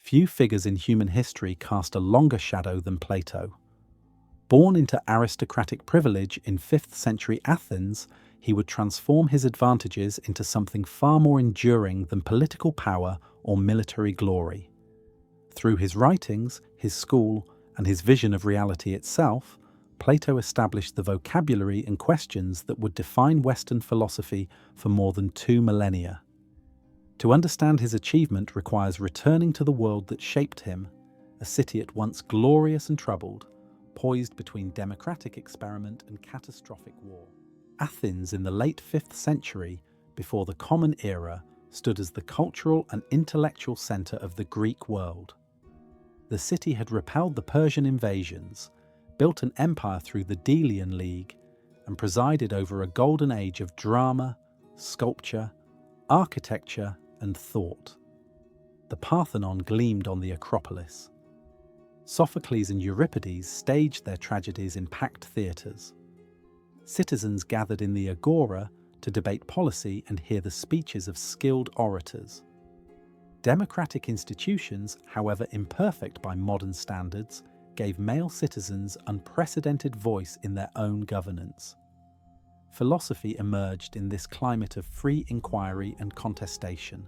Few figures in human history cast a longer shadow than Plato. Born into aristocratic privilege in 5th century Athens, he would transform his advantages into something far more enduring than political power or military glory. Through his writings, his school, and his vision of reality itself, Plato established the vocabulary and questions that would define Western philosophy for more than 2 millennia. To understand his achievement requires returning to the world that shaped him, a city at once glorious and troubled, poised between democratic experiment and catastrophic war. Athens in the late 5th century, before the Common Era, stood as the cultural and intellectual centre of the Greek world. The city had repelled the Persian invasions, built an empire through the Delian League, and presided over a golden age of drama, sculpture, architecture, and thought. The Parthenon gleamed on the Acropolis. Sophocles and Euripides staged their tragedies in packed theatres. Citizens gathered in the Agora to debate policy and hear the speeches of skilled orators. Democratic institutions, however imperfect by modern standards, gave male citizens unprecedented voice in their own governance. Philosophy emerged in this climate of free inquiry and contestation.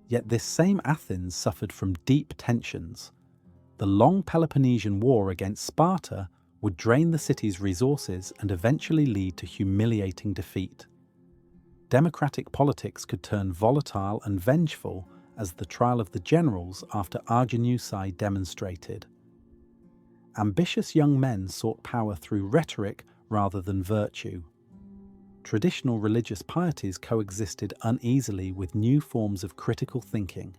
Yet this same Athens suffered from deep tensions. The long Peloponnesian War against Sparta would drain the city's resources and eventually lead to humiliating defeat. Democratic politics could turn volatile and vengeful, as the trial of the generals after Arginusae demonstrated. Ambitious young men sought power through rhetoric rather than virtue. Traditional religious pieties coexisted uneasily with new forms of critical thinking.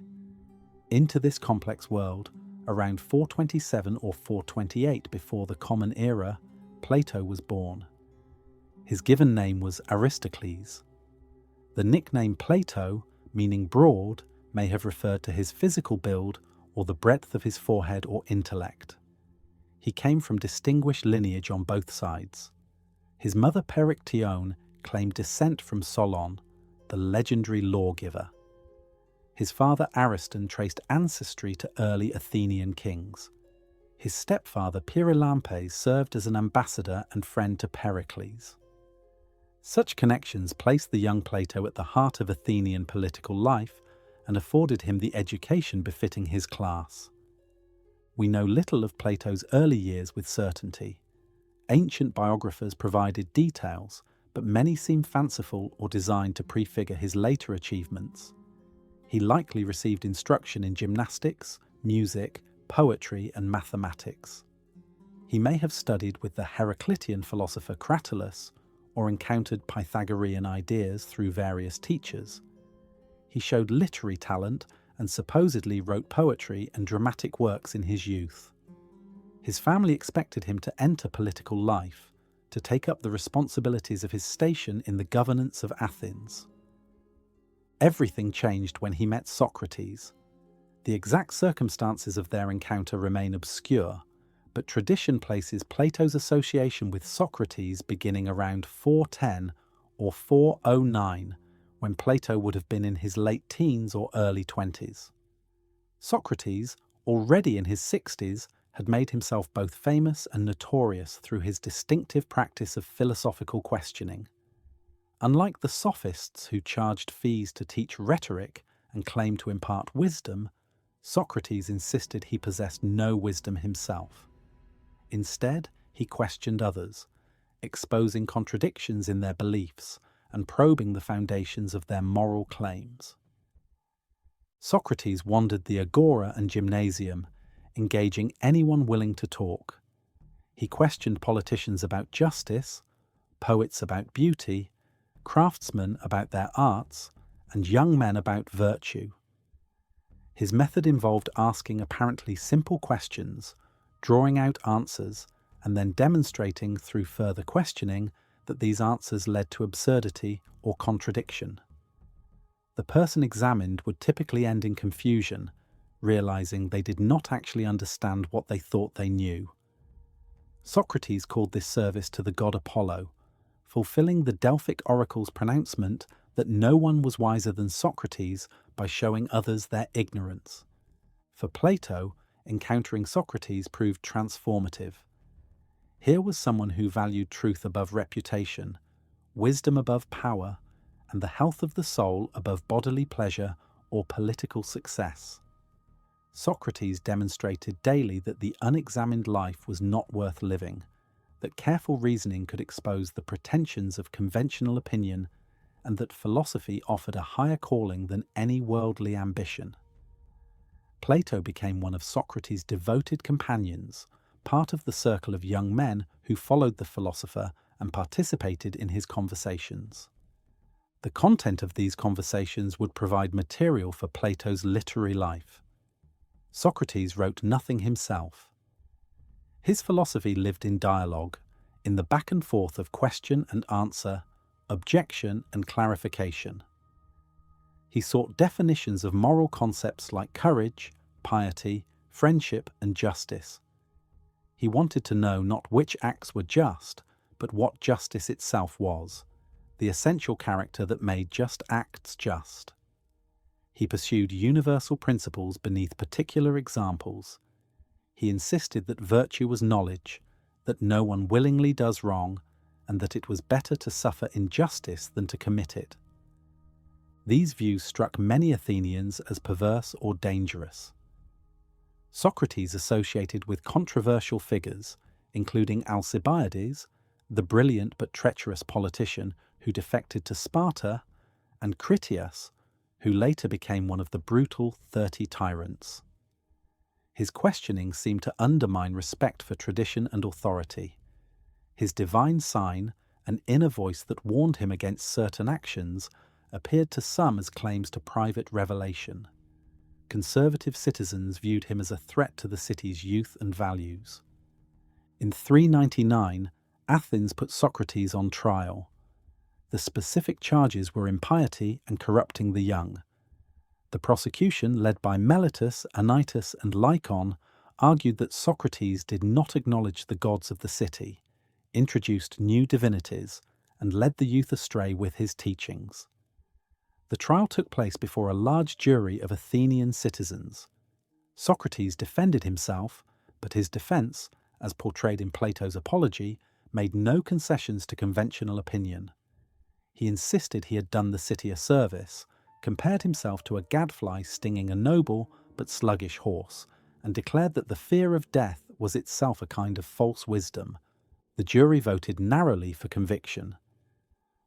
Into this complex world, around 427 or 428 before the Common Era, Plato was born. His given name was Aristocles. The nickname Plato, meaning broad, may have referred to his physical build or the breadth of his forehead or intellect. He came from distinguished lineage on both sides. His mother Perictione claimed descent from Solon, the legendary lawgiver. His father Ariston traced ancestry to early Athenian kings. His stepfather Pyrilampes served as an ambassador and friend to Pericles. Such connections placed the young Plato at the heart of Athenian political life and afforded him the education befitting his class. We know little of Plato's early years with certainty. Ancient biographers provided details, but many seem fanciful or designed to prefigure his later achievements. He likely received instruction in gymnastics, music, poetry, and mathematics. He may have studied with the Heraclitean philosopher Cratylus, or encountered Pythagorean ideas through various teachers. He showed literary talent and supposedly wrote poetry and dramatic works in his youth. His family expected him to enter political life, to take up the responsibilities of his station in the governance of Athens. Everything changed when he met Socrates. The exact circumstances of their encounter remain obscure, but tradition places Plato's association with Socrates beginning around 410 or 409, when Plato would have been in his late teens or early 20s. Socrates, already in his 60s, had made himself both famous and notorious through his distinctive practice of philosophical questioning. Unlike the sophists who charged fees to teach rhetoric and claimed to impart wisdom, Socrates insisted he possessed no wisdom himself. Instead, he questioned others, exposing contradictions in their beliefs and probing the foundations of their moral claims. Socrates wandered the agora and gymnasium, engaging anyone willing to talk. He questioned politicians about justice, poets about beauty, craftsmen about their arts, and young men about virtue. His method involved asking apparently simple questions, drawing out answers, and then demonstrating through further questioning that these answers led to absurdity or contradiction. The person examined would typically end in confusion, realizing they did not actually understand what they thought they knew. Socrates called this service to the god Apollo, fulfilling the Delphic oracle's pronouncement that no one was wiser than Socrates by showing others their ignorance. For Plato, encountering Socrates proved transformative. Here was someone who valued truth above reputation, wisdom above power, and the health of the soul above bodily pleasure or political success. Socrates demonstrated daily that the unexamined life was not worth living, that careful reasoning could expose the pretensions of conventional opinion, and that philosophy offered a higher calling than any worldly ambition. Plato became one of Socrates' devoted companions, part of the circle of young men who followed the philosopher and participated in his conversations. The content of these conversations would provide material for Plato's literary life. Socrates wrote nothing himself. His philosophy lived in dialogue, in the back and forth of question and answer, objection and clarification. He sought definitions of moral concepts like courage, piety, friendship, and justice. He wanted to know not which acts were just, but what justice itself was, the essential character that made just acts just. He pursued universal principles beneath particular examples. He insisted that virtue was knowledge, that no one willingly does wrong, and that it was better to suffer injustice than to commit it. These views struck many Athenians as perverse or dangerous. Socrates associated with controversial figures, including Alcibiades, the brilliant but treacherous politician who defected to Sparta, and Critias, who later became one of the brutal 30 tyrants. His questioning seemed to undermine respect for tradition and authority. His divine sign, an inner voice that warned him against certain actions, appeared to some as claims to private revelation. Conservative citizens viewed him as a threat to the city's youth and values. In 399, Athens put Socrates on trial. The specific charges were impiety and corrupting the young. The prosecution, led by Meletus, Anytus, and Lycon, argued that Socrates did not acknowledge the gods of the city, introduced new divinities, and led the youth astray with his teachings. The trial took place before a large jury of Athenian citizens. Socrates defended himself, but his defense, as portrayed in Plato's Apology, made no concessions to conventional opinion. He insisted he had done the city a service, compared himself to a gadfly stinging a noble but sluggish horse, and declared that the fear of death was itself a kind of false wisdom. The jury voted narrowly for conviction.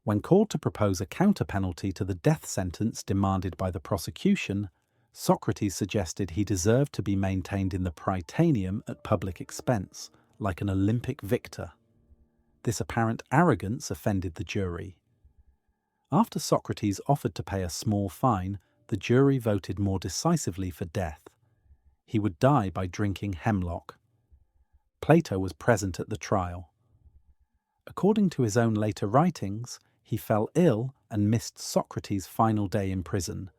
When called to propose a counter-penalty to the death sentence demanded by the prosecution, Socrates suggested he deserved to be maintained in the Prytaneum at public expense, like an Olympic victor. This apparent arrogance offended the jury. After Socrates offered to pay a small fine, the jury voted more decisively for death. He would die by drinking hemlock. Plato was present at the trial. According to his own later writings, he fell ill and missed Socrates' final day in prison,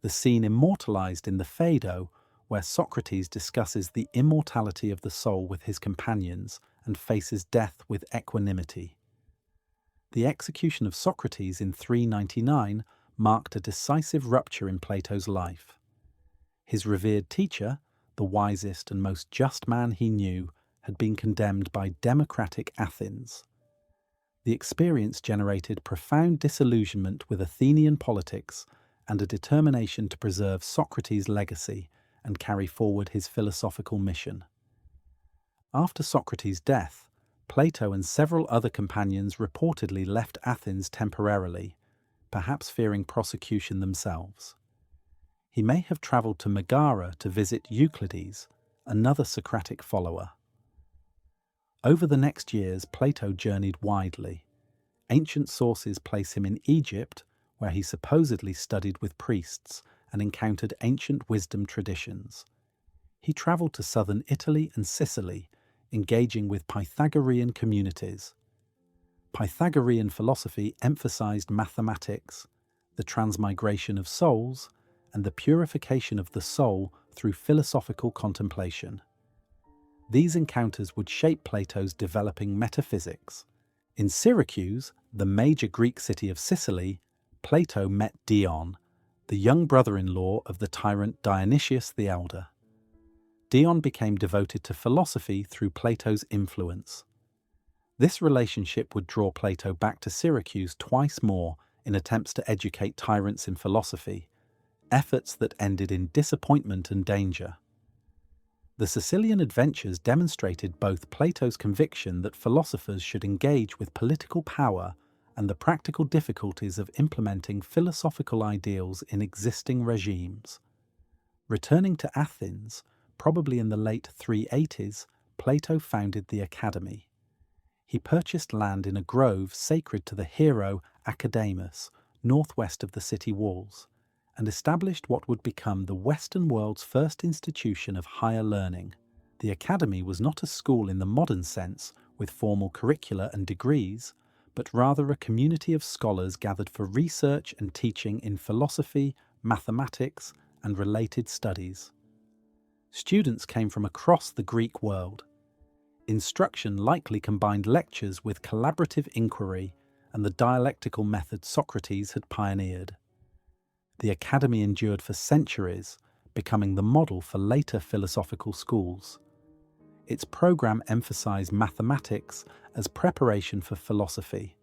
the scene immortalized in the Phaedo, where Socrates discusses the immortality of the soul with his companions and faces death with equanimity. The execution of Socrates in 399 marked a decisive rupture in Plato's life. His revered teacher, the wisest and most just man he knew, had been condemned by democratic Athens. The experience generated profound disillusionment with Athenian politics and a determination to preserve Socrates' legacy and carry forward his philosophical mission. After Socrates' death, Plato and several other companions reportedly left Athens temporarily, perhaps fearing prosecution themselves. He may have travelled to Megara to visit Euclides, another Socratic follower. Over the next years, Plato journeyed widely. Ancient sources place him in Egypt, where he supposedly studied with priests and encountered ancient wisdom traditions. He travelled to southern Italy and Sicily, engaging with Pythagorean communities. Pythagorean philosophy emphasized mathematics, the transmigration of souls, and the purification of the soul through philosophical contemplation. These encounters would shape Plato's developing metaphysics. In Syracuse, the major Greek city of Sicily, Plato met Dion, the young brother-in-law of the tyrant Dionysius the Elder. Dion became devoted to philosophy through Plato's influence. This relationship would draw Plato back to Syracuse twice more in attempts to educate tyrants in philosophy, efforts that ended in disappointment and danger. The Sicilian adventures demonstrated both Plato's conviction that philosophers should engage with political power and the practical difficulties of implementing philosophical ideals in existing regimes. Returning to Athens, probably in the late 380s, Plato founded the Academy. He purchased land in a grove sacred to the hero Academus, northwest of the city walls, and established what would become the Western world's first institution of higher learning. The Academy was not a school in the modern sense, with formal curricula and degrees, but rather a community of scholars gathered for research and teaching in philosophy, mathematics, and related studies. Students came from across the Greek world. Instruction likely combined lectures with collaborative inquiry and the dialectical method Socrates had pioneered. The Academy endured for centuries, becoming the model for later philosophical schools. Its program emphasized mathematics as preparation for philosophy.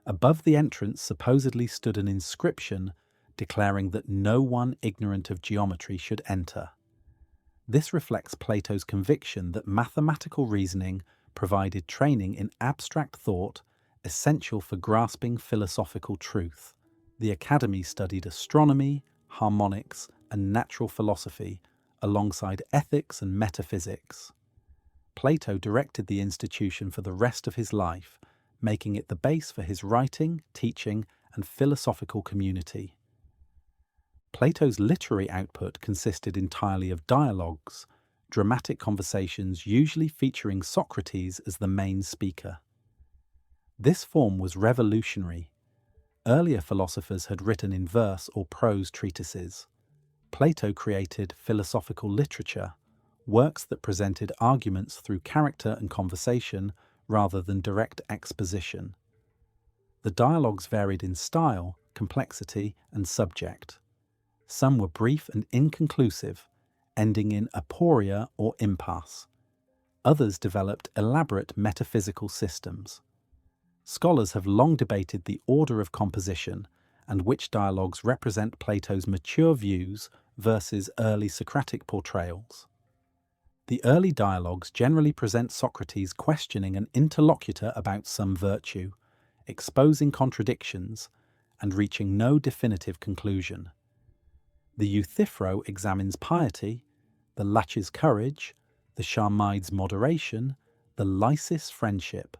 Above the entrance supposedly stood an inscription declaring that no one ignorant of geometry should enter. This reflects Plato's conviction that mathematical reasoning provided training in abstract thought essential for grasping philosophical truth. The Academy studied astronomy, harmonics, and natural philosophy, alongside ethics and metaphysics. Plato directed the institution for the rest of his life, making it the base for his writing, teaching, and philosophical community. Plato's literary output consisted entirely of dialogues, dramatic conversations usually featuring Socrates as the main speaker. This form was revolutionary. Earlier philosophers had written in verse or prose treatises. Plato created philosophical literature, works that presented arguments through character and conversation rather than direct exposition. The dialogues varied in style, complexity, and subject. Some were brief and inconclusive, ending in aporia or impasse. Others developed elaborate metaphysical systems. Scholars have long debated the order of composition and which dialogues represent Plato's mature views versus early Socratic portrayals. The early dialogues generally present Socrates questioning an interlocutor about some virtue, exposing contradictions, and reaching no definitive conclusion. The Euthyphro examines piety, the Laches courage, the Charmides moderation, the Lysis friendship.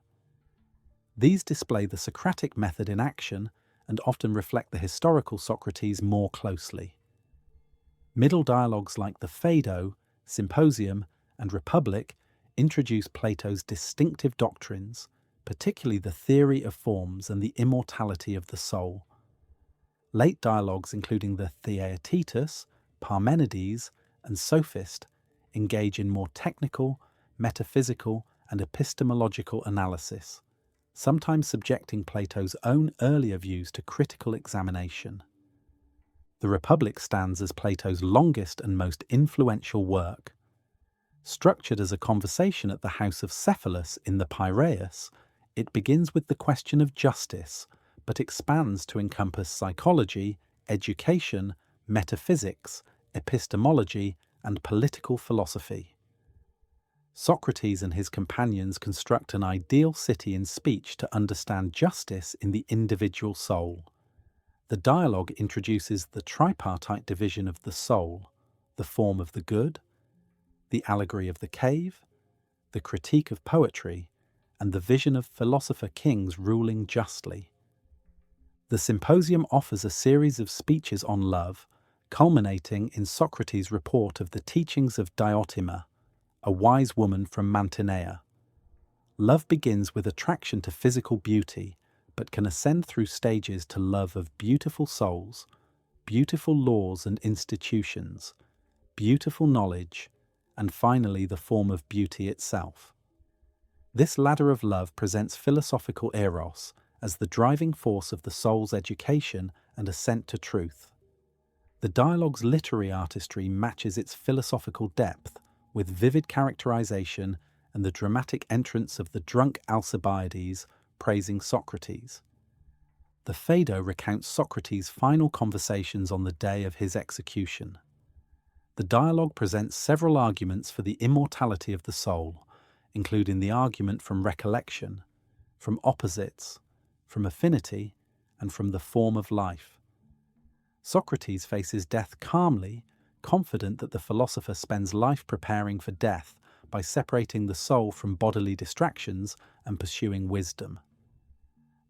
These display the Socratic method in action and often reflect the historical Socrates more closely. Middle dialogues like the Phaedo, Symposium, and Republic introduce Plato's distinctive doctrines, particularly the theory of forms and the immortality of the soul. Late dialogues, including the Theaetetus, Parmenides, and Sophist, engage in more technical, metaphysical, and epistemological analysis, sometimes subjecting Plato's own earlier views to critical examination. The Republic stands as Plato's longest and most influential work. Structured as a conversation at the house of Cephalus in the Piraeus, it begins with the question of justice, but expands to encompass psychology, education, metaphysics, epistemology, and political philosophy. Socrates and his companions construct an ideal city in speech to understand justice in the individual soul. The dialogue introduces the tripartite division of the soul, the form of the good, the allegory of the cave, the critique of poetry, and the vision of philosopher kings ruling justly. The Symposium offers a series of speeches on love, culminating in Socrates' report of the teachings of Diotima, a wise woman from Mantinea. Love begins with attraction to physical beauty, but can ascend through stages to love of beautiful souls, beautiful laws and institutions, beautiful knowledge, and finally the form of beauty itself. This ladder of love presents philosophical eros as the driving force of the soul's education and ascent to truth. The dialogue's literary artistry matches its philosophical depth, with vivid characterization and the dramatic entrance of the drunk Alcibiades praising Socrates. The Phaedo recounts Socrates' final conversations on the day of his execution. The dialogue presents several arguments for the immortality of the soul, including the argument from recollection, from opposites, from affinity, and from the form of life. Socrates faces death calmly, confident that the philosopher spends life preparing for death by separating the soul from bodily distractions and pursuing wisdom.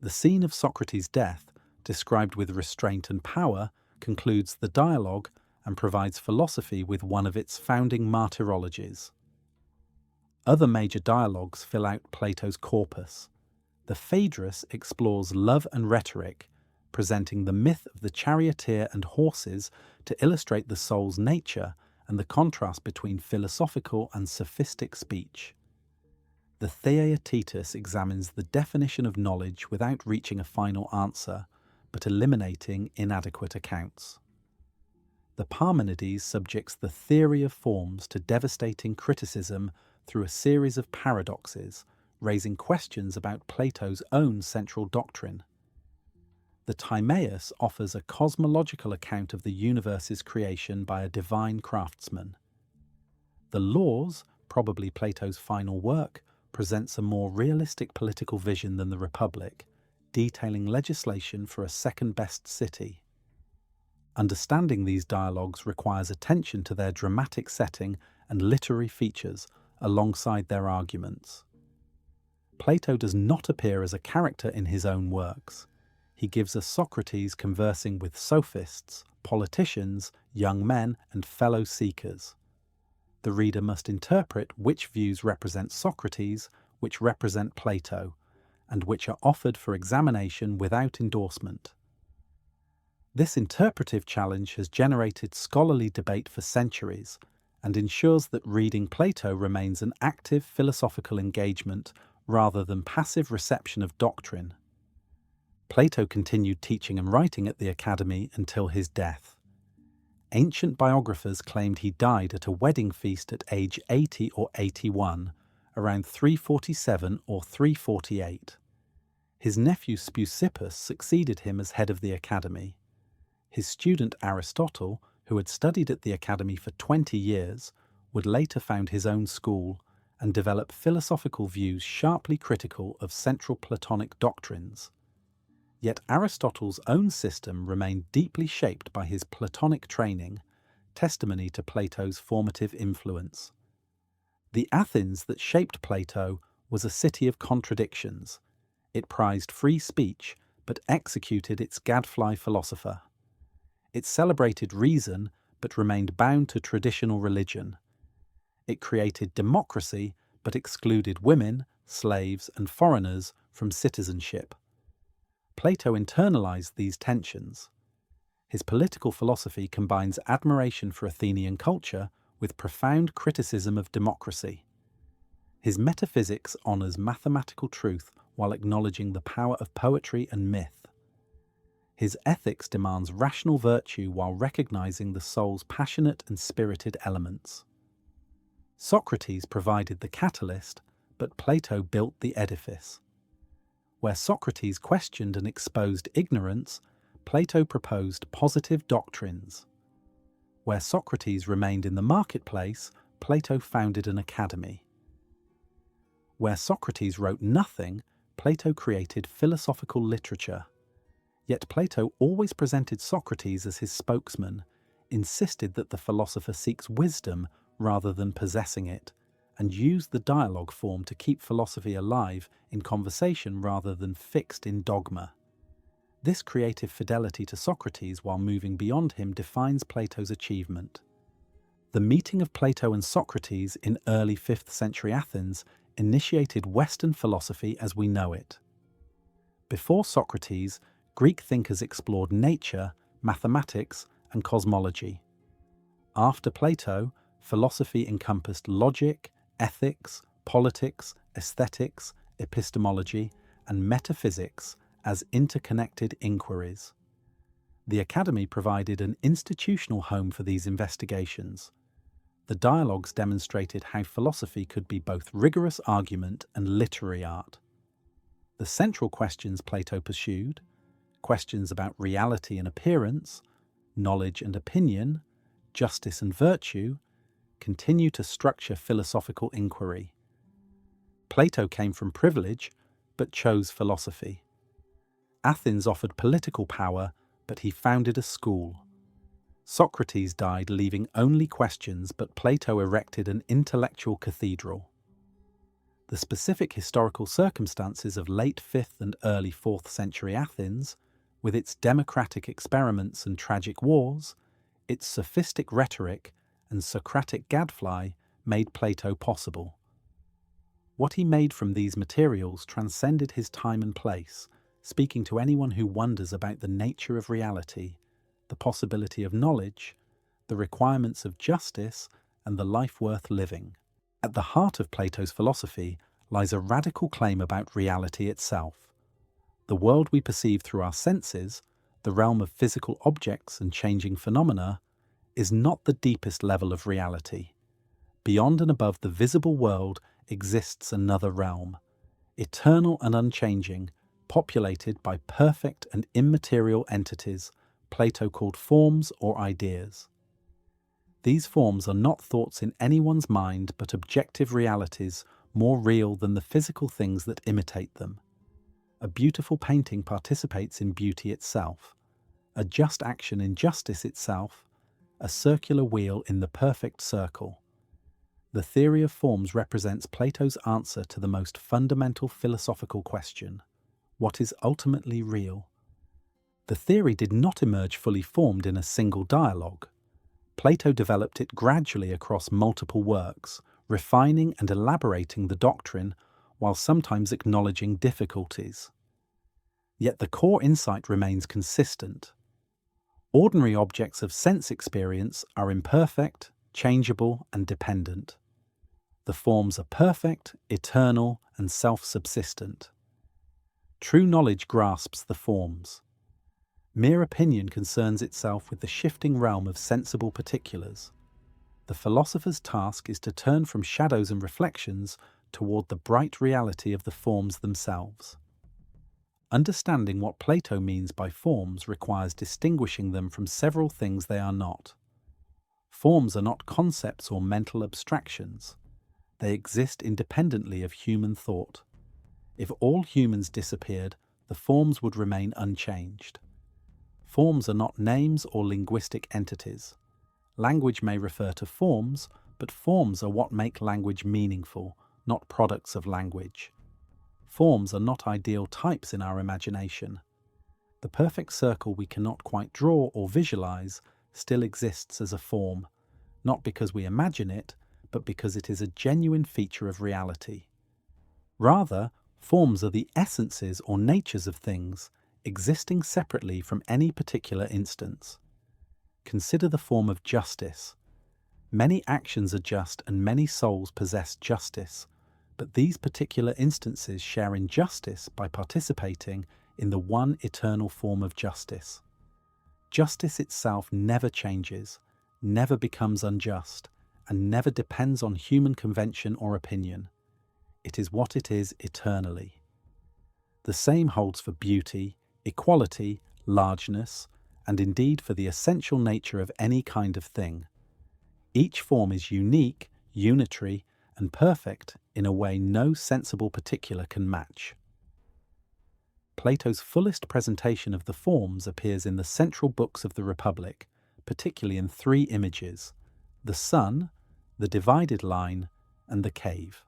The scene of Socrates' death, described with restraint and power, concludes the dialogue and provides philosophy with one of its founding martyrologies. Other major dialogues fill out Plato's corpus. The Phaedrus explores love and rhetoric, presenting the myth of the charioteer and horses to illustrate the soul's nature and the contrast between philosophical and sophistic speech. The Theaetetus examines the definition of knowledge without reaching a final answer, but eliminating inadequate accounts. The Parmenides subjects the theory of forms to devastating criticism through a series of paradoxes, raising questions about Plato's own central doctrine. The Timaeus offers a cosmological account of the universe's creation by a divine craftsman. The Laws, probably Plato's final work, presents a more realistic political vision than the Republic, detailing legislation for a second-best city. Understanding these dialogues requires attention to their dramatic setting and literary features alongside their arguments. Plato does not appear as a character in his own works. He gives us Socrates conversing with sophists, politicians, young men, and fellow seekers. The reader must interpret which views represent Socrates, which represent Plato, and which are offered for examination without endorsement. This interpretive challenge has generated scholarly debate for centuries and ensures that reading Plato remains an active philosophical engagement rather than passive reception of doctrine. Plato continued teaching and writing at the Academy until his death. Ancient biographers claimed he died at a wedding feast at age 80 or 81, around 347 or 348. His nephew Speusippus succeeded him as head of the Academy. His student Aristotle, who had studied at the Academy for 20 years, would later found his own school and develop philosophical views sharply critical of central Platonic doctrines. Yet Aristotle's own system remained deeply shaped by his Platonic training, testimony to Plato's formative influence. The Athens that shaped Plato was a city of contradictions. It prized free speech, but executed its gadfly philosopher. It celebrated reason, but remained bound to traditional religion. It created democracy, but excluded women, slaves, and foreigners from citizenship. Plato internalized these tensions. His political philosophy combines admiration for Athenian culture with profound criticism of democracy. His metaphysics honors mathematical truth while acknowledging the power of poetry and myth. His ethics demands rational virtue while recognizing the soul's passionate and spirited elements. Socrates provided the catalyst, but Plato built the edifice. Where Socrates questioned and exposed ignorance, Plato proposed positive doctrines. Where Socrates remained in the marketplace, Plato founded an academy. Where Socrates wrote nothing, Plato created philosophical literature. Yet Plato always presented Socrates as his spokesman, insisted that the philosopher seeks wisdom rather than possessing it, and used the dialogue form to keep philosophy alive in conversation rather than fixed in dogma. This creative fidelity to Socrates while moving beyond him defines Plato's achievement. The meeting of Plato and Socrates in early 5th century Athens initiated Western philosophy as we know it. Before Socrates, Greek thinkers explored nature, mathematics, and cosmology. After Plato, philosophy encompassed logic, ethics, politics, aesthetics, epistemology, and metaphysics as interconnected inquiries. The Academy provided an institutional home for these investigations. The dialogues demonstrated how philosophy could be both rigorous argument and literary art. The central questions Plato pursued, questions about reality and appearance, knowledge and opinion, justice and virtue, continue to structure philosophical inquiry. Plato came from privilege, but chose philosophy. Athens offered political power, but he founded a school. Socrates died leaving only questions, but Plato erected an intellectual cathedral. The specific historical circumstances of late 5th and early 4th century Athens, with its democratic experiments and tragic wars, its sophistic rhetoric and Socratic gadfly, made Plato possible. What he made from these materials transcended his time and place, speaking to anyone who wonders about the nature of reality, the possibility of knowledge, the requirements of justice, and the life worth living. At the heart of Plato's philosophy lies a radical claim about reality itself. The world we perceive through our senses, the realm of physical objects and changing phenomena, is not the deepest level of reality. Beyond and above the visible world exists another realm, eternal and unchanging, populated by perfect and immaterial entities Plato called forms or ideas. These forms are not thoughts in anyone's mind, but objective realities more real than the physical things that imitate them. A beautiful painting participates in beauty itself, a just action in justice itself, a circular wheel in the perfect circle. The theory of forms represents Plato's answer to the most fundamental philosophical question: what is ultimately real? The theory did not emerge fully formed in a single dialogue. Plato developed it gradually across multiple works, refining and elaborating the doctrine while sometimes acknowledging difficulties. Yet the core insight remains consistent. Ordinary objects of sense experience are imperfect, changeable, and dependent. The forms are perfect, eternal, and self-subsistent. True knowledge grasps the forms. Mere opinion concerns itself with the shifting realm of sensible particulars. The philosopher's task is to turn from shadows and reflections toward the bright reality of the forms themselves. Understanding what Plato means by forms requires distinguishing them from several things they are not. Forms are not concepts or mental abstractions. They exist independently of human thought. If all humans disappeared, the forms would remain unchanged. Forms are not names or linguistic entities. Language may refer to forms, but forms are what make language meaningful, not products of language. Forms are not ideal types in our imagination. The perfect circle we cannot quite draw or visualize still exists as a form, not because we imagine it, but because it is a genuine feature of reality. Rather, forms are the essences or natures of things, existing separately from any particular instance. Consider the form of justice. Many actions are just and many souls possess justice, but these particular instances share injustice by participating in the one eternal form of justice. Justice itself never changes, never becomes unjust, and never depends on human convention or opinion. It is what it is eternally. The same holds for beauty, equality, largeness, and indeed for the essential nature of any kind of thing. Each form is unique, unitary, and perfect in a way no sensible particular can match. Plato's fullest presentation of the forms appears in the central books of the Republic, particularly in 3 images: the sun, the divided line, and the cave.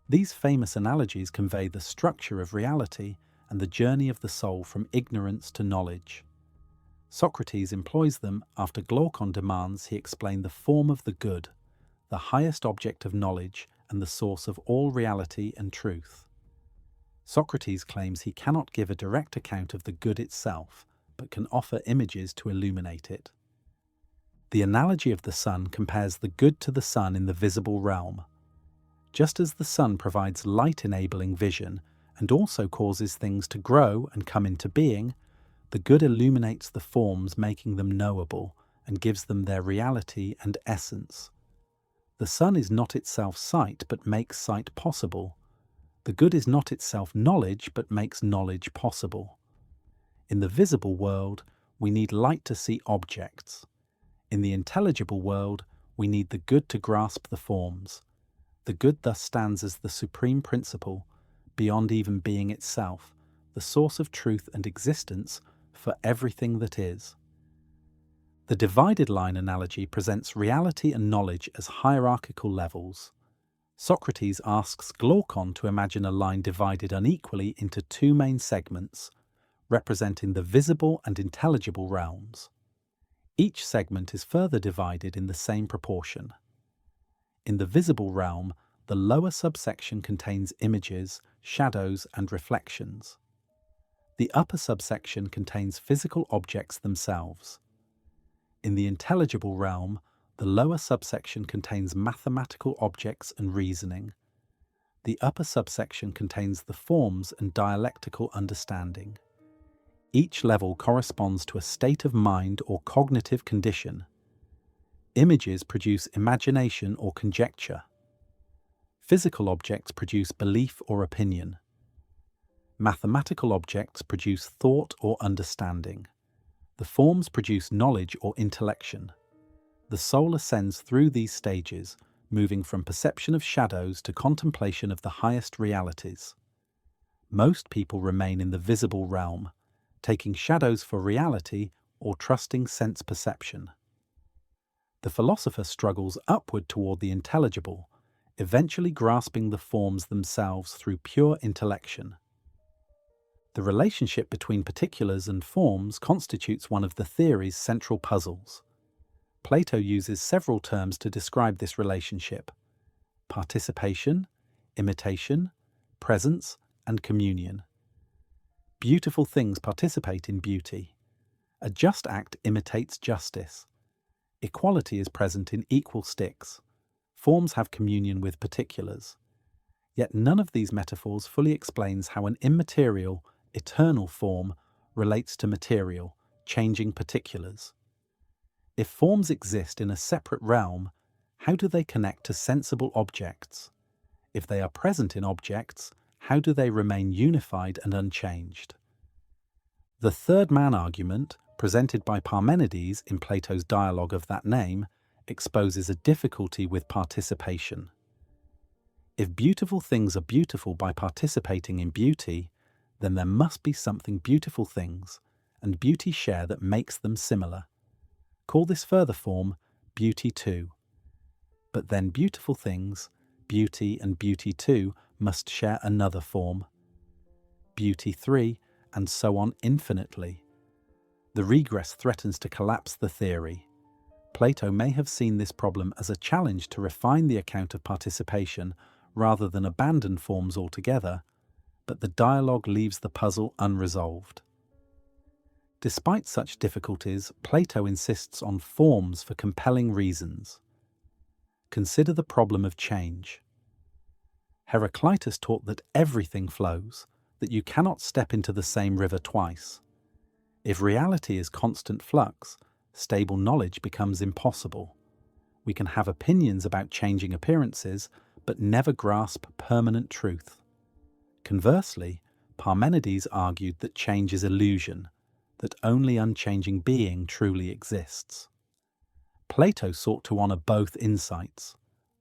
These famous analogies convey the structure of reality and the journey of the soul from ignorance to knowledge. Socrates employs them after Glaucon demands he explain the form of the good, the highest object of knowledge and the source of all reality and truth. Socrates claims he cannot give a direct account of the good itself, but can offer images to illuminate it. The analogy of the sun compares the good to the sun in the visible realm. Just as the sun provides light-enabling vision and also causes things to grow and come into being, the good illuminates the forms, making them knowable, and gives them their reality and essence. The sun is not itself sight, but makes sight possible. The good is not itself knowledge, but makes knowledge possible. In the visible world, we need light to see objects. In the intelligible world, we need the good to grasp the forms. The good thus stands as the supreme principle, beyond even being itself, the source of truth and existence for everything that is. The divided line analogy presents reality and knowledge as hierarchical levels. Socrates asks Glaucon to imagine a line divided unequally into two main segments, representing the visible and intelligible realms. Each segment is further divided in the same proportion. In the visible realm, the lower subsection contains images, shadows, and reflections. The upper subsection contains physical objects themselves. In the intelligible realm, the lower subsection contains mathematical objects and reasoning. The upper subsection contains the forms and dialectical understanding. Each level corresponds to a state of mind or cognitive condition. Images produce imagination or conjecture. Physical objects produce belief or opinion. Mathematical objects produce thought or understanding. The forms produce knowledge or intellection. The soul ascends through these stages, moving from perception of shadows to contemplation of the highest realities. Most people remain in the visible realm, taking shadows for reality or trusting sense perception. The philosopher struggles upward toward the intelligible, eventually grasping the forms themselves through pure intellection. The relationship between particulars and forms constitutes one of the theory's central puzzles. Plato uses several terms to describe this relationship: participation, imitation, presence, and communion. Beautiful things participate in beauty. A just act imitates justice. Equality is present in equal sticks. Forms have communion with particulars. Yet none of these metaphors fully explains how an immaterial, eternal form relates to material, changing particulars. If forms exist in a separate realm, how do they connect to sensible objects? If they are present in objects, how do they remain unified and unchanged? The third man argument, presented by Parmenides in Plato's dialogue of that name, exposes a difficulty with participation. If beautiful things are beautiful by participating in beauty, then there must be something beautiful things and beauty share that makes them similar. Call this further form beauty 2. But then beautiful things, beauty and beauty 2, must share another form, beauty 3, and so on infinitely. The regress threatens to collapse the theory. Plato may have seen this problem as a challenge to refine the account of participation rather than abandon forms altogether, but the dialogue leaves the puzzle unresolved. Despite such difficulties, Plato insists on forms for compelling reasons. Consider the problem of change. Heraclitus taught that everything flows, that you cannot step into the same river twice. If reality is constant flux, stable knowledge becomes impossible. We can have opinions about changing appearances, but never grasp permanent truth. Conversely, Parmenides argued that change is illusion, that only unchanging being truly exists. Plato sought to honor both insights.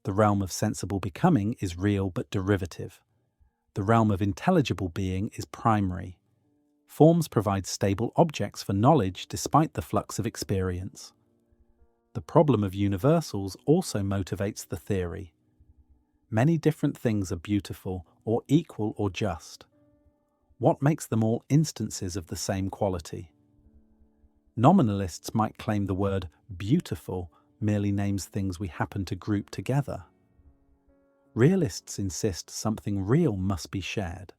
The realm of sensible becoming is real but derivative. The realm of intelligible being is primary. Forms provide stable objects for knowledge despite the flux of experience. The problem of universals also motivates the theory. Many different things are beautiful or equal or just. What makes them all instances of the same quality? Nominalists might claim the word beautiful merely names things we happen to group together. Realists insist something real must be shared.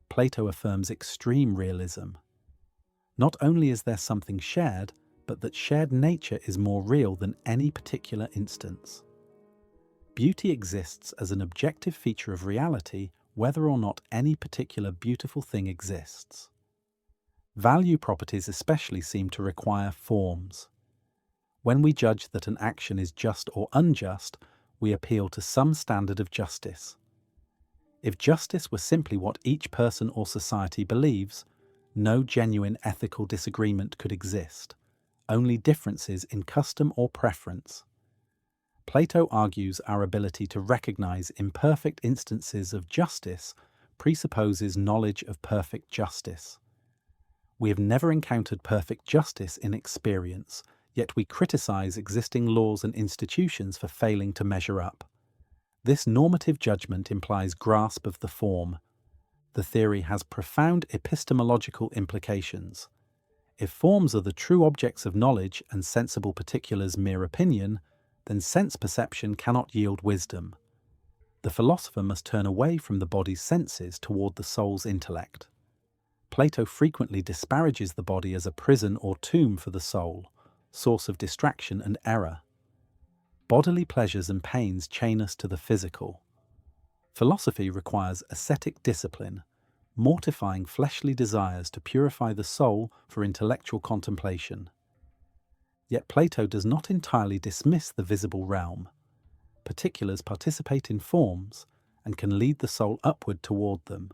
Plato affirms extreme realism. Not only is there something shared, but that shared nature is more real than any particular instance. Beauty exists as an objective feature of reality, whether or not any particular beautiful thing exists. Value properties especially seem to require forms. When we judge that an action is just or unjust, we appeal to some standard of justice. If justice were simply what each person or society believes, no genuine ethical disagreement could exist, only differences in custom or preference. Plato argues our ability to recognize imperfect instances of justice presupposes knowledge of perfect justice. We have never encountered perfect justice in experience, yet we criticize existing laws and institutions for failing to measure up. This normative judgment implies grasp of the form. The theory has profound epistemological implications. If forms are the true objects of knowledge and sensible particulars mere opinion, then sense perception cannot yield wisdom. The philosopher must turn away from the body's senses toward the soul's intellect. Plato frequently disparages the body as a prison or tomb for the soul, source of distraction and error. Bodily pleasures and pains chain us to the physical. Philosophy requires ascetic discipline, mortifying fleshly desires to purify the soul for intellectual contemplation. Yet Plato does not entirely dismiss the visible realm. Particulars participate in forms and can lead the soul upward toward them.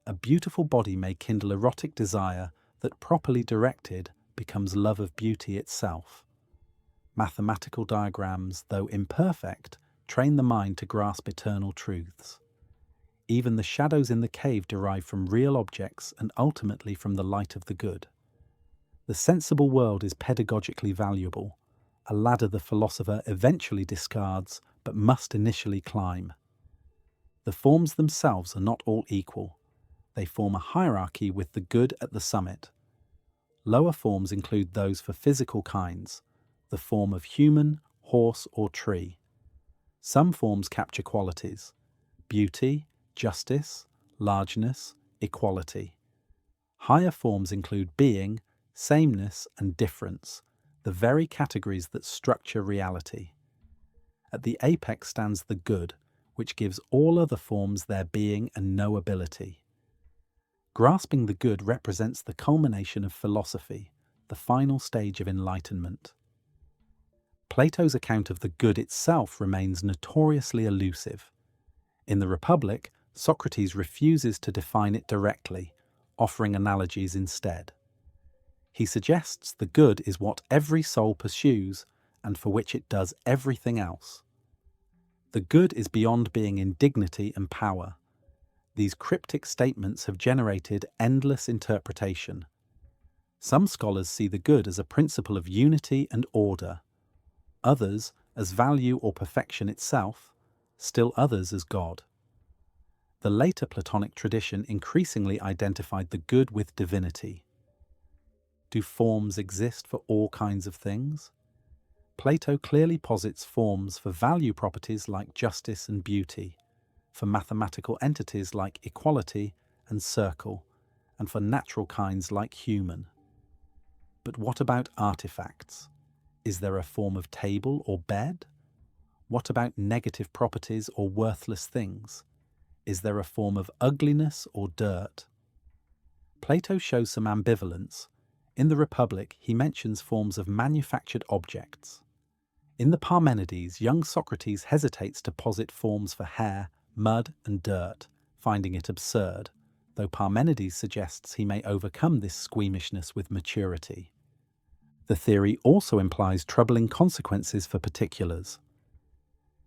A beautiful body may kindle erotic desire that, properly directed, becomes love of beauty itself. Mathematical diagrams, though imperfect, train the mind to grasp eternal truths. Even the shadows in the cave derive from real objects and ultimately from the light of the good. The sensible world is pedagogically valuable, a ladder the philosopher eventually discards but must initially climb. The forms themselves are not all equal. They form a hierarchy with the good at the summit. Lower forms include those for physical kinds, the form of human, horse, or tree. Some forms capture qualities: beauty, justice, largeness, equality. Higher forms include being, sameness, and difference, the very categories that structure reality. At the apex stands the good, which gives all other forms their being and knowability. Grasping the good represents the culmination of philosophy, the final stage of enlightenment. Plato's account of the good itself remains notoriously elusive. In the Republic, Socrates refuses to define it directly, offering analogies instead. He suggests the good is what every soul pursues and for which it does everything else. The good is beyond being in dignity and power. These cryptic statements have generated endless interpretation. Some scholars see the good as a principle of unity and order, others as value or perfection itself, still others as God. The later Platonic tradition increasingly identified the good with divinity. Do forms exist for all kinds of things? Plato clearly posits forms for value properties like justice and beauty, for mathematical entities like equality and circle, and for natural kinds like human. But what about artifacts? Is there a form of table or bed? What about negative properties or worthless things? Is there a form of ugliness or dirt? Plato shows some ambivalence. In the Republic, he mentions forms of manufactured objects. In the Parmenides, young Socrates hesitates to posit forms for hair, mud, and dirt, finding it absurd, though Parmenides suggests he may overcome this squeamishness with maturity. The theory also implies troubling consequences for particulars.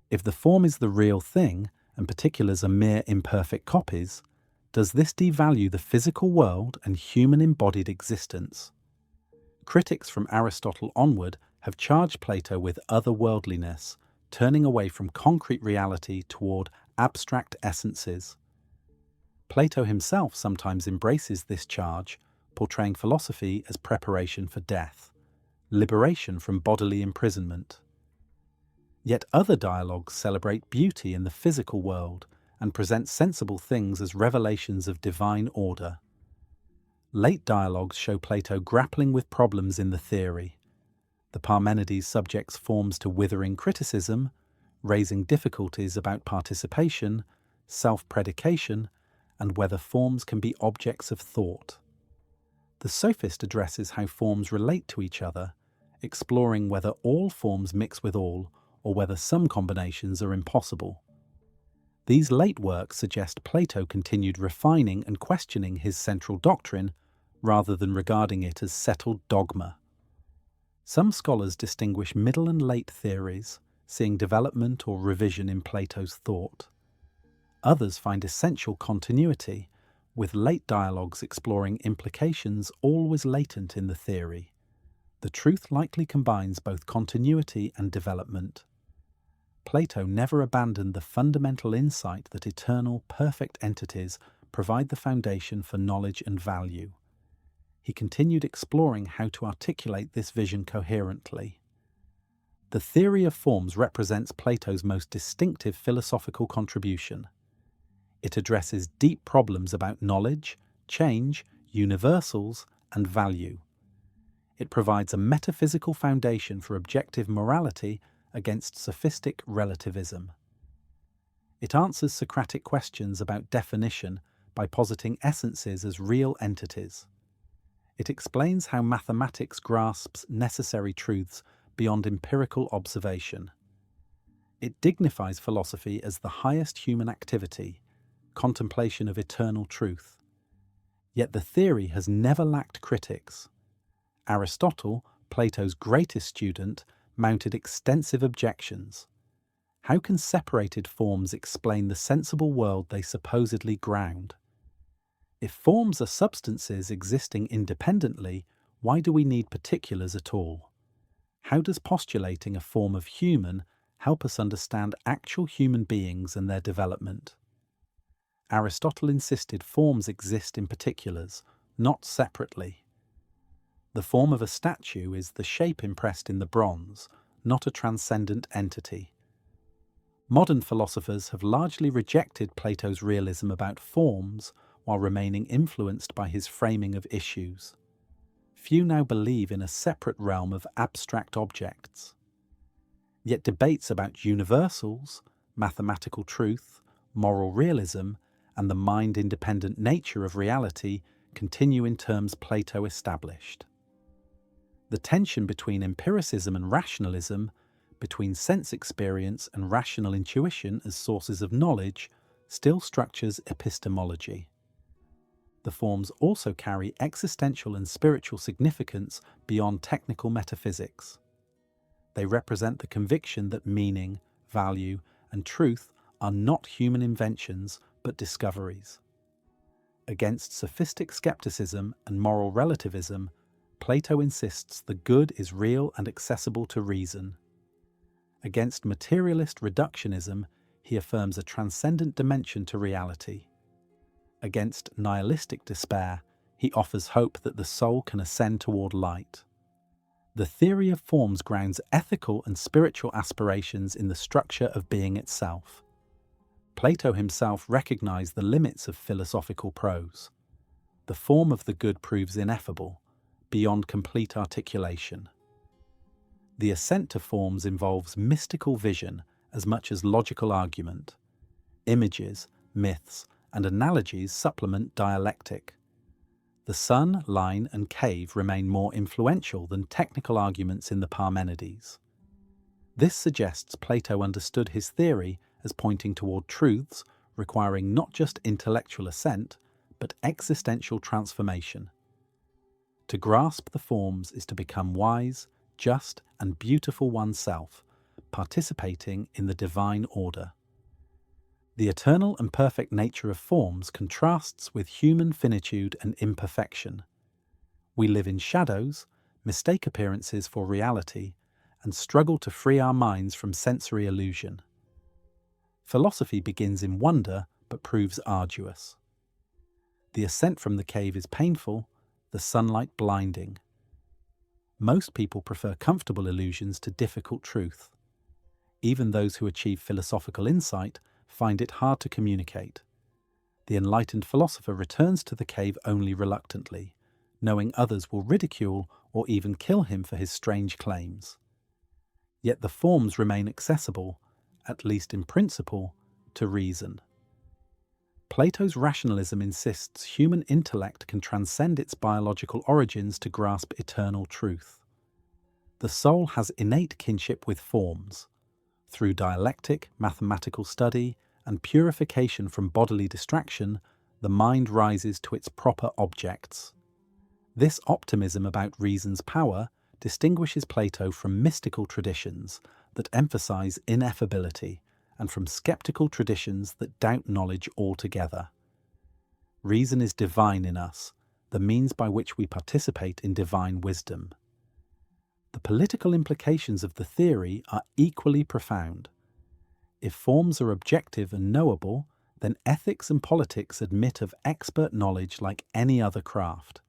If the form is the real thing and particulars are mere imperfect copies, does this devalue the physical world and human embodied existence? Critics from Aristotle onward have charged Plato with otherworldliness, turning away from concrete reality toward abstract essences. Plato himself sometimes embraces this charge, portraying philosophy as preparation for death, liberation from bodily imprisonment. Yet other dialogues celebrate beauty in the physical world and present sensible things as revelations of divine order. Late dialogues show Plato grappling with problems in the theory. The Parmenides subjects forms to withering criticism, raising difficulties about participation, self-predication, and whether forms can be objects of thought. The Sophist addresses how forms relate to each other, exploring whether all forms mix with all, or whether some combinations are impossible. These late works suggest Plato continued refining and questioning his central doctrine rather than regarding it as settled dogma. Some scholars distinguish middle and late theories, seeing development or revision in Plato's thought. Others find essential continuity, with late dialogues exploring implications always latent in the theory. The truth likely combines both continuity and development. Plato never abandoned the fundamental insight that eternal, perfect entities provide the foundation for knowledge and value. He continued exploring how to articulate this vision coherently. The theory of forms represents Plato's most distinctive philosophical contribution. It addresses deep problems about knowledge, change, universals, and value. It provides a metaphysical foundation for objective morality against sophistic relativism. It answers Socratic questions about definition by positing essences as real entities. It explains how mathematics grasps necessary truths beyond empirical observation. It dignifies philosophy as the highest human activity, contemplation of eternal truth. Yet the theory has never lacked critics. Aristotle, Plato's greatest student, mounted extensive objections. How can separated forms explain the sensible world they supposedly ground? If forms are substances existing independently, why do we need particulars at all? How does postulating a form of human help us understand actual human beings and their development? Aristotle insisted forms exist in particulars, not separately. The form of a statue is the shape impressed in the bronze, not a transcendent entity. Modern philosophers have largely rejected Plato's realism about forms while remaining influenced by his framing of issues. Few now believe in a separate realm of abstract objects. Yet debates about universals, mathematical truth, moral realism, and the mind-independent nature of reality continue in terms Plato established. The tension between empiricism and rationalism, between sense experience and rational intuition as sources of knowledge, still structures epistemology. The forms also carry existential and spiritual significance beyond technical metaphysics. They represent the conviction that meaning, value, and truth are not human inventions but discoveries. Against sophistic skepticism and moral relativism, Plato insists the good is real and accessible to reason. Against materialist reductionism, he affirms a transcendent dimension to reality. Against nihilistic despair, he offers hope that the soul can ascend toward light. The theory of forms grounds ethical and spiritual aspirations in the structure of being itself. Plato himself recognized the limits of philosophical prose. The form of the good proves ineffable, beyond complete articulation. The ascent to forms involves mystical vision as much as logical argument. Images, myths, and analogies supplement dialectic. The sun, line, and cave remain more influential than technical arguments in the Parmenides. This suggests Plato understood his theory as pointing toward truths requiring not just intellectual assent, but existential transformation. To grasp the forms is to become wise, just, and beautiful oneself, participating in the divine order. The eternal and perfect nature of forms contrasts with human finitude and imperfection. We live in shadows, mistake appearances for reality, and struggle to free our minds from sensory illusion. Philosophy begins in wonder, but proves arduous. The ascent from the cave is painful, the sunlight blinding. Most people prefer comfortable illusions to difficult truth. Even those who achieve philosophical insight find it hard to communicate. The enlightened philosopher returns to the cave only reluctantly, knowing others will ridicule or even kill him for his strange claims. Yet the forms remain accessible, at least in principle, to reason. Plato's rationalism insists human intellect can transcend its biological origins to grasp eternal truth. The soul has innate kinship with forms. Through dialectic, mathematical study, and purification from bodily distraction, the mind rises to its proper objects. This optimism about reason's power distinguishes Plato from mystical traditions that emphasize ineffability and from skeptical traditions that doubt knowledge altogether. Reason is divine in us, the means by which we participate in divine wisdom. The political implications of the theory are equally profound. If forms are objective and knowable, then ethics and politics admit of expert knowledge like any other craft.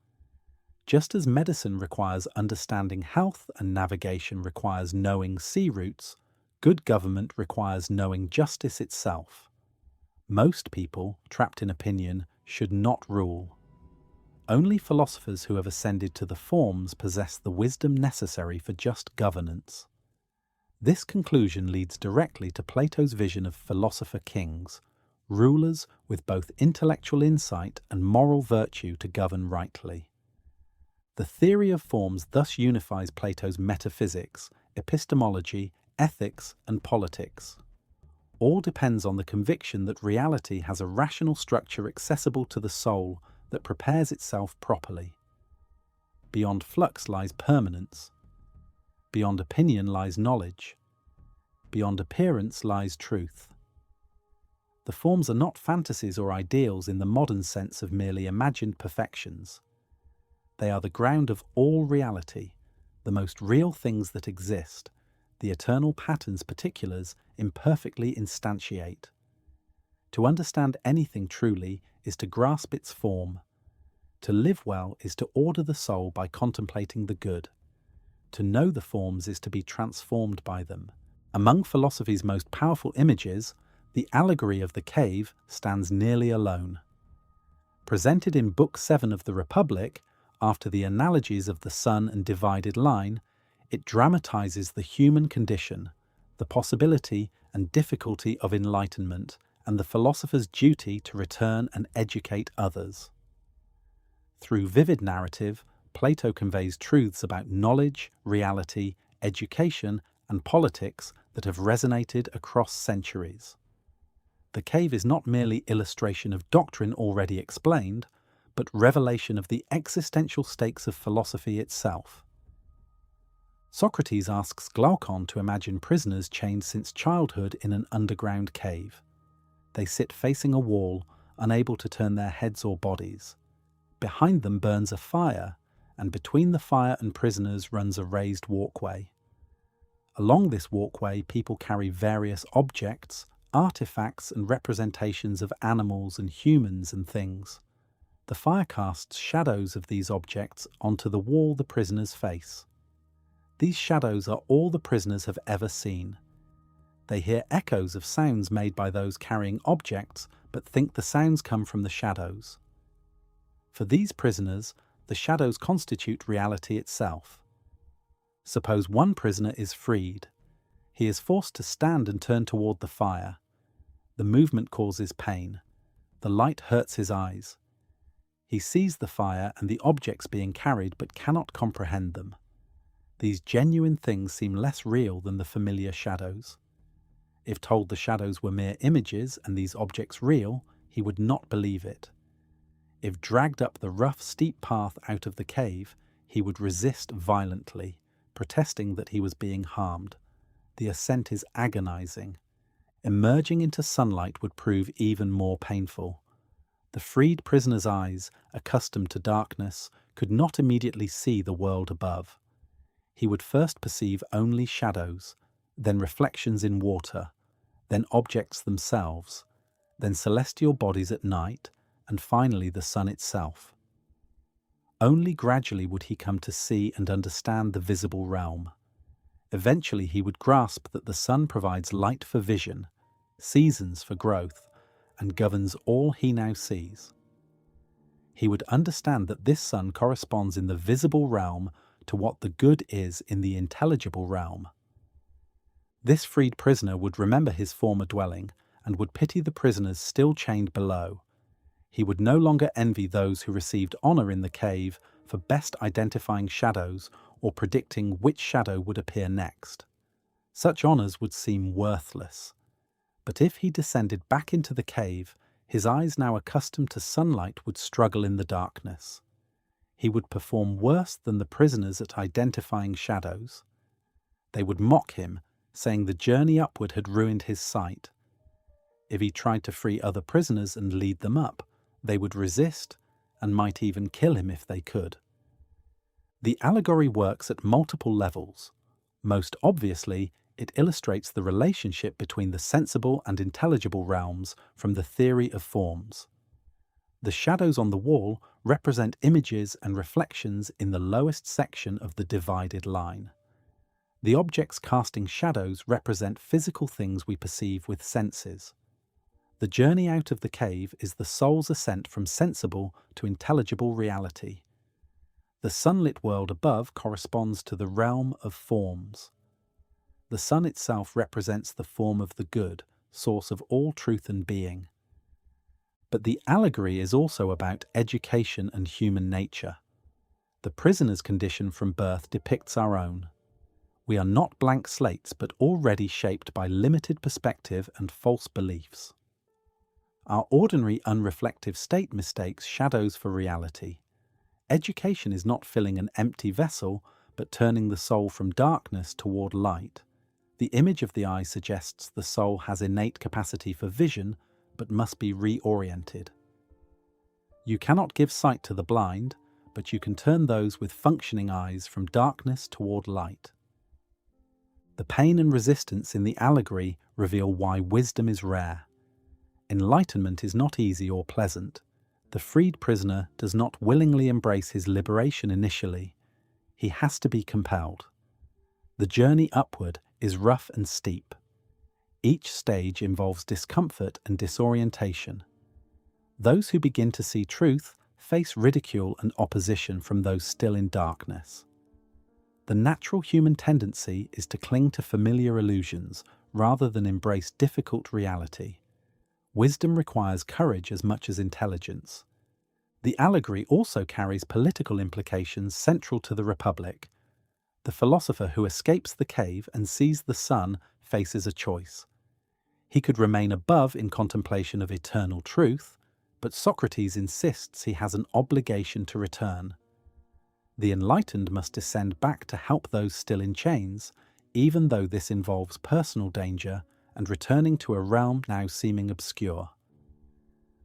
Just as medicine requires understanding health and navigation requires knowing sea routes, good government requires knowing justice itself. Most people, trapped in opinion, should not rule. Only philosophers who have ascended to the forms possess the wisdom necessary for just governance. This conclusion leads directly to Plato's vision of philosopher kings, rulers with both intellectual insight and moral virtue to govern rightly. The theory of forms thus unifies Plato's metaphysics, epistemology, ethics, and politics. All depends on the conviction that reality has a rational structure accessible to the soul that prepares itself properly. Beyond flux lies permanence. Beyond opinion lies knowledge. Beyond appearance lies truth. The forms are not fantasies or ideals in the modern sense of merely imagined perfections. They are the ground of all reality, the most real things that exist, the eternal patterns particulars imperfectly instantiate. To understand anything truly is to grasp its form. To live well is to order the soul by contemplating the good. To know the forms is to be transformed by them. Among philosophy's most powerful images, the allegory of the cave stands nearly alone. Presented in Book 7 of the Republic, after the analogies of the sun and divided line, it dramatizes the human condition, the possibility and difficulty of enlightenment, and the philosopher's duty to return and educate others. Through vivid narrative, Plato conveys truths about knowledge, reality, education, and politics that have resonated across centuries. The cave is not merely illustration of doctrine already explained, but revelation of the existential stakes of philosophy itself. Socrates asks Glaucon to imagine prisoners chained since childhood in an underground cave. They sit facing a wall, unable to turn their heads or bodies. Behind them burns a fire, and between the fire and prisoners runs a raised walkway. Along this walkway, people carry various objects, artifacts, and representations of animals and humans and things. The fire casts shadows of these objects onto the wall the prisoners face. These shadows are all the prisoners have ever seen. They hear echoes of sounds made by those carrying objects, but think the sounds come from the shadows. For these prisoners, the shadows constitute reality itself. Suppose one prisoner is freed. He is forced to stand and turn toward the fire. The movement causes pain. The light hurts his eyes. He sees the fire and the objects being carried but cannot comprehend them. These genuine things seem less real than the familiar shadows. If told the shadows were mere images and these objects real, he would not believe it. If dragged up the rough, steep path out of the cave, he would resist violently, protesting that he was being harmed. The ascent is agonizing. Emerging into sunlight would prove even more painful. The freed prisoner's eyes, accustomed to darkness, could not immediately see the world above. He would first perceive only shadows, then reflections in water, then objects themselves, then celestial bodies at night, and finally the sun itself. Only gradually would he come to see and understand the visible realm. Eventually he would grasp that the sun provides light for vision, seasons for growth, and governs all he now sees. He would understand that this sun corresponds in the visible realm to what the good is in the intelligible realm. This freed prisoner would remember his former dwelling and would pity the prisoners still chained below. He would no longer envy those who received honor in the cave for best identifying shadows or predicting which shadow would appear next. Such honours would seem worthless. But if he descended back into the cave, his eyes now accustomed to sunlight would struggle in the darkness. He would perform worse than the prisoners at identifying shadows. They would mock him, saying the journey upward had ruined his sight. If he tried to free other prisoners and lead them up, they would resist and might even kill him if they could. The allegory works at multiple levels. Most obviously, it illustrates the relationship between the sensible and intelligible realms from the theory of forms. The shadows on the wall represent images and reflections in the lowest section of the divided line. The objects casting shadows represent physical things we perceive with senses. The journey out of the cave is the soul's ascent from sensible to intelligible reality. The sunlit world above corresponds to the realm of forms. The sun itself represents the form of the good, source of all truth and being. But the allegory is also about education and human nature. The prisoner's condition from birth depicts our own. We are not blank slates, but already shaped by limited perspective and false beliefs. Our ordinary unreflective state mistakes shadows for reality. Education is not filling an empty vessel, but turning the soul from darkness toward light. The image of the eye suggests the soul has innate capacity for vision, but must be reoriented. You cannot give sight to the blind, but you can turn those with functioning eyes from darkness toward light. The pain and resistance in the allegory reveal why wisdom is rare. Enlightenment is not easy or pleasant. The freed prisoner does not willingly embrace his liberation initially. He has to be compelled. The journey upward is rough and steep. Each stage involves discomfort and disorientation. Those who begin to see truth face ridicule and opposition from those still in darkness. The natural human tendency is to cling to familiar illusions rather than embrace difficult reality. Wisdom requires courage as much as intelligence. The allegory also carries political implications central to the Republic. The philosopher who escapes the cave and sees the sun faces a choice. He could remain above in contemplation of eternal truth, but Socrates insists he has an obligation to return. The enlightened must descend back to help those still in chains, even though this involves personal danger and returning to a realm now seeming obscure.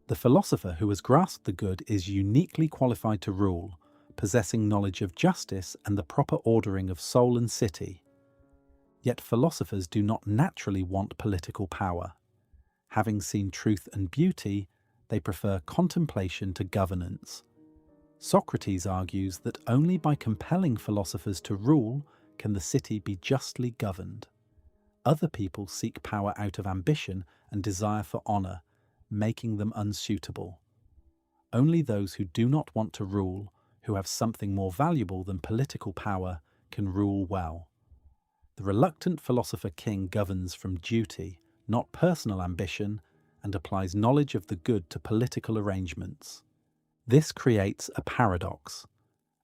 The philosopher who has grasped the good is uniquely qualified to rule, possessing knowledge of justice and the proper ordering of soul and city. Yet philosophers do not naturally want political power. Having seen truth and beauty, they prefer contemplation to governance. Socrates argues that only by compelling philosophers to rule can the city be justly governed. Other people seek power out of ambition and desire for honour, making them unsuitable. Only those who do not want to rule, who have something more valuable than political power, can rule well. The reluctant philosopher king governs from duty, not personal ambition, and applies knowledge of the good to political arrangements. This creates a paradox.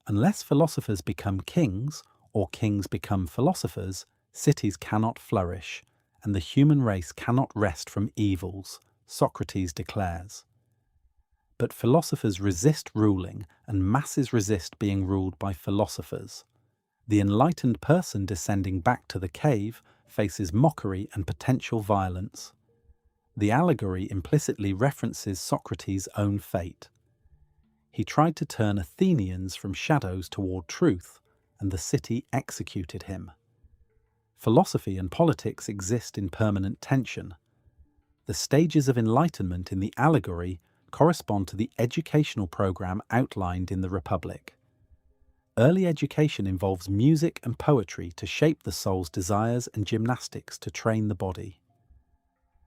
Unless philosophers become kings, or kings become philosophers, cities cannot flourish, and the human race cannot rest from evils, Socrates declares. But philosophers resist ruling, and masses resist being ruled by philosophers. The enlightened person descending back to the cave faces mockery and potential violence. The allegory implicitly references Socrates' own fate. He tried to turn Athenians from shadows toward truth, and the city executed him. Philosophy and politics exist in permanent tension. The stages of enlightenment in the allegory correspond to the educational program outlined in the Republic. Early education involves music and poetry to shape the soul's desires and gymnastics to train the body.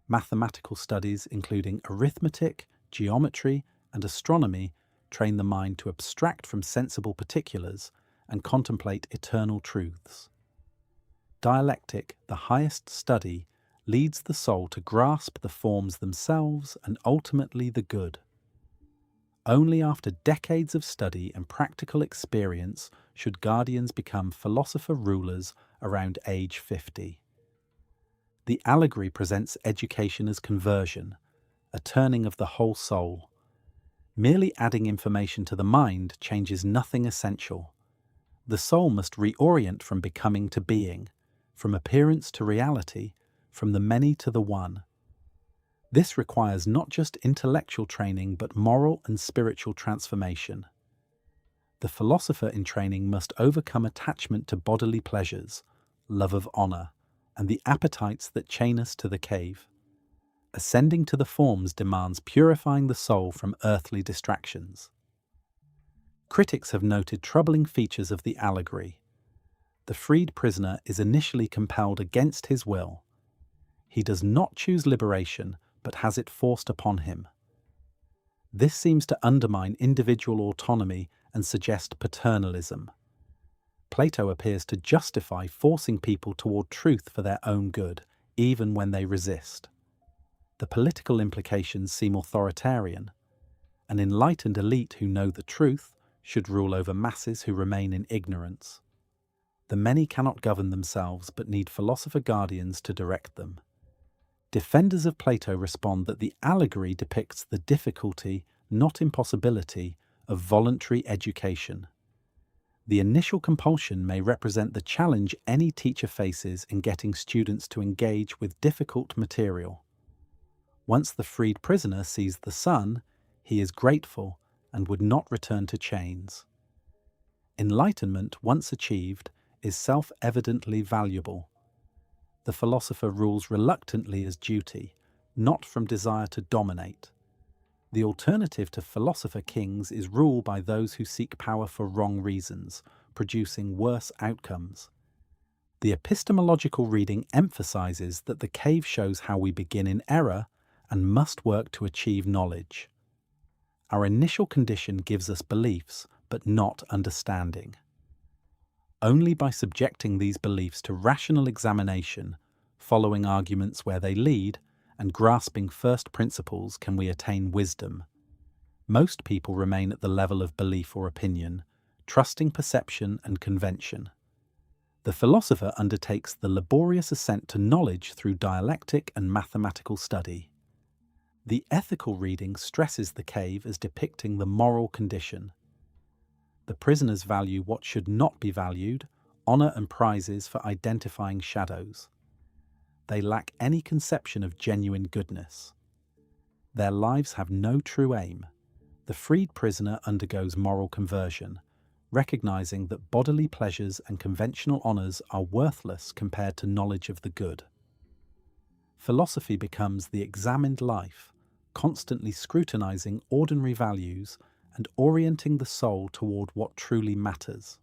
Mathematical studies, including arithmetic, geometry, and astronomy, train the mind to abstract from sensible particulars and contemplate eternal truths. Dialectic, the highest study, leads the soul to grasp the forms themselves and ultimately the good. Only after decades of study and practical experience should guardians become philosopher rulers around age 50. The allegory presents education as conversion, a turning of the whole soul. Merely adding information to the mind changes nothing essential. The soul must reorient from becoming to being, from appearance to reality, from the many to the one. This requires not just intellectual training but moral and spiritual transformation. The philosopher in training must overcome attachment to bodily pleasures, love of honor, and the appetites that chain us to the cave. Ascending to the forms demands purifying the soul from earthly distractions. Critics have noted troubling features of the allegory. The freed prisoner is initially compelled against his will. He does not choose liberation, but has it forced upon him. This seems to undermine individual autonomy and suggest paternalism. Plato appears to justify forcing people toward truth for their own good, even when they resist. The political implications seem authoritarian. An enlightened elite who know the truth should rule over masses who remain in ignorance. The many cannot govern themselves but need philosopher guardians to direct them. Defenders of Plato respond that the allegory depicts the difficulty, not impossibility, of voluntary education. The initial compulsion may represent the challenge any teacher faces in getting students to engage with difficult material. Once the freed prisoner sees the sun, he is grateful and would not return to chains. Enlightenment, once achieved, is self-evidently valuable. The philosopher rules reluctantly as duty, not from desire to dominate. The alternative to philosopher kings is rule by those who seek power for wrong reasons, producing worse outcomes. The epistemological reading emphasizes that the cave shows how we begin in error and must work to achieve knowledge. Our initial condition gives us beliefs, but not understanding. Only by subjecting these beliefs to rational examination, following arguments where they lead, and grasping first principles can we attain wisdom. Most people remain at the level of belief or opinion, trusting perception and convention. The philosopher undertakes the laborious ascent to knowledge through dialectic and mathematical study. The ethical reading stresses the cave as depicting the moral condition. The prisoners value what should not be valued, honor and prizes for identifying shadows. They lack any conception of genuine goodness. Their lives have no true aim. The freed prisoner undergoes moral conversion, recognizing that bodily pleasures and conventional honors are worthless compared to knowledge of the good. Philosophy becomes the examined life, constantly scrutinizing ordinary values and orienting the soul toward what truly matters.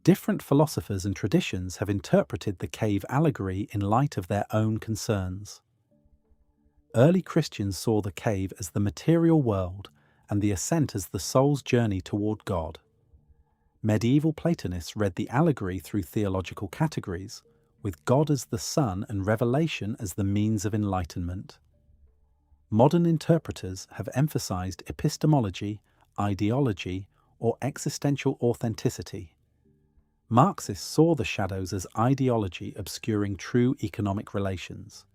Different philosophers and traditions have interpreted the cave allegory in light of their own concerns. Early Christians saw the cave as the material world and the ascent as the soul's journey toward God. Medieval Platonists read the allegory through theological categories, with God as the sun and revelation as the means of enlightenment. Modern interpreters have emphasized epistemology, ideology, or existential authenticity. Marxists saw the shadows as ideology obscuring true economic relations.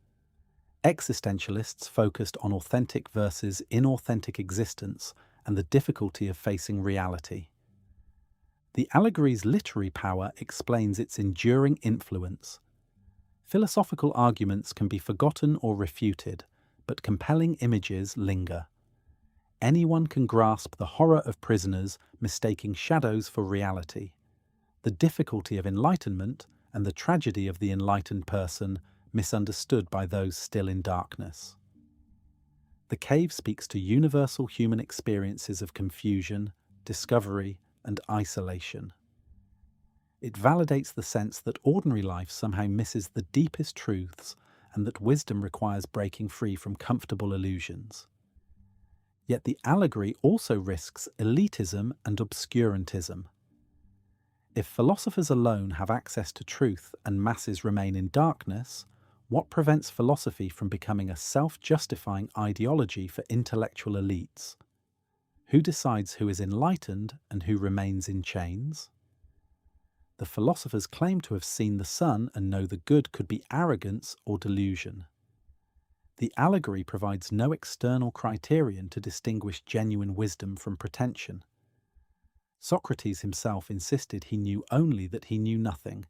Existentialists focused on authentic versus inauthentic existence and the difficulty of facing reality. The allegory's literary power explains its enduring influence. Philosophical arguments can be forgotten or refuted, but compelling images linger. Anyone can grasp the horror of prisoners mistaking shadows for reality, the difficulty of enlightenment, and the tragedy of the enlightened person misunderstood by those still in darkness. The cave speaks to universal human experiences of confusion, discovery, and isolation. It validates the sense that ordinary life somehow misses the deepest truths and that wisdom requires breaking free from comfortable illusions. Yet the allegory also risks elitism and obscurantism. If philosophers alone have access to truth and masses remain in darkness, what prevents philosophy from becoming a self-justifying ideology for intellectual elites? Who decides who is enlightened and who remains in chains? The philosophers claim to have seen the sun and know the good could be arrogance or delusion. The allegory provides no external criterion to distinguish genuine wisdom from pretension. Socrates himself insisted he knew only that he knew nothing,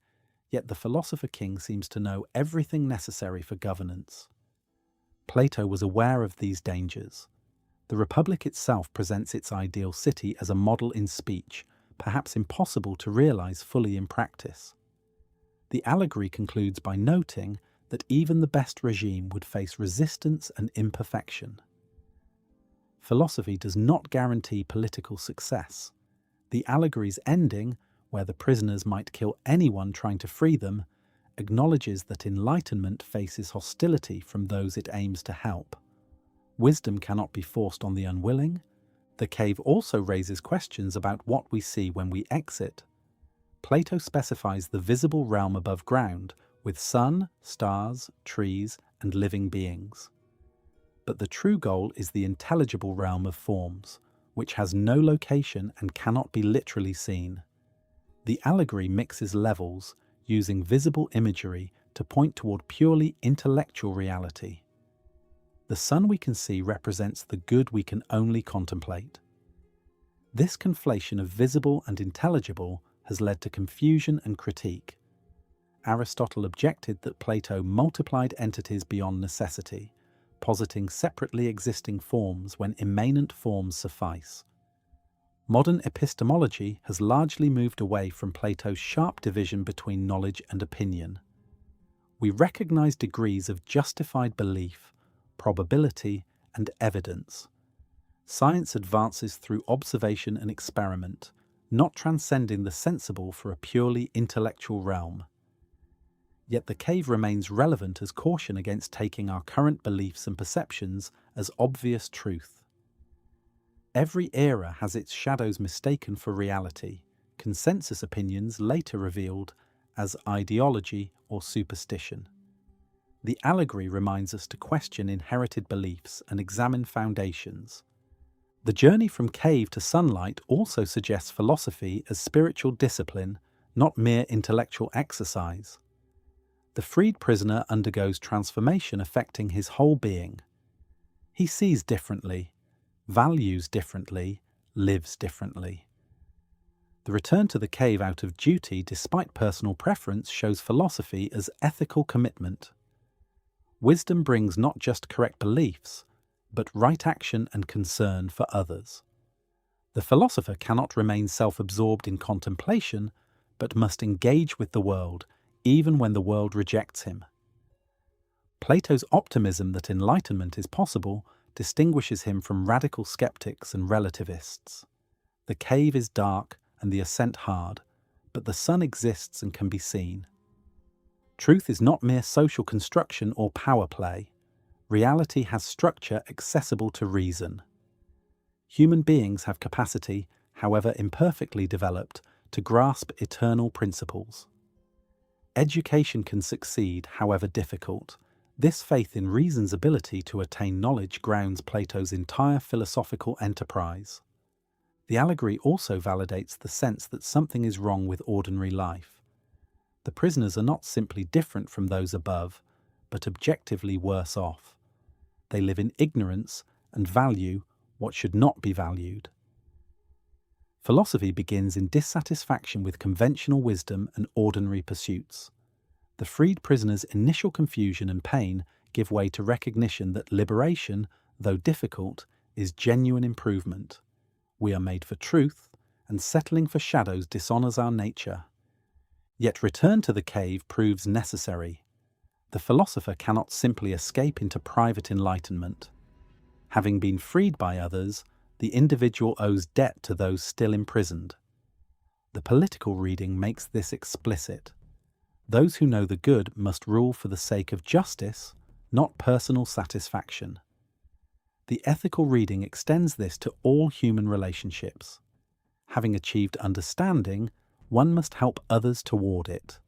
yet the philosopher king seems to know everything necessary for governance. Plato was aware of these dangers. The Republic itself presents its ideal city as a model in speech, perhaps impossible to realize fully in practice. The allegory concludes by noting that even the best regime would face resistance and imperfection. Philosophy does not guarantee political success. The allegory's ending, where the prisoners might kill anyone trying to free them, acknowledges that enlightenment faces hostility from those it aims to help. Wisdom cannot be forced on the unwilling. The cave also raises questions about what we see when we exit. Plato specifies the visible realm above ground, with sun, stars, trees, and living beings. But the true goal is the intelligible realm of forms, which has no location and cannot be literally seen. The allegory mixes levels, using visible imagery to point toward purely intellectual reality. The sun we can see represents the good we can only contemplate. This conflation of visible and intelligible has led to confusion and critique. Aristotle objected that Plato multiplied entities beyond necessity, positing separately existing forms when immanent forms suffice. Modern epistemology has largely moved away from Plato's sharp division between knowledge and opinion. We recognize degrees of justified belief, probability, and evidence. Science advances through observation and experiment, not transcending the sensible for a purely intellectual realm. Yet the cave remains relevant as caution against taking our current beliefs and perceptions as obvious truth. Every era has its shadows mistaken for reality, consensus opinions later revealed as ideology or superstition. The allegory reminds us to question inherited beliefs and examine foundations. The journey from cave to sunlight also suggests philosophy as spiritual discipline, not mere intellectual exercise. The freed prisoner undergoes transformation affecting his whole being. He sees differently, values differently, lives differently. The return to the cave out of duty despite personal preference shows philosophy as ethical commitment. Wisdom brings not just correct beliefs, but right action and concern for others. The philosopher cannot remain self-absorbed in contemplation, but must engage with the world, even when the world rejects him. Plato's optimism that enlightenment is possible distinguishes him from radical skeptics and relativists. The cave is dark and the ascent hard, but the sun exists and can be seen. Truth is not mere social construction or power play. Reality has structure accessible to reason. Human beings have capacity, however imperfectly developed, to grasp eternal principles. Education can succeed, however difficult. This faith in reason's ability to attain knowledge grounds Plato's entire philosophical enterprise. The allegory also validates the sense that something is wrong with ordinary life. The prisoners are not simply different from those above, but objectively worse off. They live in ignorance and value what should not be valued. Philosophy begins in dissatisfaction with conventional wisdom and ordinary pursuits. The freed prisoner's initial confusion and pain give way to recognition that liberation, though difficult, is genuine improvement. We are made for truth, and settling for shadows dishonors our nature. Yet return to the cave proves necessary. The philosopher cannot simply escape into private enlightenment. Having been freed by others, the individual owes debt to those still imprisoned. The political reading makes this explicit. Those who know the good must rule for the sake of justice, not personal satisfaction. The ethical reading extends this to all human relationships. Having achieved understanding, one must help others toward it.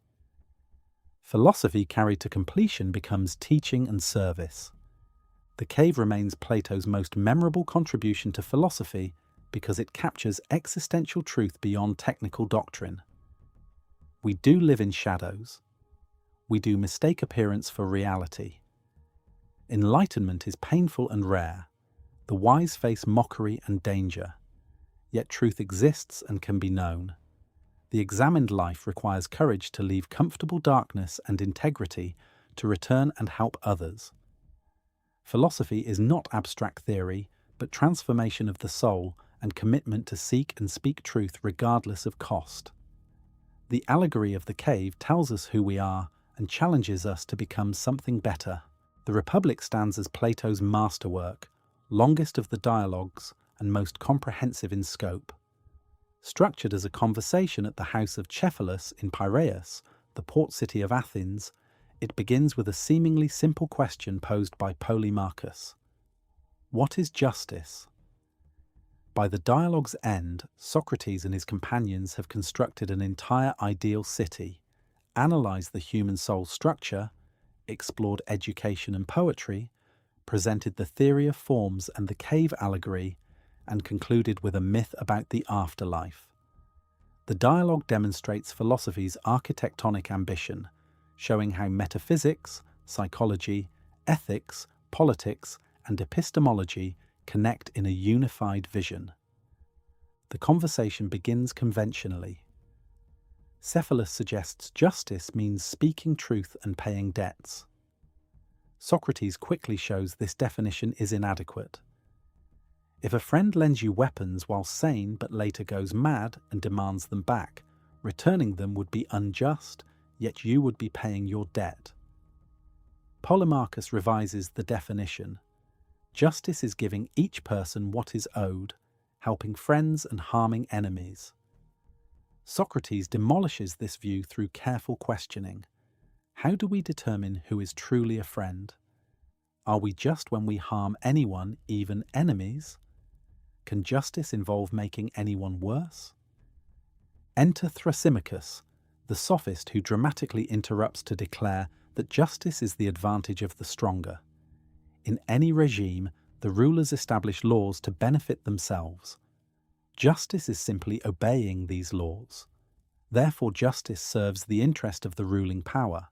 Philosophy carried to completion becomes teaching and service. The cave remains Plato's most memorable contribution to philosophy because it captures existential truth beyond technical doctrine. We do live in shadows. We do mistake appearance for reality. Enlightenment is painful and rare. The wise face mockery and danger. Yet truth exists and can be known. The examined life requires courage to leave comfortable darkness and integrity to return and help others. Philosophy is not abstract theory, but transformation of the soul and commitment to seek and speak truth regardless of cost. The allegory of the cave tells us who we are and challenges us to become something better. The Republic stands as Plato's masterwork, longest of the dialogues and most comprehensive in scope. Structured as a conversation at the house of Cephalus in Piraeus, the port city of Athens, it begins with a seemingly simple question posed by Polemarchus. What is justice? By the dialogue's end, Socrates and his companions have constructed an entire ideal city, analysed the human soul's structure, explored education and poetry, presented the theory of forms and the cave allegory, and concluded with a myth about the afterlife. The dialogue demonstrates philosophy's architectonic ambition, showing how metaphysics, psychology, ethics, politics, and epistemology connect in a unified vision. The conversation begins conventionally. Cephalus suggests justice means speaking truth and paying debts. Socrates quickly shows this definition is inadequate. If a friend lends you weapons while sane but later goes mad and demands them back, returning them would be unjust, yet you would be paying your debt. Polemarchus revises the definition. Justice is giving each person what is owed, helping friends and harming enemies. Socrates demolishes this view through careful questioning. How do we determine who is truly a friend? Are we just when we harm anyone, even enemies? Can justice involve making anyone worse? Enter Thrasymachus, the sophist who dramatically interrupts to declare that justice is the advantage of the stronger. In any regime, the rulers establish laws to benefit themselves. Justice is simply obeying these laws. Therefore, justice serves the interest of the ruling power.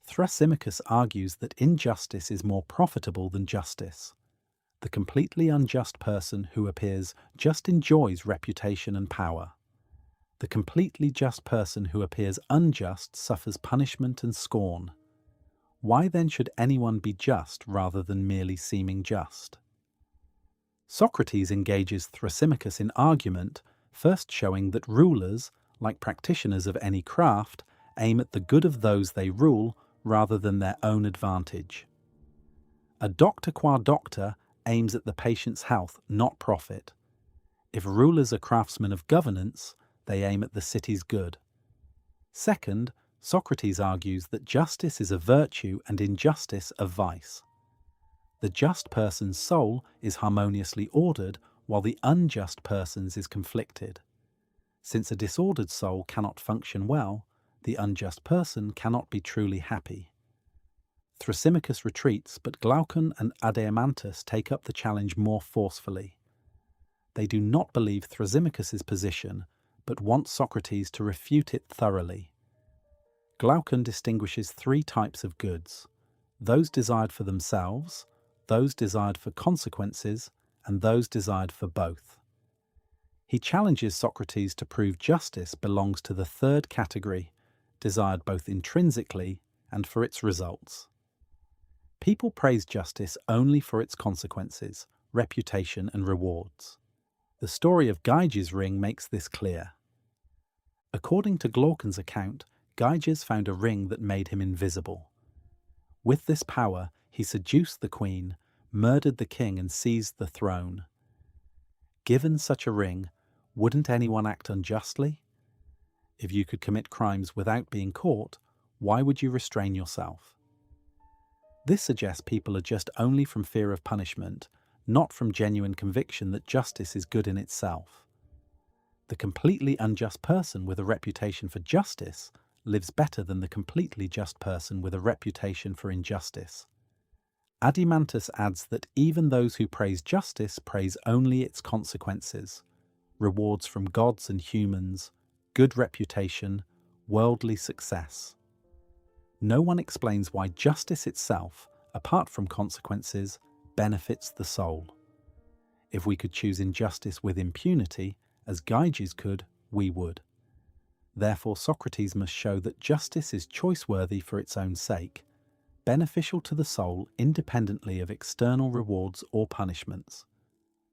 Thrasymachus argues that injustice is more profitable than justice. The completely unjust person who appears just enjoys reputation and power. The completely just person who appears unjust suffers punishment and scorn. Why then should anyone be just rather than merely seeming just? Socrates engages Thrasymachus in argument, first showing that rulers, like practitioners of any craft, aim at the good of those they rule rather than their own advantage. A doctor qua doctor aims at the patient's health, not profit. If rulers are craftsmen of governance, they aim at the city's good. Second, Socrates argues that justice is a virtue and injustice a vice. The just person's soul is harmoniously ordered, while the unjust person's is conflicted. Since a disordered soul cannot function well, the unjust person cannot be truly happy. Thrasymachus retreats, but Glaucon and Adeimantus take up the challenge more forcefully. They do not believe Thrasymachus's position, but want Socrates to refute it thoroughly. Glaucon distinguishes three types of goods: those desired for themselves, those desired for consequences, and those desired for both. He challenges Socrates to prove justice belongs to the third category, desired both intrinsically and for its results. People praise justice only for its consequences, reputation, and rewards. The story of Gyges' ring makes this clear. According to Glaucon's account, Gyges found a ring that made him invisible. With this power, he seduced the queen, murdered the king, and seized the throne. Given such a ring, wouldn't anyone act unjustly? If you could commit crimes without being caught, why would you restrain yourself? This suggests people are just only from fear of punishment, not from genuine conviction that justice is good in itself. The completely unjust person with a reputation for justice lives better than the completely just person with a reputation for injustice. Adeimantus adds that even those who praise justice praise only its consequences, rewards from gods and humans, good reputation, worldly success. No one explains why justice itself, apart from consequences, benefits the soul. If we could choose injustice with impunity, as Gyges could, we would. Therefore, Socrates must show that justice is choice-worthy for its own sake, beneficial to the soul independently of external rewards or punishments.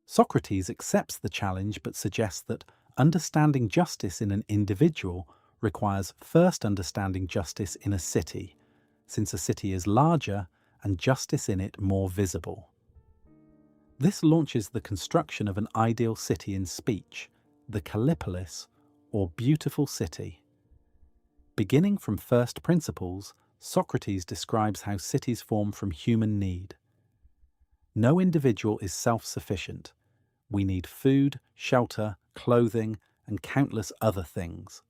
Socrates accepts the challenge but suggests that understanding justice in an individual requires first understanding justice in a city, since a city is larger and justice in it more visible. This launches the construction of an ideal city in speech, the Kallipolis, or beautiful city. Beginning from first principles, Socrates describes how cities form from human need. No individual is self-sufficient. We need food, shelter, clothing, and countless other things.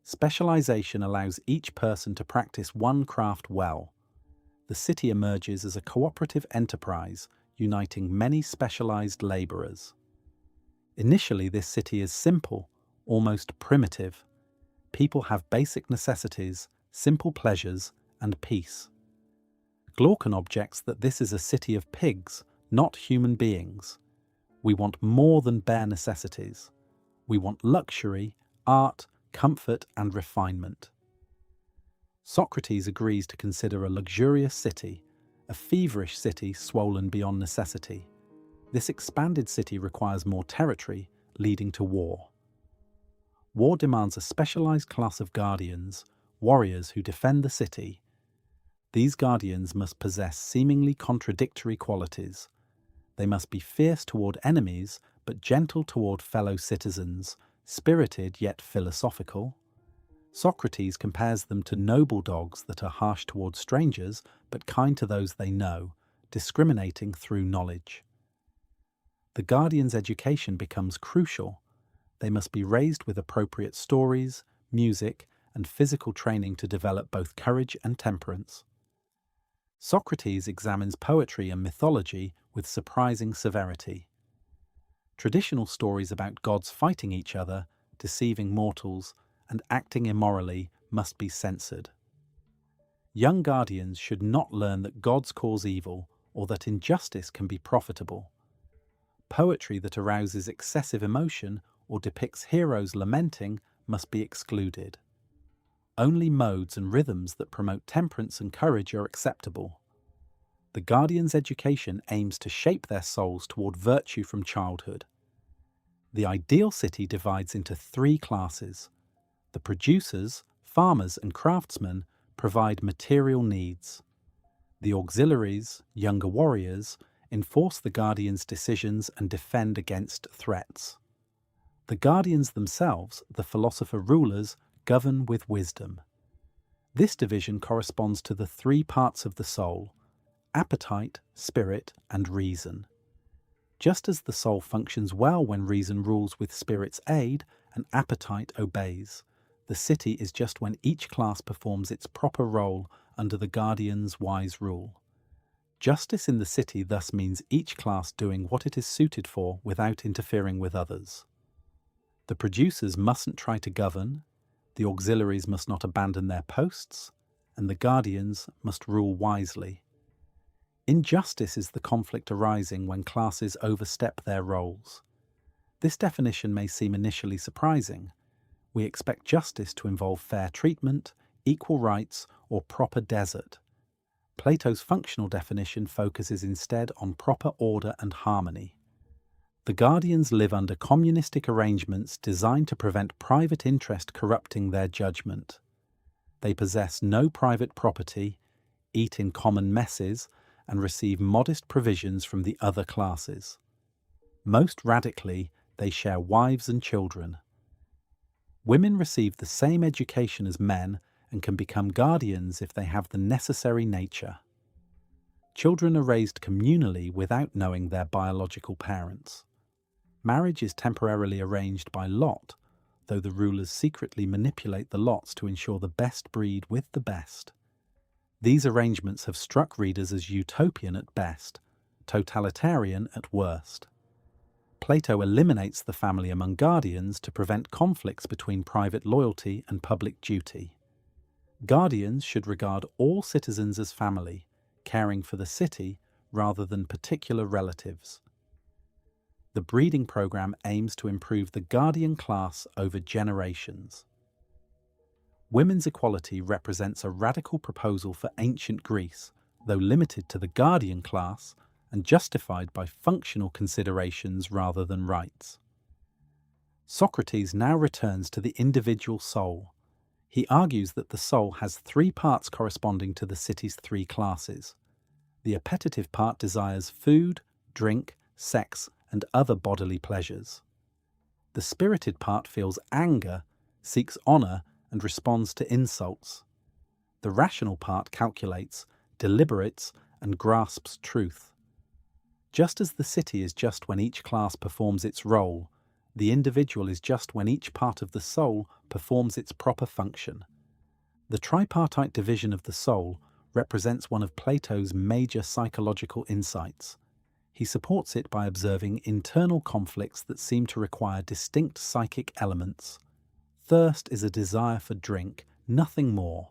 Specialization allows each person to practice one craft well. The city emerges as a cooperative enterprise, uniting many specialized laborers. Initially, this city is simple, almost primitive. People have basic necessities, simple pleasures, and peace. Glaucon objects that this is a city of pigs, not human beings. We want more than bare necessities. We want luxury, art, comfort, and refinement. Socrates agrees to consider a luxurious city, a feverish city swollen beyond necessity. This expanded city requires more territory, leading to war. War demands a specialized class of guardians, warriors who defend the city. These guardians must possess seemingly contradictory qualities. They must be fierce toward enemies, but gentle toward fellow citizens, spirited yet philosophical. Socrates compares them to noble dogs that are harsh toward strangers, but kind to those they know, discriminating through knowledge. The guardian's education becomes crucial. They must be raised with appropriate stories, music, and physical training to develop both courage and temperance. Socrates examines poetry and mythology with surprising severity. Traditional stories about gods fighting each other, deceiving mortals, and acting immorally must be censored. Young guardians should not learn that gods cause evil or that injustice can be profitable. Poetry that arouses excessive emotion or depicts heroes lamenting must be excluded. Only modes and rhythms that promote temperance and courage are acceptable. The guardian's education aims to shape their souls toward virtue from childhood. The ideal city divides into three classes. The producers, farmers, and craftsmen provide material needs. The auxiliaries, younger warriors, enforce the guardian's decisions and defend against threats. The guardians themselves, the philosopher rulers, govern with wisdom. This division corresponds to the three parts of the soul: appetite, spirit, and reason. Just as the soul functions well when reason rules with spirit's aid and appetite obeys, the city is just when each class performs its proper role under the guardian's wise rule. Justice in the city thus means each class doing what it is suited for without interfering with others. The producers mustn't try to govern, the auxiliaries must not abandon their posts, and the guardians must rule wisely. Injustice is the conflict arising when classes overstep their roles. This definition may seem initially surprising. We expect justice to involve fair treatment, equal rights, or proper desert. Plato's functional definition focuses instead on proper order and harmony. The guardians live under communistic arrangements designed to prevent private interest corrupting their judgment. They possess no private property, eat in common messes, and receive modest provisions from the other classes. Most radically, they share wives and children. Women receive the same education as men and can become guardians if they have the necessary nature. Children are raised communally without knowing their biological parents. Marriage is temporarily arranged by lot, though the rulers secretly manipulate the lots to ensure the best breed with the best. These arrangements have struck readers as utopian at best, totalitarian at worst. Plato eliminates the family among guardians to prevent conflicts between private loyalty and public duty. Guardians should regard all citizens as family, caring for the city rather than particular relatives. The breeding program aims to improve the guardian class over generations. Women's equality represents a radical proposal for ancient Greece, though limited to the guardian class and justified by functional considerations rather than rights. Socrates now returns to the individual soul. He argues that the soul has three parts corresponding to the city's three classes. The appetitive part desires food, drink, sex, and other bodily pleasures. The spirited part feels anger, seeks honor, and responds to insults. The rational part calculates, deliberates, and grasps truth. Just as the city is just when each class performs its role, the individual is just when each part of the soul performs its proper function. The tripartite division of the soul represents one of Plato's major psychological insights. He supports it by observing internal conflicts that seem to require distinct psychic elements. Thirst is a desire for drink, nothing more.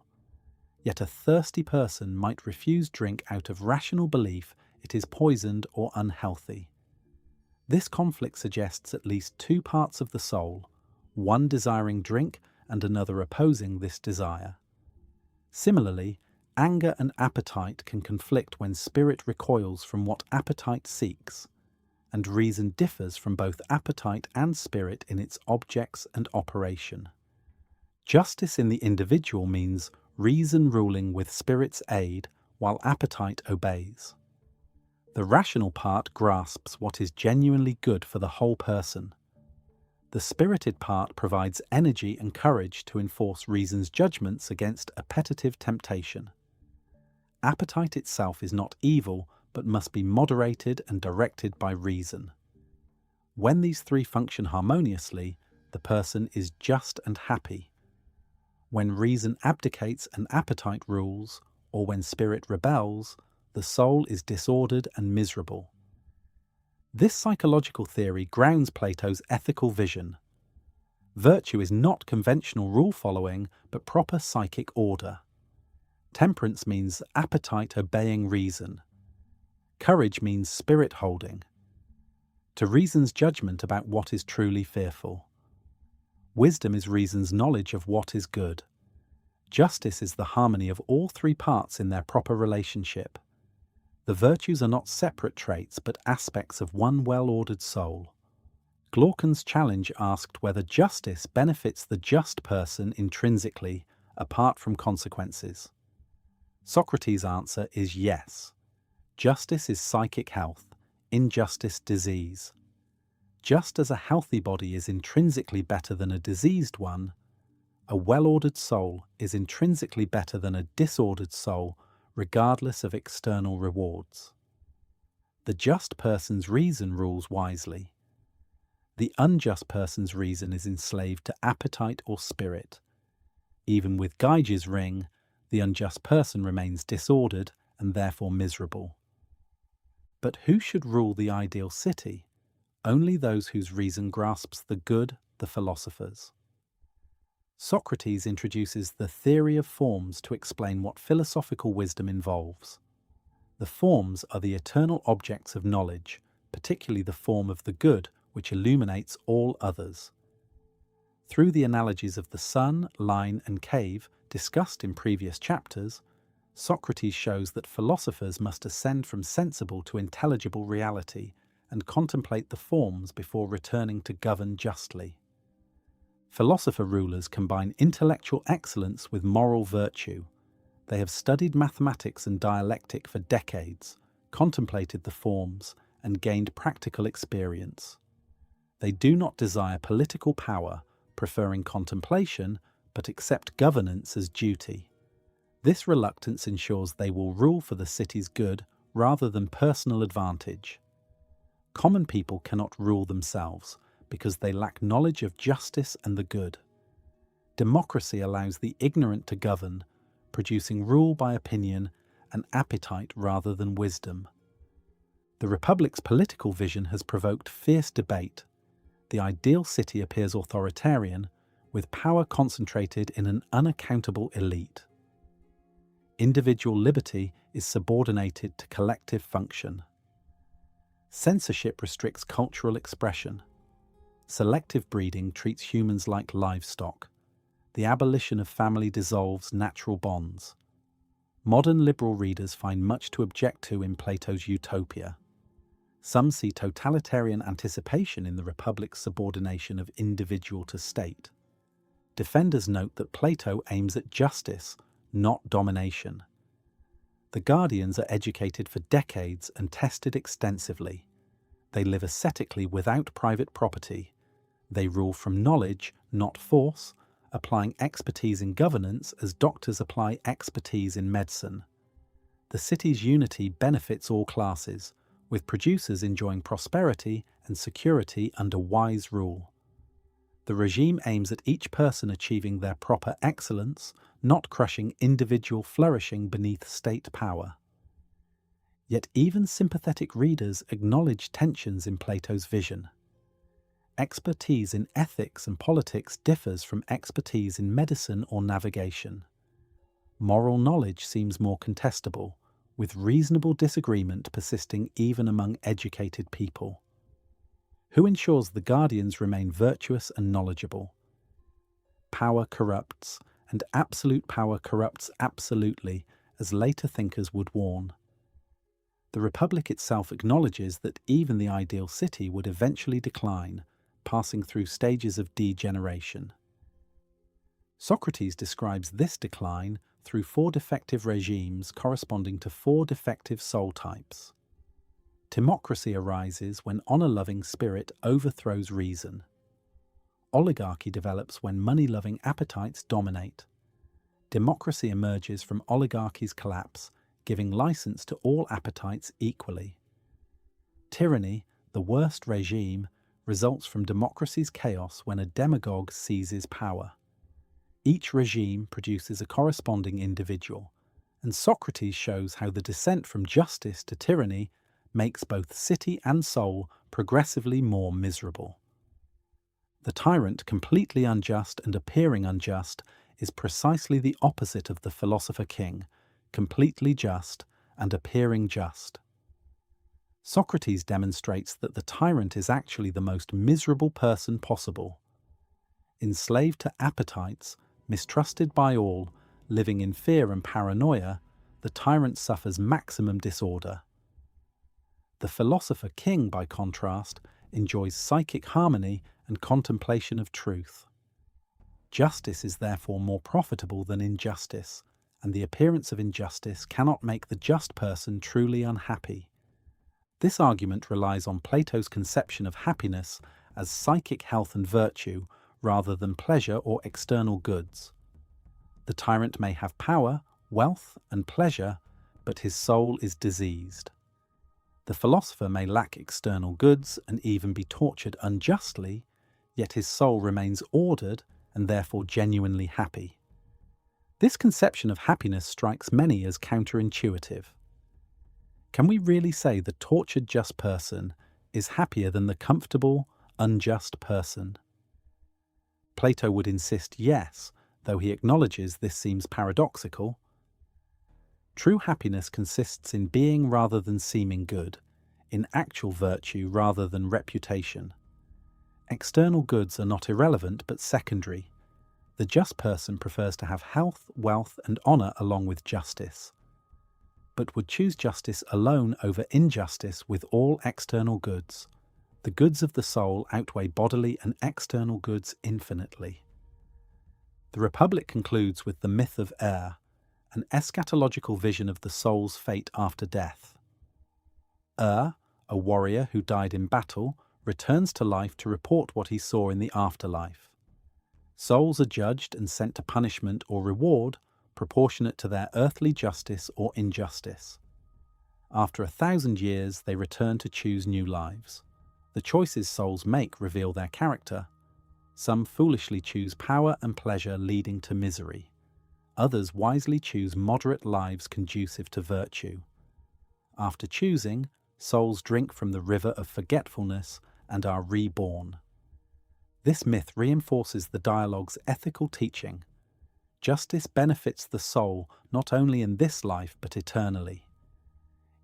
Yet a thirsty person might refuse drink out of rational belief it is poisoned or unhealthy. This conflict suggests at least two parts of the soul, one desiring drink and another opposing this desire. Similarly, anger and appetite can conflict when spirit recoils from what appetite seeks, and reason differs from both appetite and spirit in its objects and operation. Justice in the individual means reason ruling with spirit's aid while appetite obeys. The rational part grasps what is genuinely good for the whole person. The spirited part provides energy and courage to enforce reason's judgments against appetitive temptation. Appetite itself is not evil, but must be moderated and directed by reason. When these three function harmoniously, the person is just and happy. When reason abdicates and appetite rules, or when spirit rebels, the soul is disordered and miserable. This psychological theory grounds Plato's ethical vision. Virtue is not conventional rule-following, but proper psychic order. Temperance means appetite obeying reason. Courage means spirit holding. To reason's judgment about what is truly fearful. Wisdom is reason's knowledge of what is good. Justice is the harmony of all three parts in their proper relationship. The virtues are not separate traits but aspects of one well-ordered soul. Glaucon's challenge asked whether justice benefits the just person intrinsically, apart from consequences. Socrates' answer is yes. Justice is psychic health, injustice disease. Just as a healthy body is intrinsically better than a diseased one, a well-ordered soul is intrinsically better than a disordered soul, regardless of external rewards. The just person's reason rules wisely. The unjust person's reason is enslaved to appetite or spirit. Even with Gyges' ring, the unjust person remains disordered and therefore miserable. But who should rule the ideal city? Only those whose reason grasps the good, the philosophers. Socrates introduces the theory of forms to explain what philosophical wisdom involves. The forms are the eternal objects of knowledge, particularly the form of the good, which illuminates all others. Through the analogies of the sun, line, and cave discussed in previous chapters, Socrates shows that philosophers must ascend from sensible to intelligible reality and contemplate the forms before returning to govern justly. Philosopher rulers combine intellectual excellence with moral virtue. They have studied mathematics and dialectic for decades, contemplated the forms, and gained practical experience. They do not desire political power, preferring contemplation, but accept governance as duty. This reluctance ensures they will rule for the city's good rather than personal advantage. Common people cannot rule themselves, because they lack knowledge of justice and the good. Democracy allows the ignorant to govern, producing rule by opinion and appetite rather than wisdom. The Republic's political vision has provoked fierce debate. The ideal city appears authoritarian, with power concentrated in an unaccountable elite. Individual liberty is subordinated to collective function. Censorship restricts cultural expression. Selective breeding treats humans like livestock. The abolition of family dissolves natural bonds. Modern liberal readers find much to object to in Plato's Utopia. Some see totalitarian anticipation in the Republic's subordination of individual to state. Defenders note that Plato aims at justice, not domination. The Guardians are educated for decades and tested extensively. They live ascetically without private property. They rule from knowledge, not force, applying expertise in governance as doctors apply expertise in medicine. The city's unity benefits all classes, with producers enjoying prosperity and security under wise rule. The regime aims at each person achieving their proper excellence, not crushing individual flourishing beneath state power. Yet even sympathetic readers acknowledge tensions in Plato's vision. Expertise in ethics and politics differs from expertise in medicine or navigation. Moral knowledge seems more contestable, with reasonable disagreement persisting even among educated people. Who ensures the Guardians remain virtuous and knowledgeable? Power corrupts, and absolute power corrupts absolutely, as later thinkers would warn. The Republic itself acknowledges that even the ideal city would eventually decline, passing through stages of degeneration. Socrates describes this decline through 4 defective regimes corresponding to 4 defective soul types. Timocracy arises when honor-loving spirit overthrows reason. Oligarchy develops when money-loving appetites dominate. Democracy emerges from oligarchy's collapse, giving license to all appetites equally. Tyranny, the worst regime, results from democracy's chaos when a demagogue seizes power. Each regime produces a corresponding individual, and Socrates shows how the descent from justice to tyranny makes both city and soul progressively more miserable. The tyrant, completely unjust and appearing unjust, is precisely the opposite of the philosopher king, completely just and appearing just. Socrates demonstrates that the tyrant is actually the most miserable person possible. Enslaved to appetites, mistrusted by all, living in fear and paranoia, the tyrant suffers maximum disorder. The philosopher king, by contrast, enjoys psychic harmony and contemplation of truth. Justice is therefore more profitable than injustice, and the appearance of injustice cannot make the just person truly unhappy. This argument relies on Plato's conception of happiness as psychic health and virtue rather than pleasure or external goods. The tyrant may have power, wealth, and pleasure, but his soul is diseased. The philosopher may lack external goods and even be tortured unjustly, yet his soul remains ordered and therefore genuinely happy. This conception of happiness strikes many as counterintuitive. Can we really say the tortured just person is happier than the comfortable, unjust person? Plato would insist yes, though he acknowledges this seems paradoxical. True happiness consists in being rather than seeming good, in actual virtue rather than reputation. External goods are not irrelevant but secondary. The just person prefers to have health, wealth, and honour along with justice, but would choose justice alone over injustice with all external goods. The goods of the soul outweigh bodily and external goods infinitely. The Republic concludes with the myth of an eschatological vision of the soul's fate after death. A warrior who died in battle, returns to life to report what he saw in the afterlife. Souls are judged and sent to punishment or reward proportionate to their earthly justice or injustice. After 1,000 years, they return to choose new lives. The choices souls make reveal their character. Some foolishly choose power and pleasure leading to misery. Others wisely choose moderate lives conducive to virtue. After choosing, souls drink from the river of forgetfulness and are reborn. This myth reinforces the dialogue's ethical teaching. Justice benefits the soul not only in this life but eternally.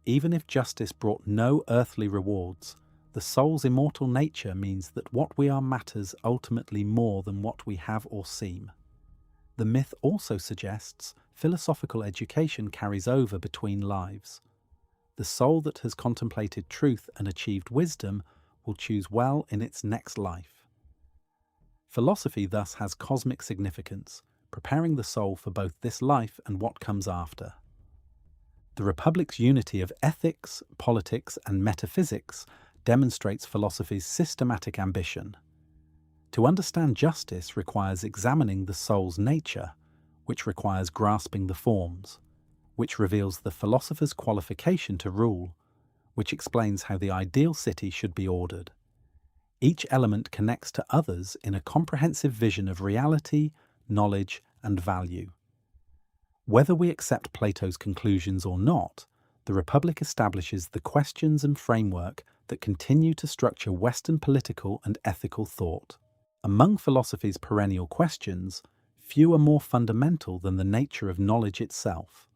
Even if justice brought no earthly rewards, the soul's immortal nature means that what we are matters ultimately more than what we have or seem. The myth also suggests philosophical education carries over between lives. The soul that has contemplated truth and achieved wisdom will choose well in its next life. Philosophy thus has cosmic significance, preparing the soul for both this life and what comes after. The Republic's unity of ethics, politics, and metaphysics demonstrates philosophy's systematic ambition. To understand justice requires examining the soul's nature, which requires grasping the forms, which reveals the philosopher's qualification to rule, which explains how the ideal city should be ordered. Each element connects to others in a comprehensive vision of reality, knowledge, and value. Whether we accept Plato's conclusions or not, the Republic establishes the questions and framework that continue to structure Western political and ethical thought. Among philosophy's perennial questions, few are more fundamental than the nature of knowledge itself.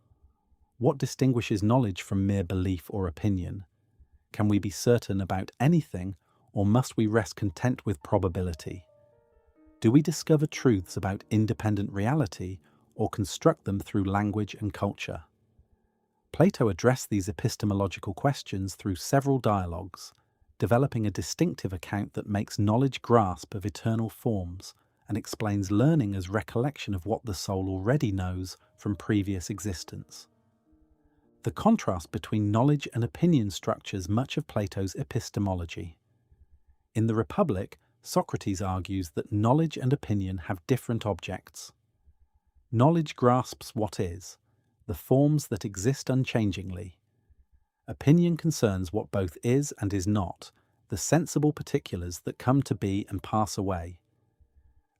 What distinguishes knowledge from mere belief or opinion? Can we be certain about anything, or must we rest content with probability? Do we discover truths about independent reality, or construct them through language and culture? Plato addressed these epistemological questions through several dialogues, developing a distinctive account that makes knowledge grasp of eternal forms and explains learning as recollection of what the soul already knows from previous existence. The contrast between knowledge and opinion structures much of Plato's epistemology. In the Republic, Socrates argues that knowledge and opinion have different objects. Knowledge grasps what is, the forms that exist unchangingly. Opinion concerns what both is and is not, the sensible particulars that come to be and pass away.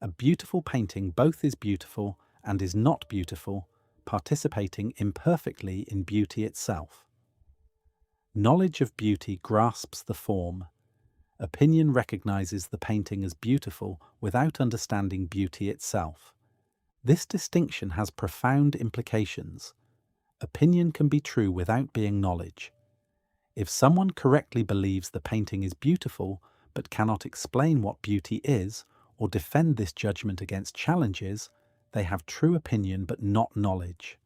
A beautiful painting both is beautiful and is not beautiful, participating imperfectly in beauty itself. Knowledge of beauty grasps the form. Opinion recognizes the painting as beautiful without understanding beauty itself. This distinction has profound implications. Opinion can be true without being knowledge. If someone correctly believes the painting is beautiful but cannot explain what beauty is or defend this judgment against challenges, they have true opinion but not knowledge.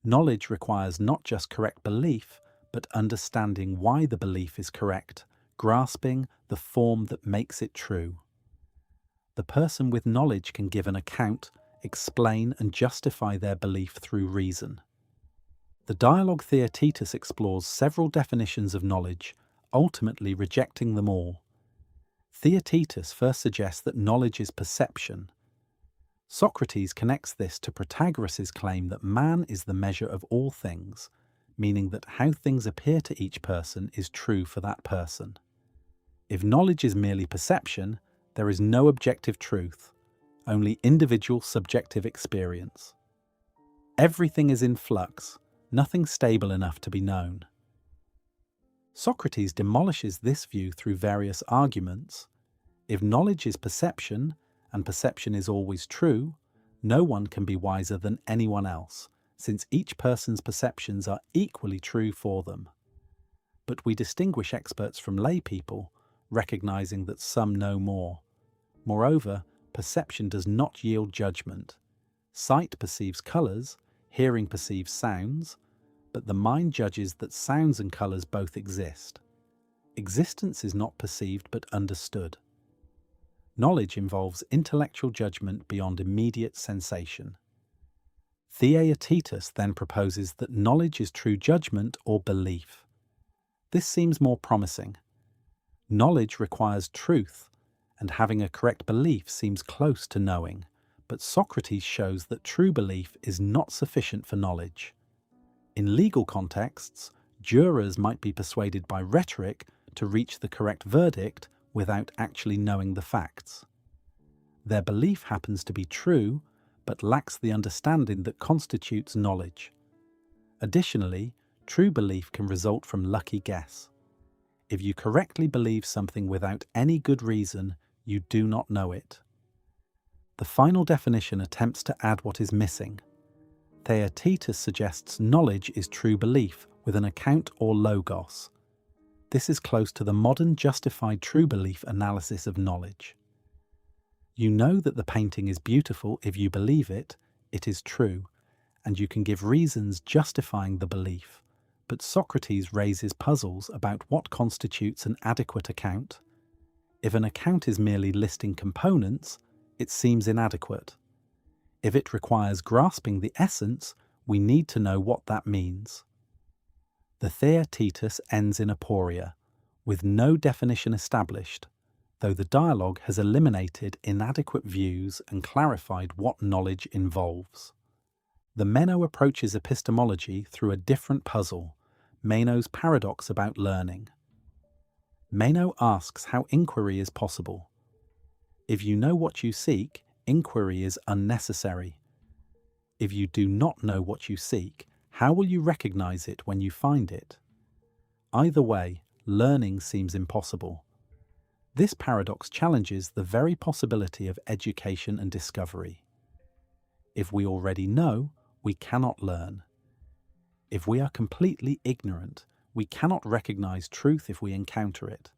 Knowledge requires not just correct belief, but understanding why the belief is correct, grasping the form that makes it true. The person with knowledge can give an account, explain and justify their belief through reason. The dialogue Theaetetus explores several definitions of knowledge, ultimately rejecting them all. Theaetetus first suggests that knowledge is perception. Socrates connects this to Protagoras' claim that man is the measure of all things, meaning that how things appear to each person is true for that person. If knowledge is merely perception, there is no objective truth, only individual subjective experience. Everything is in flux, nothing stable enough to be known. Socrates demolishes this view through various arguments. If knowledge is perception, and perception is always true, no one can be wiser than anyone else, since each person's perceptions are equally true for them. But we distinguish experts from lay people, recognizing that some know more. Moreover, perception does not yield judgment. Sight perceives colors, hearing perceives sounds, but the mind judges that sounds and colors both exist. Existence is not perceived but understood. Knowledge involves intellectual judgment beyond immediate sensation. Theaetetus then proposes that knowledge is true judgment or belief. This seems more promising. Knowledge requires truth, and having a correct belief seems close to knowing, but Socrates shows that true belief is not sufficient for knowledge. In legal contexts, jurors might be persuaded by rhetoric to reach the correct verdict without actually knowing the facts. Their belief happens to be true, but lacks the understanding that constitutes knowledge. Additionally, True belief can result from lucky guess. If you correctly believe something without any good reason, you do not know it. The final definition attempts to add what is missing. Theaetetus suggests knowledge is true belief with an account or logos. This is close to the modern justified true belief analysis of knowledge. You know that the painting is beautiful if you believe it is true, and you can give reasons justifying the belief. But Socrates raises puzzles about what constitutes an adequate account. If an account is merely listing components, it seems inadequate. If it requires grasping the essence, we need to know what that means. The Theaetetus ends in aporia, with no definition established, though the dialogue has eliminated inadequate views and clarified what knowledge involves. The Meno approaches epistemology through a different puzzle, Meno's paradox about learning. Meno asks how inquiry is possible. If you know what you seek, inquiry is unnecessary. If you do not know what you seek, how will you recognize it when you find it? Either way, learning seems impossible. This paradox challenges the very possibility of education and discovery. If we already know, we cannot learn. If we are completely ignorant, we cannot recognize truth if we encounter it.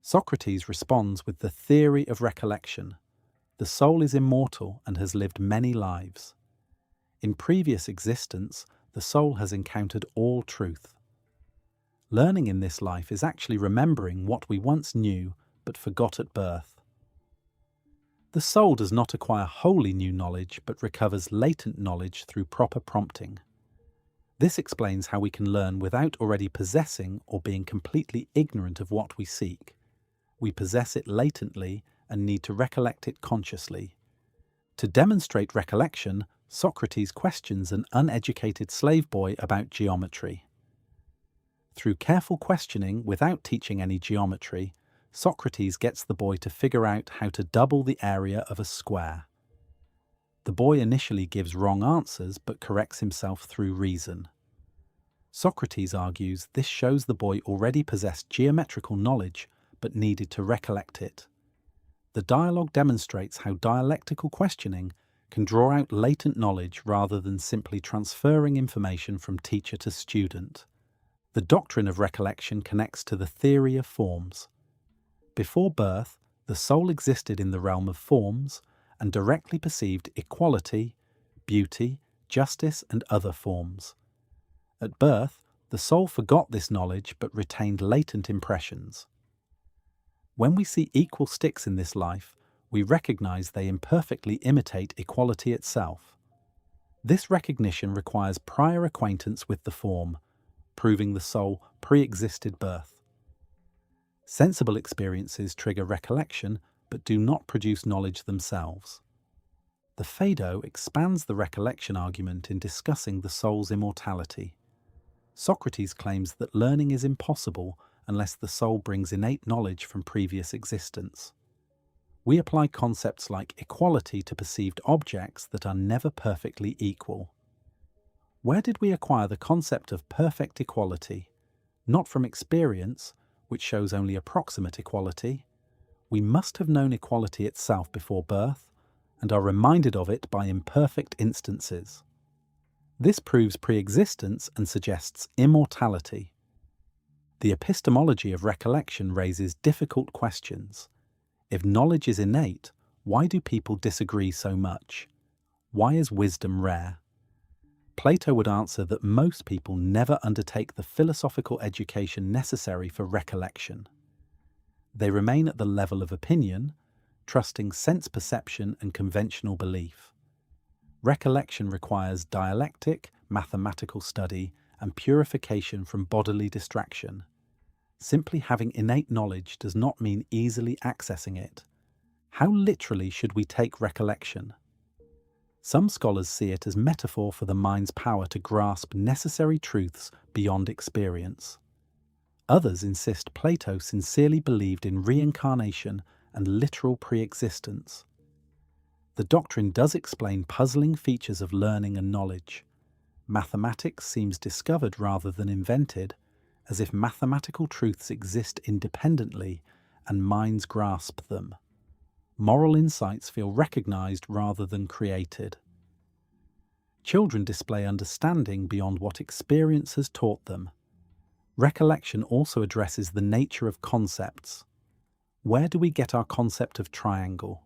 Socrates responds with the theory of recollection. The soul is immortal and has lived many lives. In previous existence, the soul has encountered all truth. Learning in this life is actually remembering what we once knew but forgot at birth. The soul does not acquire wholly new knowledge but recovers latent knowledge through proper prompting. This explains how we can learn without already possessing or being completely ignorant of what we seek. We possess it latently and need to recollect it consciously. To demonstrate recollection, Socrates questions an uneducated slave boy about geometry. Through careful questioning without teaching any geometry, Socrates gets the boy to figure out how to double the area of a square. The boy initially gives wrong answers but corrects himself through reason. Socrates argues this shows the boy already possessed geometrical knowledge but needed to recollect it. The dialogue demonstrates how dialectical questioning can draw out latent knowledge rather than simply transferring information from teacher to student. The doctrine of recollection connects to the theory of forms. Before birth, the soul existed in the realm of forms and directly perceived equality, beauty, justice, and other forms. At birth, the soul forgot this knowledge but retained latent impressions. When we see equal sticks in this life, we recognize they imperfectly imitate equality itself. This recognition requires prior acquaintance with the form, proving the soul pre-existed birth. Sensible experiences trigger recollection but do not produce knowledge themselves. The Phaedo expands the recollection argument in discussing the soul's immortality. Socrates claims that learning is impossible unless the soul brings innate knowledge from previous existence. We apply concepts like equality to perceived objects that are never perfectly equal. Where did we acquire the concept of perfect equality? Not from experience, which shows only approximate equality. We must have known equality itself before birth, and are reminded of it by imperfect instances. This proves pre-existence and suggests immortality. The epistemology of recollection raises difficult questions. If knowledge is innate, why do people disagree so much? Why is wisdom rare? Plato would answer that most people never undertake the philosophical education necessary for recollection. They remain at the level of opinion, trusting sense perception and conventional belief. Recollection requires dialectic, mathematical study, and purification from bodily distraction. Simply having innate knowledge does not mean easily accessing it. How literally should we take recollection? Some scholars see it as metaphor for the mind's power to grasp necessary truths beyond experience. Others insist Plato sincerely believed in reincarnation and literal pre-existence. The doctrine does explain puzzling features of learning and knowledge. Mathematics seems discovered rather than invented, as if mathematical truths exist independently and minds grasp them. Moral insights feel recognized rather than created. Children display understanding beyond what experience has taught them. Recollection also addresses the nature of concepts. Where do we get our concept of triangle?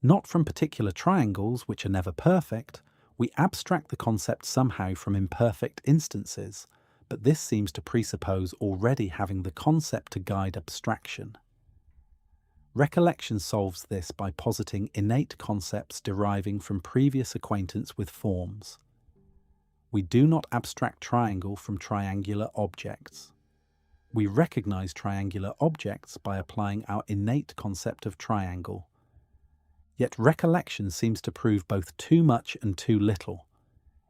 Not from particular triangles, which are never perfect. We abstract the concept somehow from imperfect instances, but this seems to presuppose already having the concept to guide abstraction. Recollection solves this by positing innate concepts deriving from previous acquaintance with forms. We do not abstract triangle from triangular objects. We recognize triangular objects by applying our innate concept of triangle. Yet recollection seems to prove both too much and too little.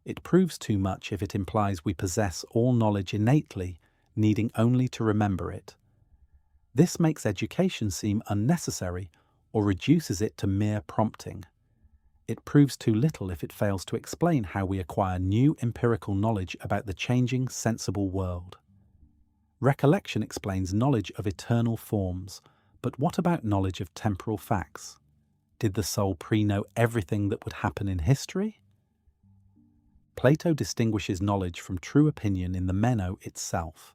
It proves too much if it implies we possess all knowledge innately, needing only to remember it. This makes education seem unnecessary or reduces it to mere prompting. It proves too little if it fails to explain how we acquire new empirical knowledge about the changing, sensible world. Recollection explains knowledge of eternal forms, but what about knowledge of temporal facts? Did the soul pre-know everything that would happen in history? Plato distinguishes knowledge from true opinion in the meno itself.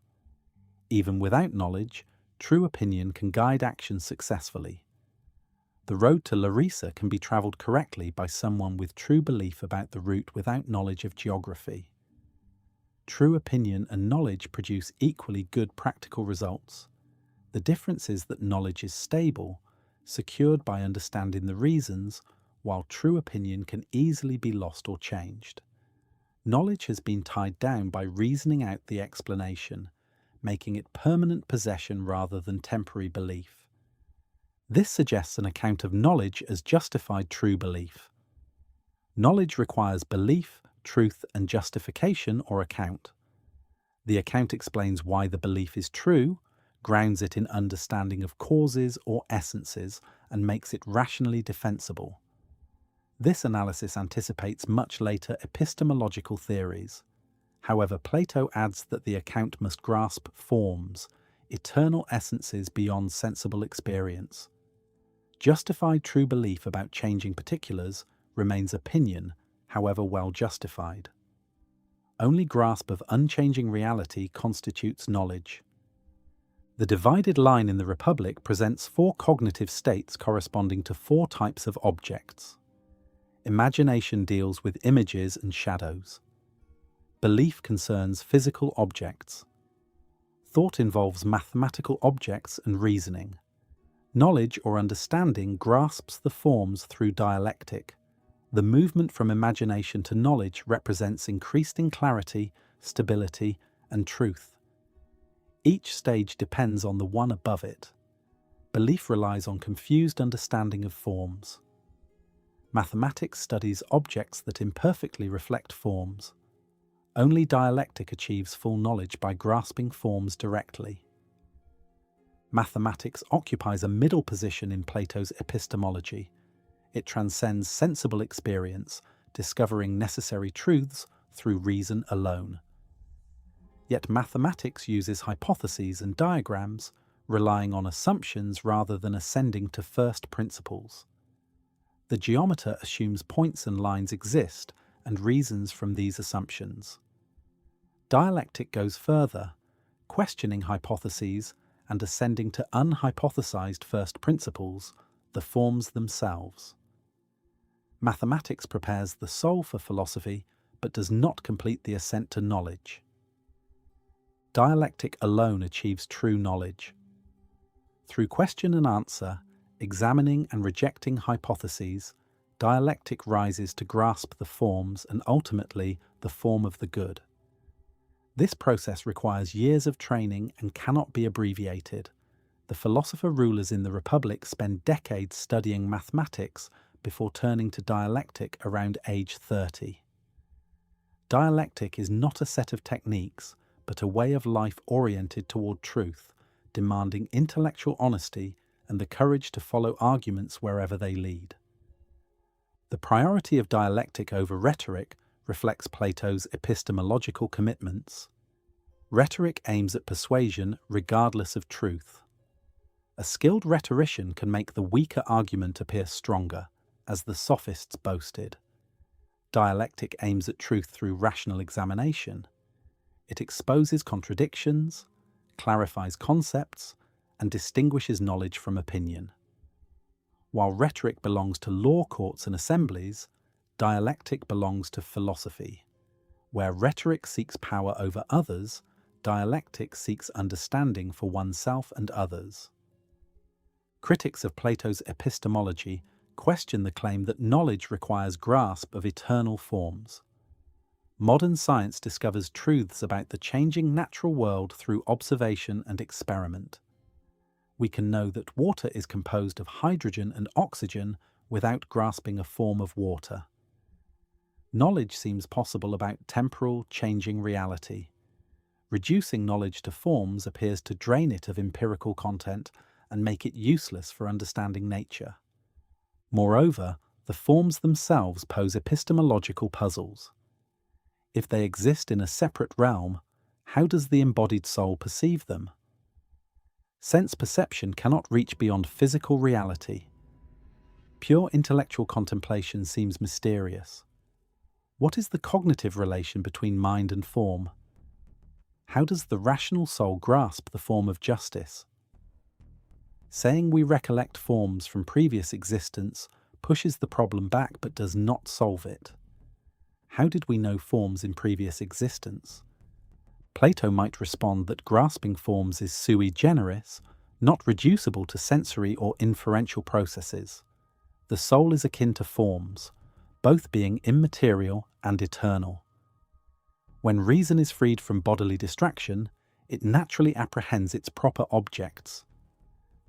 Even without knowledge, true opinion can guide action successfully. The road to Larissa can be travelled correctly by someone with true belief about the route without knowledge of geography. True opinion and knowledge produce equally good practical results. The difference is that knowledge is stable, secured by understanding the reasons, while true opinion can easily be lost or changed. Knowledge has been tied down by reasoning out the explanation, making it permanent possession rather than temporary belief. This suggests an account of knowledge as justified true belief. Knowledge requires belief, truth, and justification or account. The account explains why the belief is true, grounds it in understanding of causes or essences, and makes it rationally defensible. This analysis anticipates much later epistemological theories. However, Plato adds that the account must grasp forms, eternal essences beyond sensible experience. Justified true belief about changing particulars remains opinion, however well justified. Only grasp of unchanging reality constitutes knowledge. The divided line in the Republic presents four cognitive states corresponding to four types of objects. Imagination deals with images and shadows. Belief concerns physical objects. Thought involves mathematical objects and reasoning. Knowledge or understanding grasps the forms through dialectic. The movement from imagination to knowledge represents increasing clarity, stability, and truth. Each stage depends on the one above it. Belief relies on confused understanding of forms. Mathematics studies objects that imperfectly reflect forms. Only dialectic achieves full knowledge by grasping forms directly. Mathematics occupies a middle position in Plato's epistemology. It transcends sensible experience, discovering necessary truths through reason alone. Yet mathematics uses hypotheses and diagrams, relying on assumptions rather than ascending to first principles. The geometer assumes points and lines exist and reasons from these assumptions. Dialectic goes further, questioning hypotheses and ascending to unhypothesized first principles, the forms themselves. Mathematics prepares the soul for philosophy, but does not complete the ascent to knowledge. Dialectic alone achieves true knowledge. Through question and answer, examining and rejecting hypotheses, dialectic rises to grasp the forms and ultimately the form of the good. This process requires years of training and cannot be abbreviated. The philosopher rulers in the Republic spend decades studying mathematics before turning to dialectic around age 30. Dialectic is not a set of techniques, but a way of life oriented toward truth, demanding intellectual honesty and the courage to follow arguments wherever they lead. The priority of dialectic over rhetoric reflects Plato's epistemological commitments. Rhetoric aims at persuasion regardless of truth. A skilled rhetorician can make the weaker argument appear stronger, as the Sophists boasted. Dialectic aims at truth through rational examination. It exposes contradictions, clarifies concepts, and distinguishes knowledge from opinion. While rhetoric belongs to law courts and assemblies, dialectic belongs to philosophy. Where rhetoric seeks power over others, dialectic seeks understanding for oneself and others. Critics of Plato's epistemology question the claim that knowledge requires grasp of eternal forms. Modern science discovers truths about the changing natural world through observation and experiment. We can know that water is composed of hydrogen and oxygen without grasping a form of water. Knowledge seems possible about temporal, changing reality. Reducing knowledge to forms appears to drain it of empirical content and make it useless for understanding nature. Moreover, the forms themselves pose epistemological puzzles. If they exist in a separate realm, how does the embodied soul perceive them? Sense perception cannot reach beyond physical reality. Pure intellectual contemplation seems mysterious. What is the cognitive relation between mind and form? How does the rational soul grasp the form of justice? Saying we recollect forms from previous existence pushes the problem back but does not solve it. How did we know forms in previous existence? Plato might respond that grasping forms is sui generis, not reducible to sensory or inferential processes. The soul is akin to forms, both being immaterial and eternal. When reason is freed from bodily distraction, it naturally apprehends its proper objects.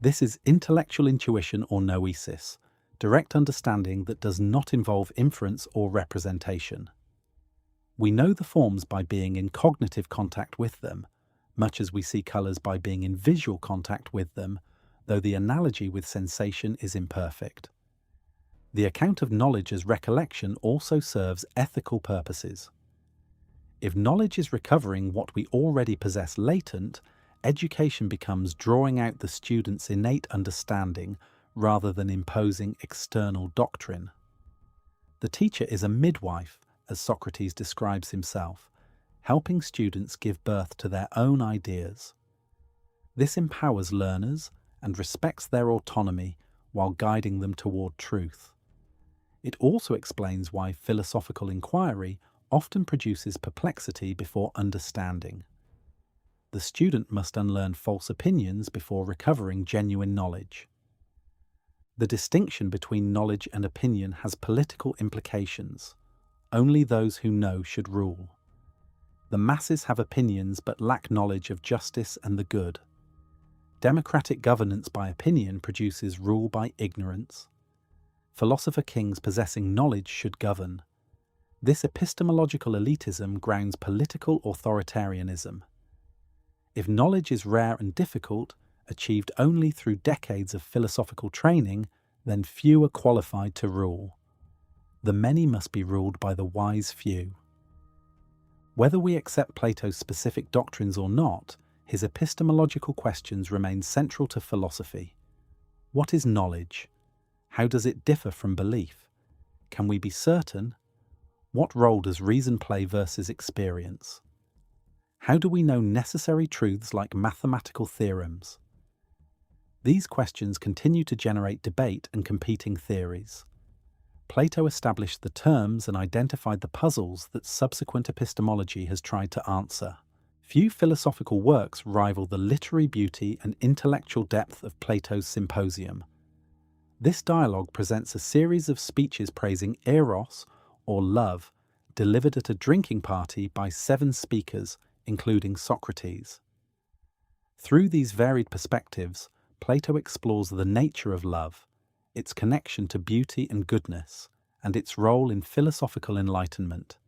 This is intellectual intuition or noesis, direct understanding that does not involve inference or representation. We know the forms by being in cognitive contact with them, much as we see colours by being in visual contact with them, though the analogy with sensation is imperfect. The account of knowledge as recollection also serves ethical purposes. If knowledge is recovering what we already possess latent, education becomes drawing out the student's innate understanding rather than imposing external doctrine. The teacher is a midwife, as Socrates describes himself, helping students give birth to their own ideas. This empowers learners and respects their autonomy while guiding them toward truth. It also explains why philosophical inquiry often produces perplexity before understanding. The student must unlearn false opinions before recovering genuine knowledge. The distinction between knowledge and opinion has political implications. Only those who know should rule. The masses have opinions but lack knowledge of justice and the good. Democratic governance by opinion produces rule by ignorance. Philosopher kings possessing knowledge should govern. This epistemological elitism grounds political authoritarianism. If knowledge is rare and difficult, achieved only through decades of philosophical training, then few are qualified to rule. The many must be ruled by the wise few. Whether we accept Plato's specific doctrines or not, his epistemological questions remain central to philosophy. What is knowledge? How does it differ from belief? Can we be certain? What role does reason play versus experience? How do we know necessary truths like mathematical theorems? These questions continue to generate debate and competing theories. Plato established the terms and identified the puzzles that subsequent epistemology has tried to answer. Few philosophical works rival the literary beauty and intellectual depth of Plato's Symposium. This dialogue presents a series of speeches praising eros, or love, delivered at a drinking party by 7 speakers, including Socrates. Through these varied perspectives, Plato explores the nature of love, its connection to beauty and goodness, and its role in philosophical enlightenment.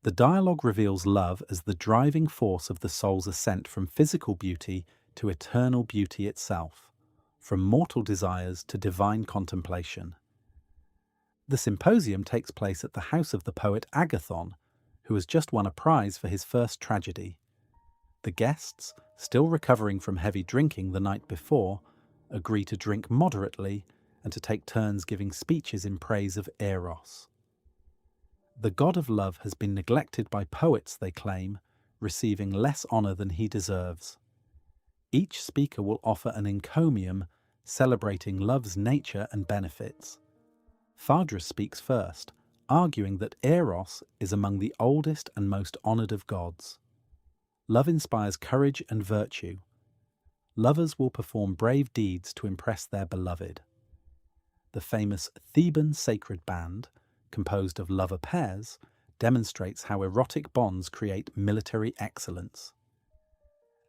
The dialogue reveals love as the driving force of the soul's ascent from physical beauty to eternal beauty itself, from mortal desires to divine contemplation. The Symposium takes place at the house of the poet Agathon, who has just won a prize for his first tragedy. The guests, still recovering from heavy drinking the night before, agree to drink moderately and to take turns giving speeches in praise of Eros. The god of love has been neglected by poets, they claim, receiving less honour than he deserves. Each speaker will offer an encomium celebrating love's nature and benefits. Phaedrus speaks first, arguing that Eros is among the oldest and most honoured of gods. Love inspires courage and virtue. Lovers will perform brave deeds to impress their beloved. The famous Theban sacred band, composed of lover pairs, demonstrates how erotic bonds create military excellence.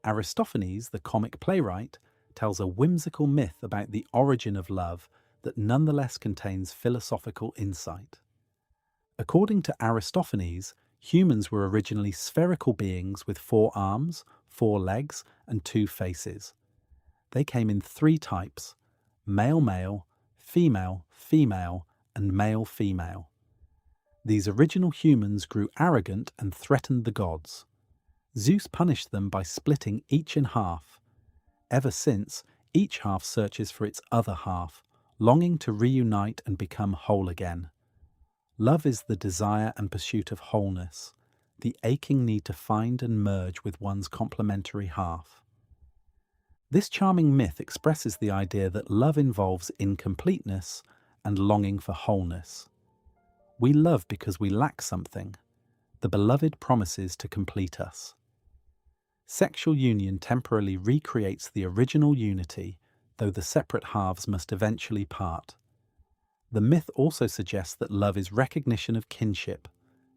Aristophanes, the comic playwright, tells a whimsical myth about the origin of love that nonetheless contains philosophical insight. According to Aristophanes, humans were originally spherical beings with 4 arms, 4 legs, and 2 faces. They came in 3 types: male-male, female-female, and male-female. These original humans grew arrogant and threatened the gods. Zeus punished them by splitting each in half. Ever since, each half searches for its other half, longing to reunite and become whole again. Love is the desire and pursuit of wholeness, the aching need to find and merge with one's complementary half. This charming myth expresses the idea that love involves incompleteness and longing for wholeness. We love because we lack something. The beloved promises to complete us. Sexual union temporarily recreates the original unity, though the separate halves must eventually part. The myth also suggests that love is recognition of kinship,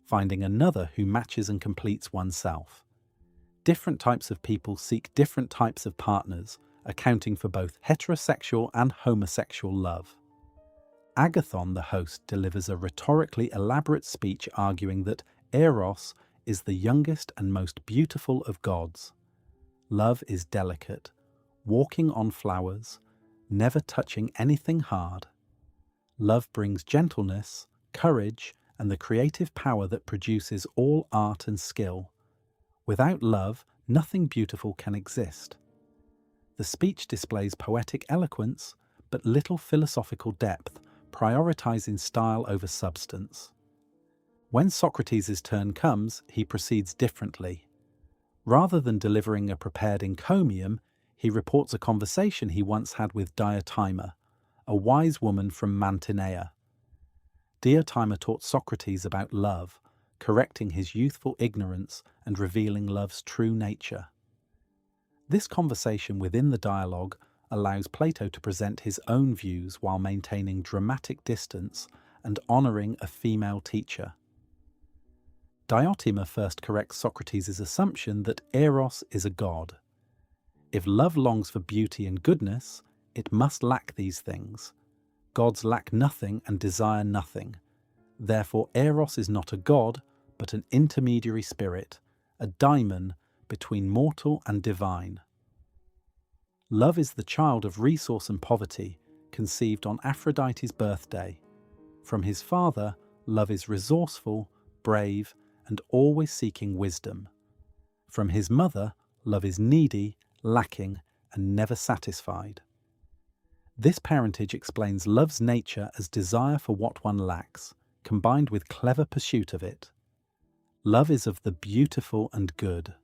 finding another who matches and completes oneself. Different types of people seek different types of partners, accounting for both heterosexual and homosexual love. Agathon, the host, delivers a rhetorically elaborate speech arguing that Eros is the youngest and most beautiful of gods. Love is delicate, walking on flowers, never touching anything hard. Love brings gentleness, courage, and the creative power that produces all art and skill. Without love, nothing beautiful can exist. The speech displays poetic eloquence, but little philosophical depth, prioritizing style over substance. When Socrates' turn comes, he proceeds differently. Rather than delivering a prepared encomium, he reports a conversation he once had with Diotima, a wise woman from Mantinea. Diotima taught Socrates about love, correcting his youthful ignorance and revealing love's true nature. This conversation within the dialogue allows Plato to present his own views while maintaining dramatic distance and honouring a female teacher. Diotima first corrects Socrates' assumption that Eros is a god. If love longs for beauty and goodness, it must lack these things. Gods lack nothing and desire nothing. Therefore, Eros is not a god, but an intermediary spirit, a daimon between mortal and divine. Love is the child of resource and poverty, conceived on Aphrodite's birthday. From his father, love is resourceful, brave, and always seeking wisdom. From his mother, love is needy, lacking, and never satisfied. This parentage explains love's nature as desire for what one lacks, combined with clever pursuit of it. Love is of the beautiful and good.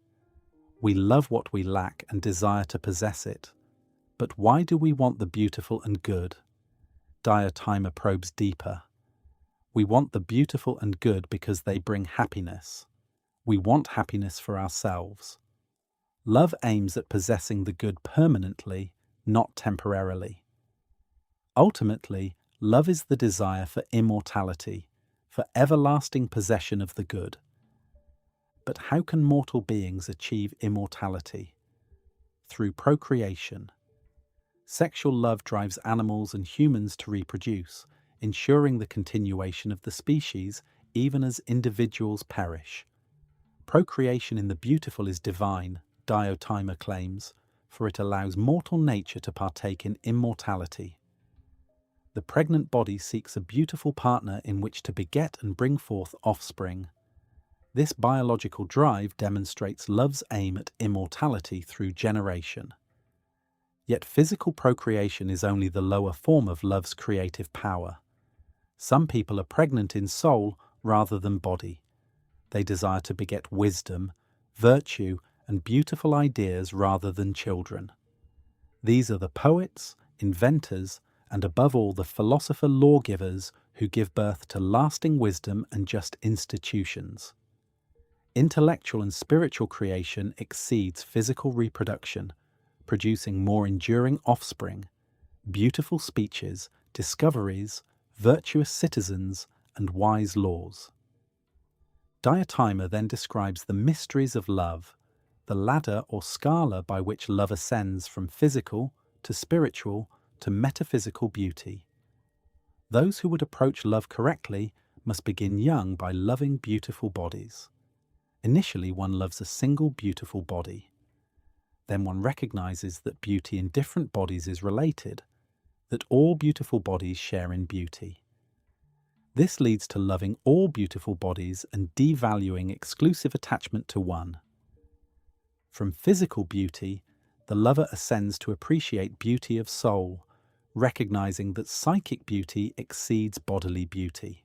We love what we lack and desire to possess it. But why do we want the beautiful and good? Diotima probes deeper. We want the beautiful and good because they bring happiness. We want happiness for ourselves. Love aims at possessing the good permanently, not temporarily. Ultimately, love is the desire for immortality, for everlasting possession of the good. But how can mortal beings achieve immortality? Through procreation. Sexual love drives animals and humans to reproduce, ensuring the continuation of the species even as individuals perish. Procreation in the beautiful is divine, Diotima claims, for it allows mortal nature to partake in immortality. The pregnant body seeks a beautiful partner in which to beget and bring forth offspring. This biological drive demonstrates love's aim at immortality through generation. Yet physical procreation is only the lower form of love's creative power. Some people are pregnant in soul rather than body. They desire to beget wisdom, virtue, and beautiful ideas rather than children. These are the poets, inventors, and above all the philosopher lawgivers who give birth to lasting wisdom and just institutions. Intellectual and spiritual creation exceeds physical reproduction, producing more enduring offspring, beautiful speeches, discoveries, virtuous citizens, and wise laws. Diotima then describes the mysteries of love, the ladder or scala by which love ascends from physical to spiritual to metaphysical beauty. Those who would approach love correctly must begin young by loving beautiful bodies. Initially, one loves a single beautiful body. Then one recognizes that beauty in different bodies is related, that all beautiful bodies share in beauty. This leads to loving all beautiful bodies and devaluing exclusive attachment to one. From physical beauty, the lover ascends to appreciate beauty of soul, recognizing that psychic beauty exceeds bodily beauty.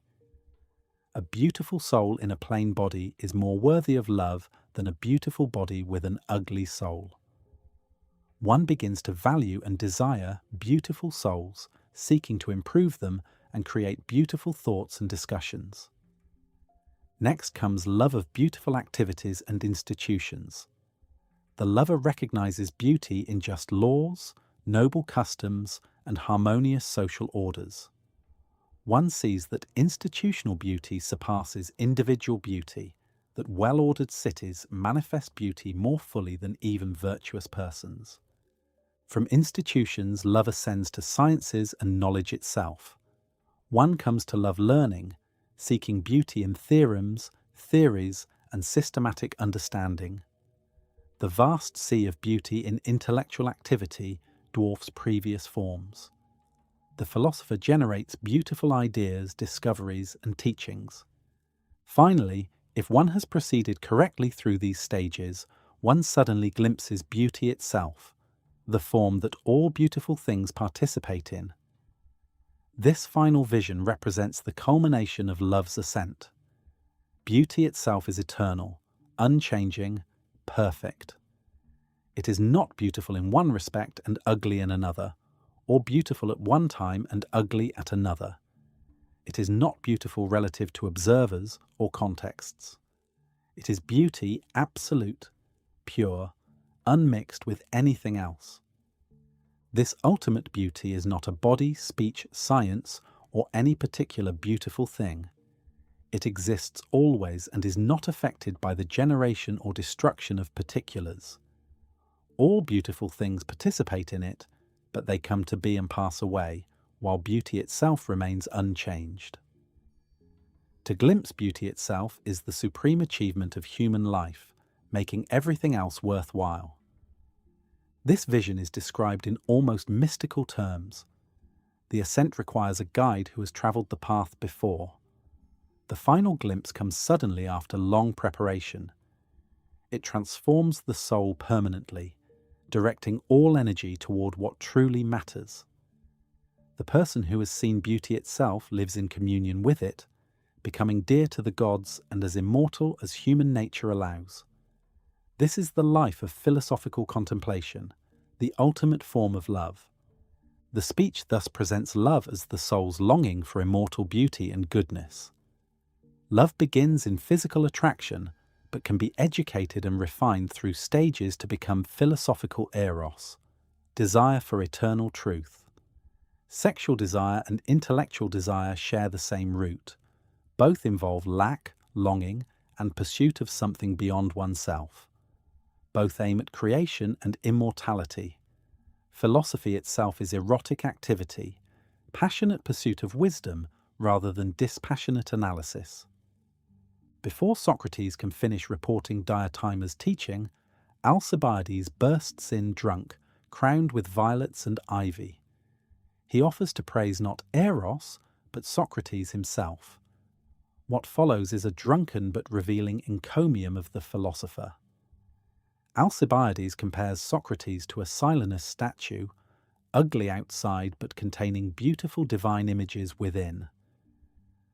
A beautiful soul in a plain body is more worthy of love than a beautiful body with an ugly soul. One begins to value and desire beautiful souls, seeking to improve them and create beautiful thoughts and discussions. Next comes love of beautiful activities and institutions. The lover recognizes beauty in just laws, noble customs, and harmonious social orders. One sees that institutional beauty surpasses individual beauty, that well-ordered cities manifest beauty more fully than even virtuous persons. From institutions, love ascends to sciences and knowledge itself. One comes to love learning, seeking beauty in theorems, theories, and systematic understanding. The vast sea of beauty in intellectual activity dwarfs previous forms. The philosopher generates beautiful ideas, discoveries, and teachings. Finally, if one has proceeded correctly through these stages, one suddenly glimpses beauty itself, the form that all beautiful things participate in. This final vision represents the culmination of love's ascent. Beauty itself is eternal, unchanging, perfect. It is not beautiful in one respect and ugly in another, or beautiful at one time and ugly at another. It is not beautiful relative to observers or contexts. It is beauty absolute, pure, unmixed with anything else. This ultimate beauty is not a body, speech, science, or any particular beautiful thing. It exists always and is not affected by the generation or destruction of particulars. All beautiful things participate in it, but they come to be and pass away, while beauty itself remains unchanged. To glimpse beauty itself is the supreme achievement of human life, making everything else worthwhile. This vision is described in almost mystical terms. The ascent requires a guide who has travelled the path before. The final glimpse comes suddenly after long preparation. It transforms the soul permanently, directing all energy toward what truly matters. The person who has seen beauty itself lives in communion with it, becoming dear to the gods and as immortal as human nature allows. This is the life of philosophical contemplation, the ultimate form of love. The speech thus presents love as the soul's longing for immortal beauty and goodness. Love begins in physical attraction, but can be educated and refined through stages to become philosophical eros, desire for eternal truth. Sexual desire and intellectual desire share the same root. Both involve lack, longing, and pursuit of something beyond oneself. Both aim at creation and immortality. Philosophy itself is erotic activity, passionate pursuit of wisdom rather than dispassionate analysis. Before Socrates can finish reporting Diotima's teaching, Alcibiades bursts in drunk, crowned with violets and ivy. He offers to praise not Eros, but Socrates himself. What follows is a drunken but revealing encomium of the philosopher. Alcibiades compares Socrates to a Silenus statue, ugly outside but containing beautiful divine images within.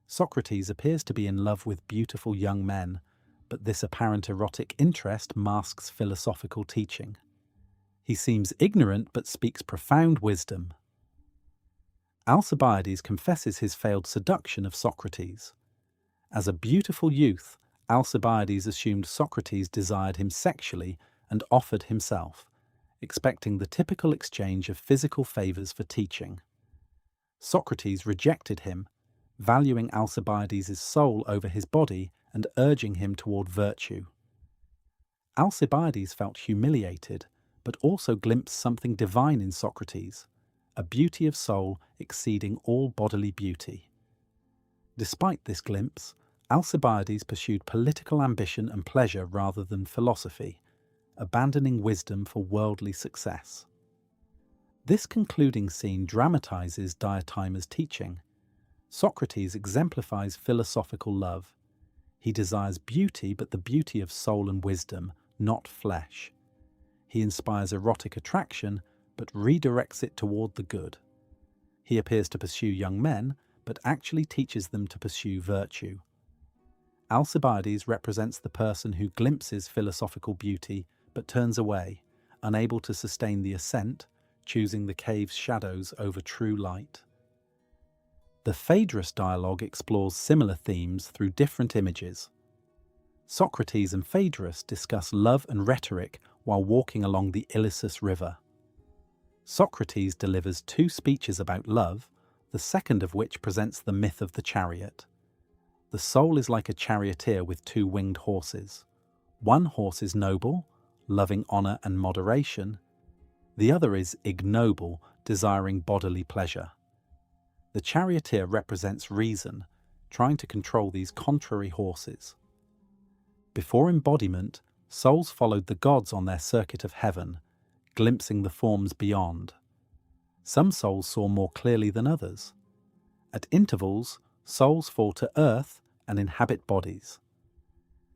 Socrates appears to be in love with beautiful young men, but this apparent erotic interest masks philosophical teaching. He seems ignorant but speaks profound wisdom. Alcibiades confesses his failed seduction of Socrates. As a beautiful youth, Alcibiades assumed Socrates desired him sexually and offered himself, expecting the typical exchange of physical favours for teaching. Socrates rejected him, valuing Alcibiades' soul over his body and urging him toward virtue. Alcibiades felt humiliated, but also glimpsed something divine in Socrates, a beauty of soul exceeding all bodily beauty. Despite this glimpse, Alcibiades pursued political ambition and pleasure rather than philosophy, abandoning wisdom for worldly success. This concluding scene dramatizes Diotima's teaching. Socrates exemplifies philosophical love. He desires beauty, but the beauty of soul and wisdom, not flesh. He inspires erotic attraction, but redirects it toward the good. He appears to pursue young men, but actually teaches them to pursue virtue. Alcibiades represents the person who glimpses philosophical beauty, but turns away, unable to sustain the ascent, choosing the cave's shadows over true light. The Phaedrus dialogue explores similar themes through different images. Socrates and Phaedrus discuss love and rhetoric while walking along the Ilissus River. Socrates delivers two speeches about love, the second of which presents the myth of the chariot. The soul is like a charioteer with two winged horses. One horse is noble, loving honour and moderation. The other is ignoble, desiring bodily pleasure. The charioteer represents reason, trying to control these contrary horses. Before embodiment, souls followed the gods on their circuit of heaven, glimpsing the forms beyond. Some souls saw more clearly than others. At intervals, souls fall to earth and inhabit bodies.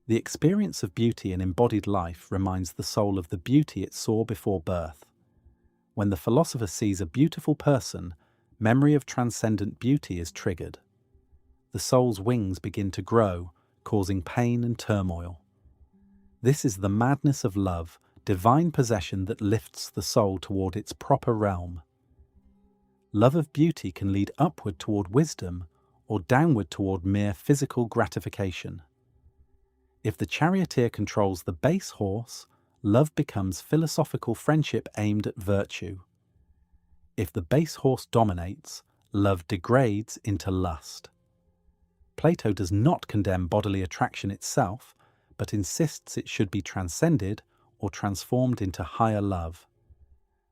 The experience of beauty in embodied life reminds the soul of the beauty it saw before birth. When the philosopher sees a beautiful person, memory of transcendent beauty is triggered. The soul's wings begin to grow, causing pain and turmoil. This is the madness of love, divine possession that lifts the soul toward its proper realm. Love of beauty can lead upward toward wisdom or downward toward mere physical gratification. If the charioteer controls the base horse, love becomes philosophical friendship aimed at virtue. If the base horse dominates, love degrades into lust. Plato does not condemn bodily attraction itself, but insists it should be transcended or transformed into higher love.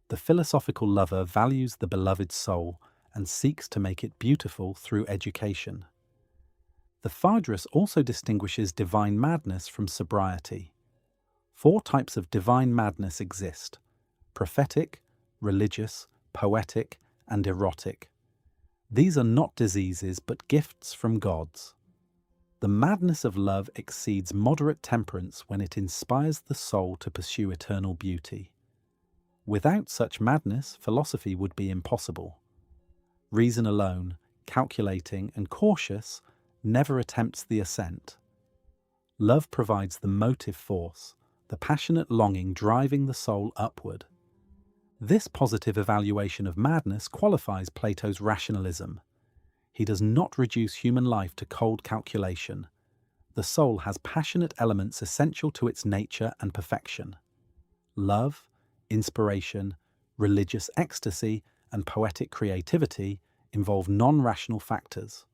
The philosophical lover values the beloved soul and seeks to make it beautiful through education. The Phaedrus also distinguishes divine madness from sobriety. 4 types of divine madness exist: prophetic, religious, poetic, and erotic. These are not diseases but gifts from gods. The madness of love exceeds moderate temperance when it inspires the soul to pursue eternal beauty. Without such madness, philosophy would be impossible. Reason alone, calculating and cautious, never attempts the ascent. Love provides the motive force, the passionate longing driving the soul upward. This positive evaluation of madness qualifies Plato's rationalism. He does not reduce human life to cold calculation. The soul has passionate elements essential to its nature and perfection. Love, inspiration, religious ecstasy, and poetic creativity involve non-rational factors.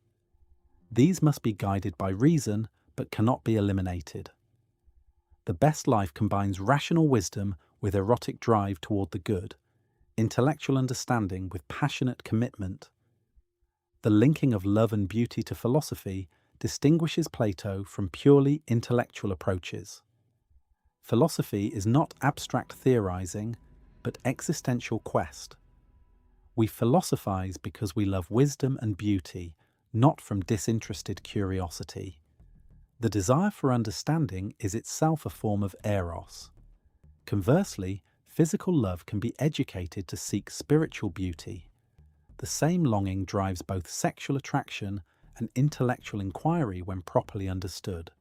These must be guided by reason, but cannot be eliminated. The best life combines rational wisdom with erotic drive toward the good, intellectual understanding with passionate commitment. The linking of love and beauty to philosophy distinguishes Plato from purely intellectual approaches. Philosophy is not abstract theorizing, but existential quest. We philosophize because we love wisdom and beauty, not from disinterested curiosity. The desire for understanding is itself a form of eros. Conversely, physical love can be educated to seek spiritual beauty. The same longing drives both sexual attraction and intellectual inquiry when properly understood.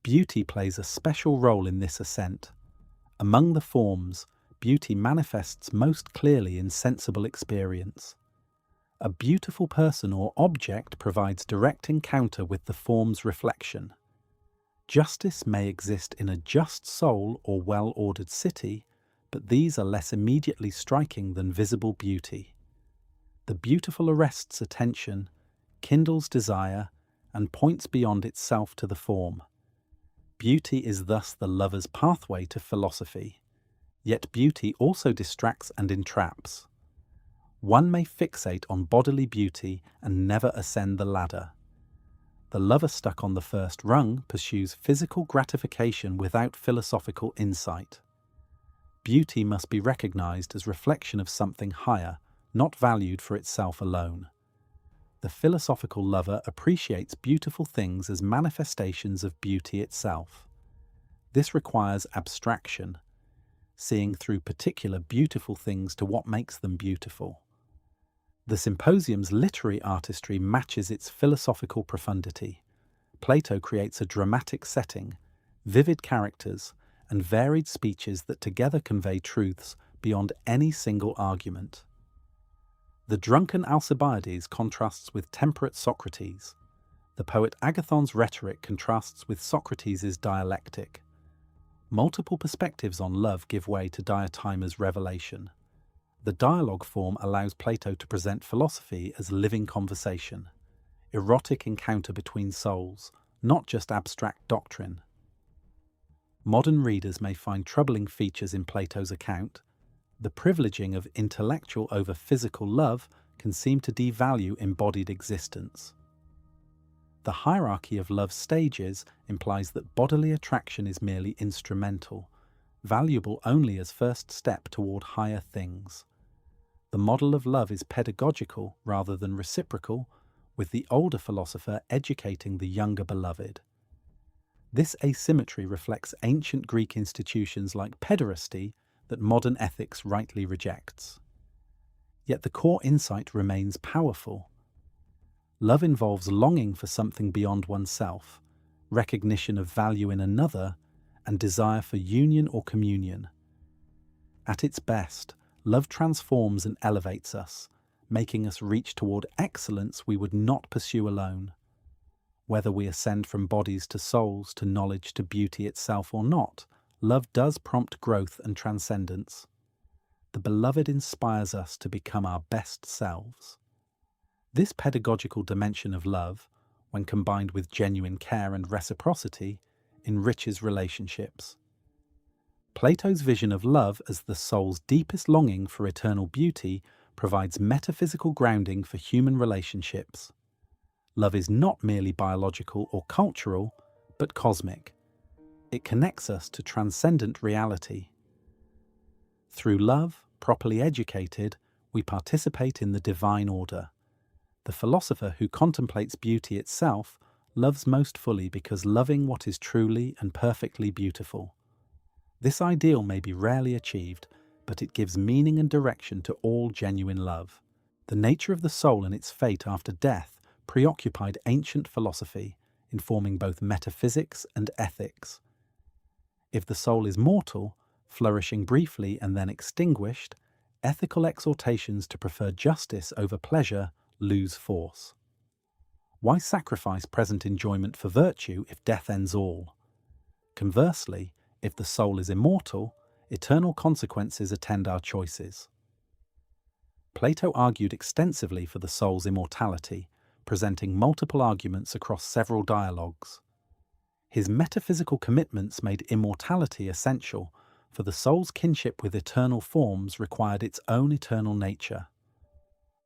Beauty plays a special role in this ascent. Among the forms, beauty manifests most clearly in sensible experience. A beautiful person or object provides direct encounter with the form's reflection. Justice may exist in a just soul or well-ordered city, but these are less immediately striking than visible beauty. The beautiful arrests attention, kindles desire, and points beyond itself to the form. Beauty is thus the lover's pathway to philosophy. Yet beauty also distracts and entraps. One may fixate on bodily beauty and never ascend the ladder. The lover stuck on the first rung pursues physical gratification without philosophical insight. Beauty must be recognized as reflection of something higher, not valued for itself alone. The philosophical lover appreciates beautiful things as manifestations of beauty itself. This requires abstraction, seeing through particular beautiful things to what makes them beautiful. The Symposium's literary artistry matches its philosophical profundity. Plato creates a dramatic setting, vivid characters, and varied speeches that together convey truths beyond any single argument. The drunken Alcibiades contrasts with temperate Socrates. The poet Agathon's rhetoric contrasts with Socrates' dialectic. Multiple perspectives on love give way to Diotima's revelation. The dialogue form allows Plato to present philosophy as living conversation, erotic encounter between souls, not just abstract doctrine. Modern readers may find troubling features in Plato's account. The privileging of intellectual over physical love can seem to devalue embodied existence. The hierarchy of love's stages implies that bodily attraction is merely instrumental, valuable only as first step toward higher things. The model of love is pedagogical rather than reciprocal, with the older philosopher educating the younger beloved. This asymmetry reflects ancient Greek institutions like pederasty that modern ethics rightly rejects. Yet the core insight remains powerful. Love involves longing for something beyond oneself, recognition of value in another, and desire for union or communion. At its best, love transforms and elevates us, making us reach toward excellence we would not pursue alone. Whether we ascend from bodies to souls, to knowledge, to beauty itself or not, love does prompt growth and transcendence. The beloved inspires us to become our best selves. This pedagogical dimension of love, when combined with genuine care and reciprocity, enriches relationships. Plato's vision of love as the soul's deepest longing for eternal beauty provides metaphysical grounding for human relationships. Love is not merely biological or cultural, but cosmic. It connects us to transcendent reality. Through love, properly educated, we participate in the divine order. The philosopher who contemplates beauty itself loves most fully because loving what is truly and perfectly beautiful. This ideal may be rarely achieved, but it gives meaning and direction to all genuine love. The nature of the soul and its fate after death preoccupied ancient philosophy, informing both metaphysics and ethics. If the soul is mortal, flourishing briefly and then extinguished, ethical exhortations to prefer justice over pleasure lose force. Why sacrifice present enjoyment for virtue if death ends all? Conversely, if the soul is immortal, eternal consequences attend our choices. Plato argued extensively for the soul's immortality, presenting multiple arguments across several dialogues. His metaphysical commitments made immortality essential, for the soul's kinship with eternal forms required its own eternal nature.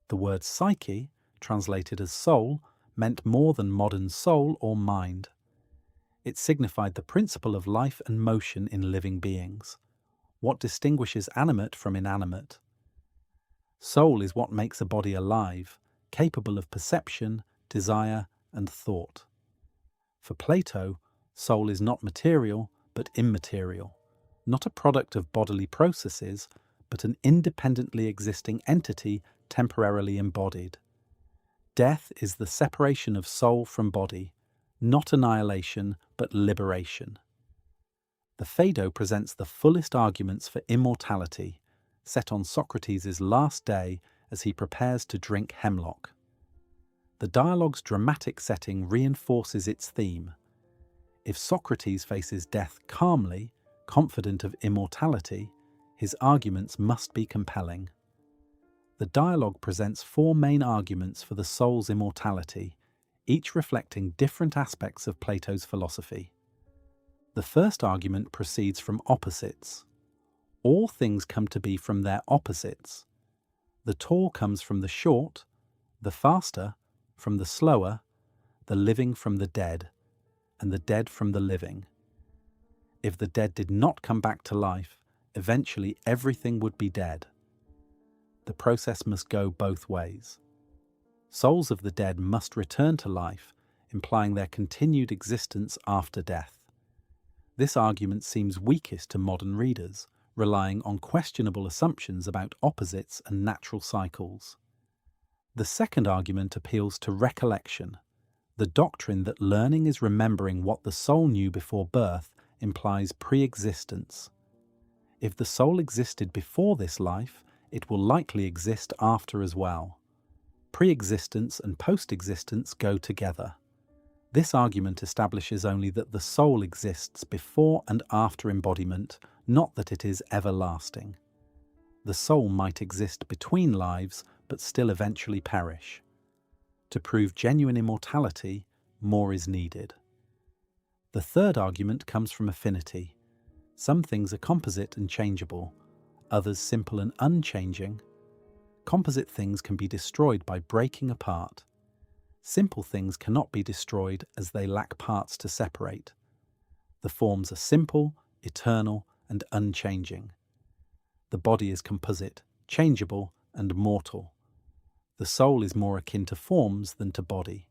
The word psyche, translated as soul, meant more than modern soul or mind. It signified the principle of life and motion in living beings, what distinguishes animate from inanimate. Soul is what makes a body alive, capable of perception, desire, and thought. For Plato, soul is not material, but immaterial, not a product of bodily processes, but an independently existing entity temporarily embodied. Death is the separation of soul from body, not annihilation, but liberation. The Phaedo presents the fullest arguments for immortality, set on Socrates' last day as he prepares to drink hemlock. The dialogue's dramatic setting reinforces its theme. If Socrates faces death calmly, confident of immortality, his arguments must be compelling. The dialogue presents four main arguments for the soul's immortality, each reflecting different aspects of Plato's philosophy. The first argument proceeds from opposites. All things come to be from their opposites. The tall comes from the short, the faster from the slower, the living from the dead, and the dead from the living. If the dead did not come back to life, eventually everything would be dead. The process must go both ways. Souls of the dead must return to life, implying their continued existence after death. This argument seems weakest to modern readers, relying on questionable assumptions about opposites and natural cycles. The second argument appeals to recollection. The doctrine that learning is remembering what the soul knew before birth implies pre-existence. If the soul existed before this life, it will likely exist after as well. Pre-existence and post-existence go together. This argument establishes only that the soul exists before and after embodiment, not that it is everlasting. The soul might exist between lives, but still eventually perish. To prove genuine immortality, more is needed. The third argument comes from affinity. Some things are composite and changeable, others simple and unchanging. Composite things can be destroyed by breaking apart. Simple things cannot be destroyed as they lack parts to separate. The forms are simple, eternal, and unchanging. The body is composite, changeable, and mortal. The soul is more akin to forms than to body.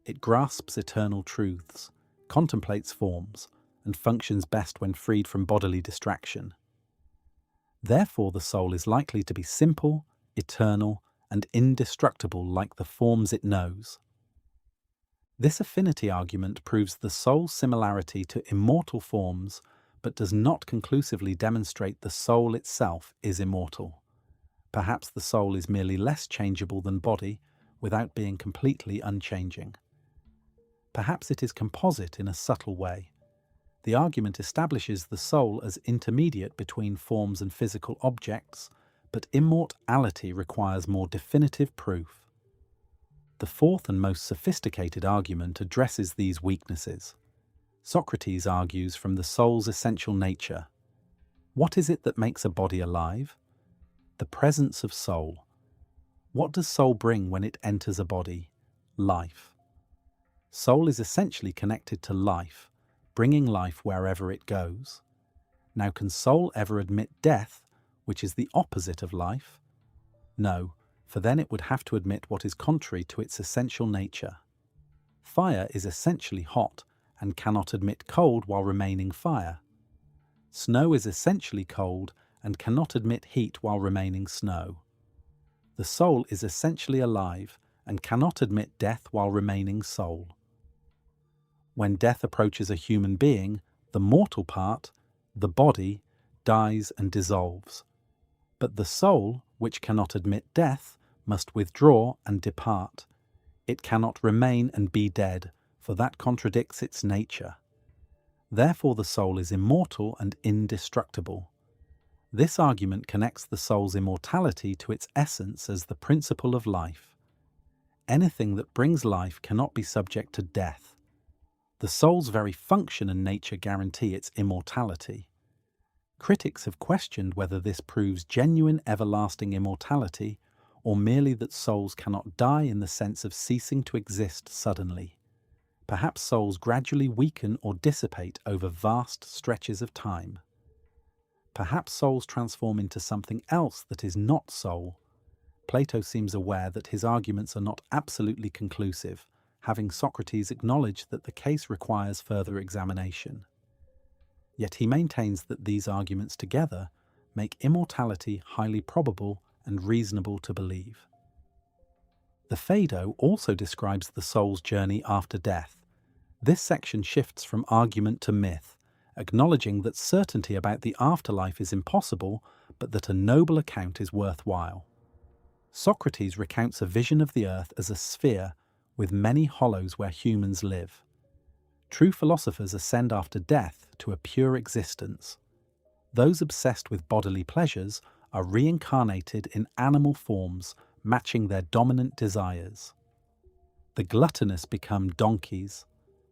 It grasps eternal truths, contemplates forms, and functions best when freed from bodily distraction. Therefore, the soul is likely to be simple, eternal, and indestructible like the forms it knows. This affinity argument proves the soul's similarity to immortal forms, but does not conclusively demonstrate the soul itself is immortal. Perhaps the soul is merely less changeable than body, without being completely unchanging. Perhaps it is composite in a subtle way. The argument establishes the soul as intermediate between forms and physical objects, but immortality requires more definitive proof. The fourth and most sophisticated argument addresses these weaknesses. Socrates argues from the soul's essential nature. What is it that makes a body alive? The presence of soul. What does soul bring when it enters a body? Life. Soul is essentially connected to life, bringing life wherever it goes. Now, can soul ever admit death, which is the opposite of life? No, for then it would have to admit what is contrary to its essential nature. Fire is essentially hot and cannot admit cold while remaining fire. Snow is essentially cold and cannot admit heat while remaining snow. The soul is essentially alive and cannot admit death while remaining soul. When death approaches a human being, the mortal part, the body, dies and dissolves. But the soul, which cannot admit death, must withdraw and depart. It cannot remain and be dead, for that contradicts its nature. Therefore the soul is immortal and indestructible. This argument connects the soul's immortality to its essence as the principle of life. Anything that brings life cannot be subject to death. The soul's very function and nature guarantee its immortality. Critics have questioned whether this proves genuine everlasting immortality, or merely that souls cannot die in the sense of ceasing to exist suddenly. Perhaps souls gradually weaken or dissipate over vast stretches of time. Perhaps souls transform into something else that is not soul, Plato seems aware that his arguments are not absolutely conclusive, having Socrates acknowledge that the case requires further examination. Yet he maintains that these arguments together make immortality highly probable and reasonable to believe. The Phaedo also describes the soul's journey after death. This section shifts from argument to myth, acknowledging that certainty about the afterlife is impossible, but that a noble account is worthwhile. Socrates recounts a vision of the earth as a sphere with many hollows where humans live. True philosophers ascend after death to a pure existence. Those obsessed with bodily pleasures are reincarnated in animal forms, matching their dominant desires. The gluttonous become donkeys,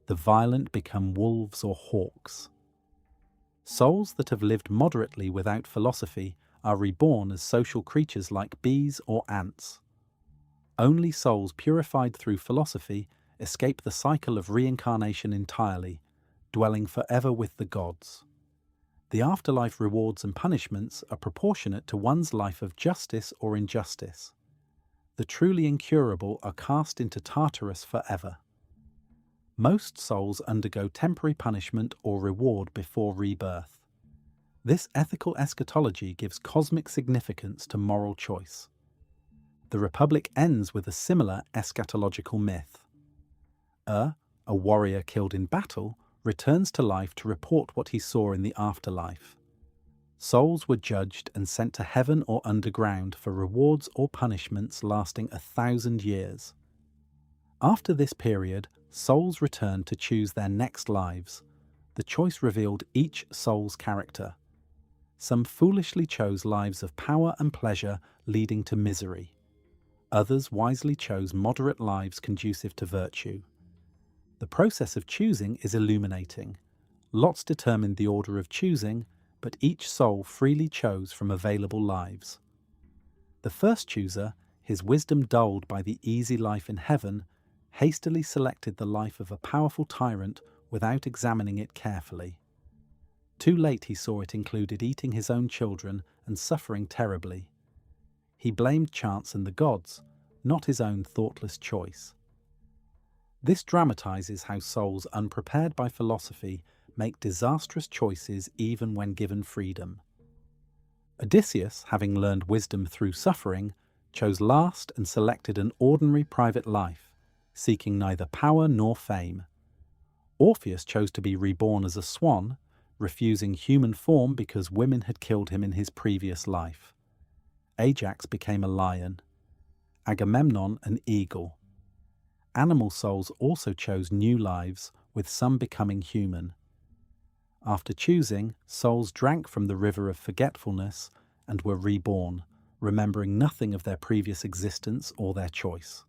the violent become wolves or hawks. Souls that have lived moderately without philosophy are reborn as social creatures like bees or ants. Only souls purified through philosophy escape the cycle of reincarnation entirely, dwelling forever with the gods. The afterlife rewards and punishments are proportionate to one's life of justice or injustice. The truly incurable are cast into Tartarus forever. Most souls undergo temporary punishment or reward before rebirth. This ethical eschatology gives cosmic significance to moral choice. The Republic ends with a similar eschatological myth. A warrior killed in battle, returns to life to report what he saw in the afterlife. Souls were judged and sent to heaven or underground for rewards or punishments lasting 1,000 years. After this period, souls returned to choose their next lives. The choice revealed each soul's character. Some foolishly chose lives of power and pleasure, leading to misery. Others wisely chose moderate lives conducive to virtue. The process of choosing is illuminating. Lots determined the order of choosing, but each soul freely chose from available lives. The first chooser, his wisdom dulled by the easy life in heaven, hastily selected the life of a powerful tyrant without examining it carefully. Too late he saw it included eating his own children and suffering terribly. He blamed chance and the gods, not his own thoughtless choice. This dramatizes how souls unprepared by philosophy make disastrous choices even when given freedom. Odysseus, having learned wisdom through suffering, chose last and selected an ordinary private life, seeking neither power nor fame. Orpheus chose to be reborn as a swan, refusing human form because women had killed him in his previous life. Ajax became a lion, Agamemnon an eagle. Animal souls also chose new lives, with some becoming human. After choosing, souls drank from the river of forgetfulness and were reborn, remembering nothing of their previous existence or their choice.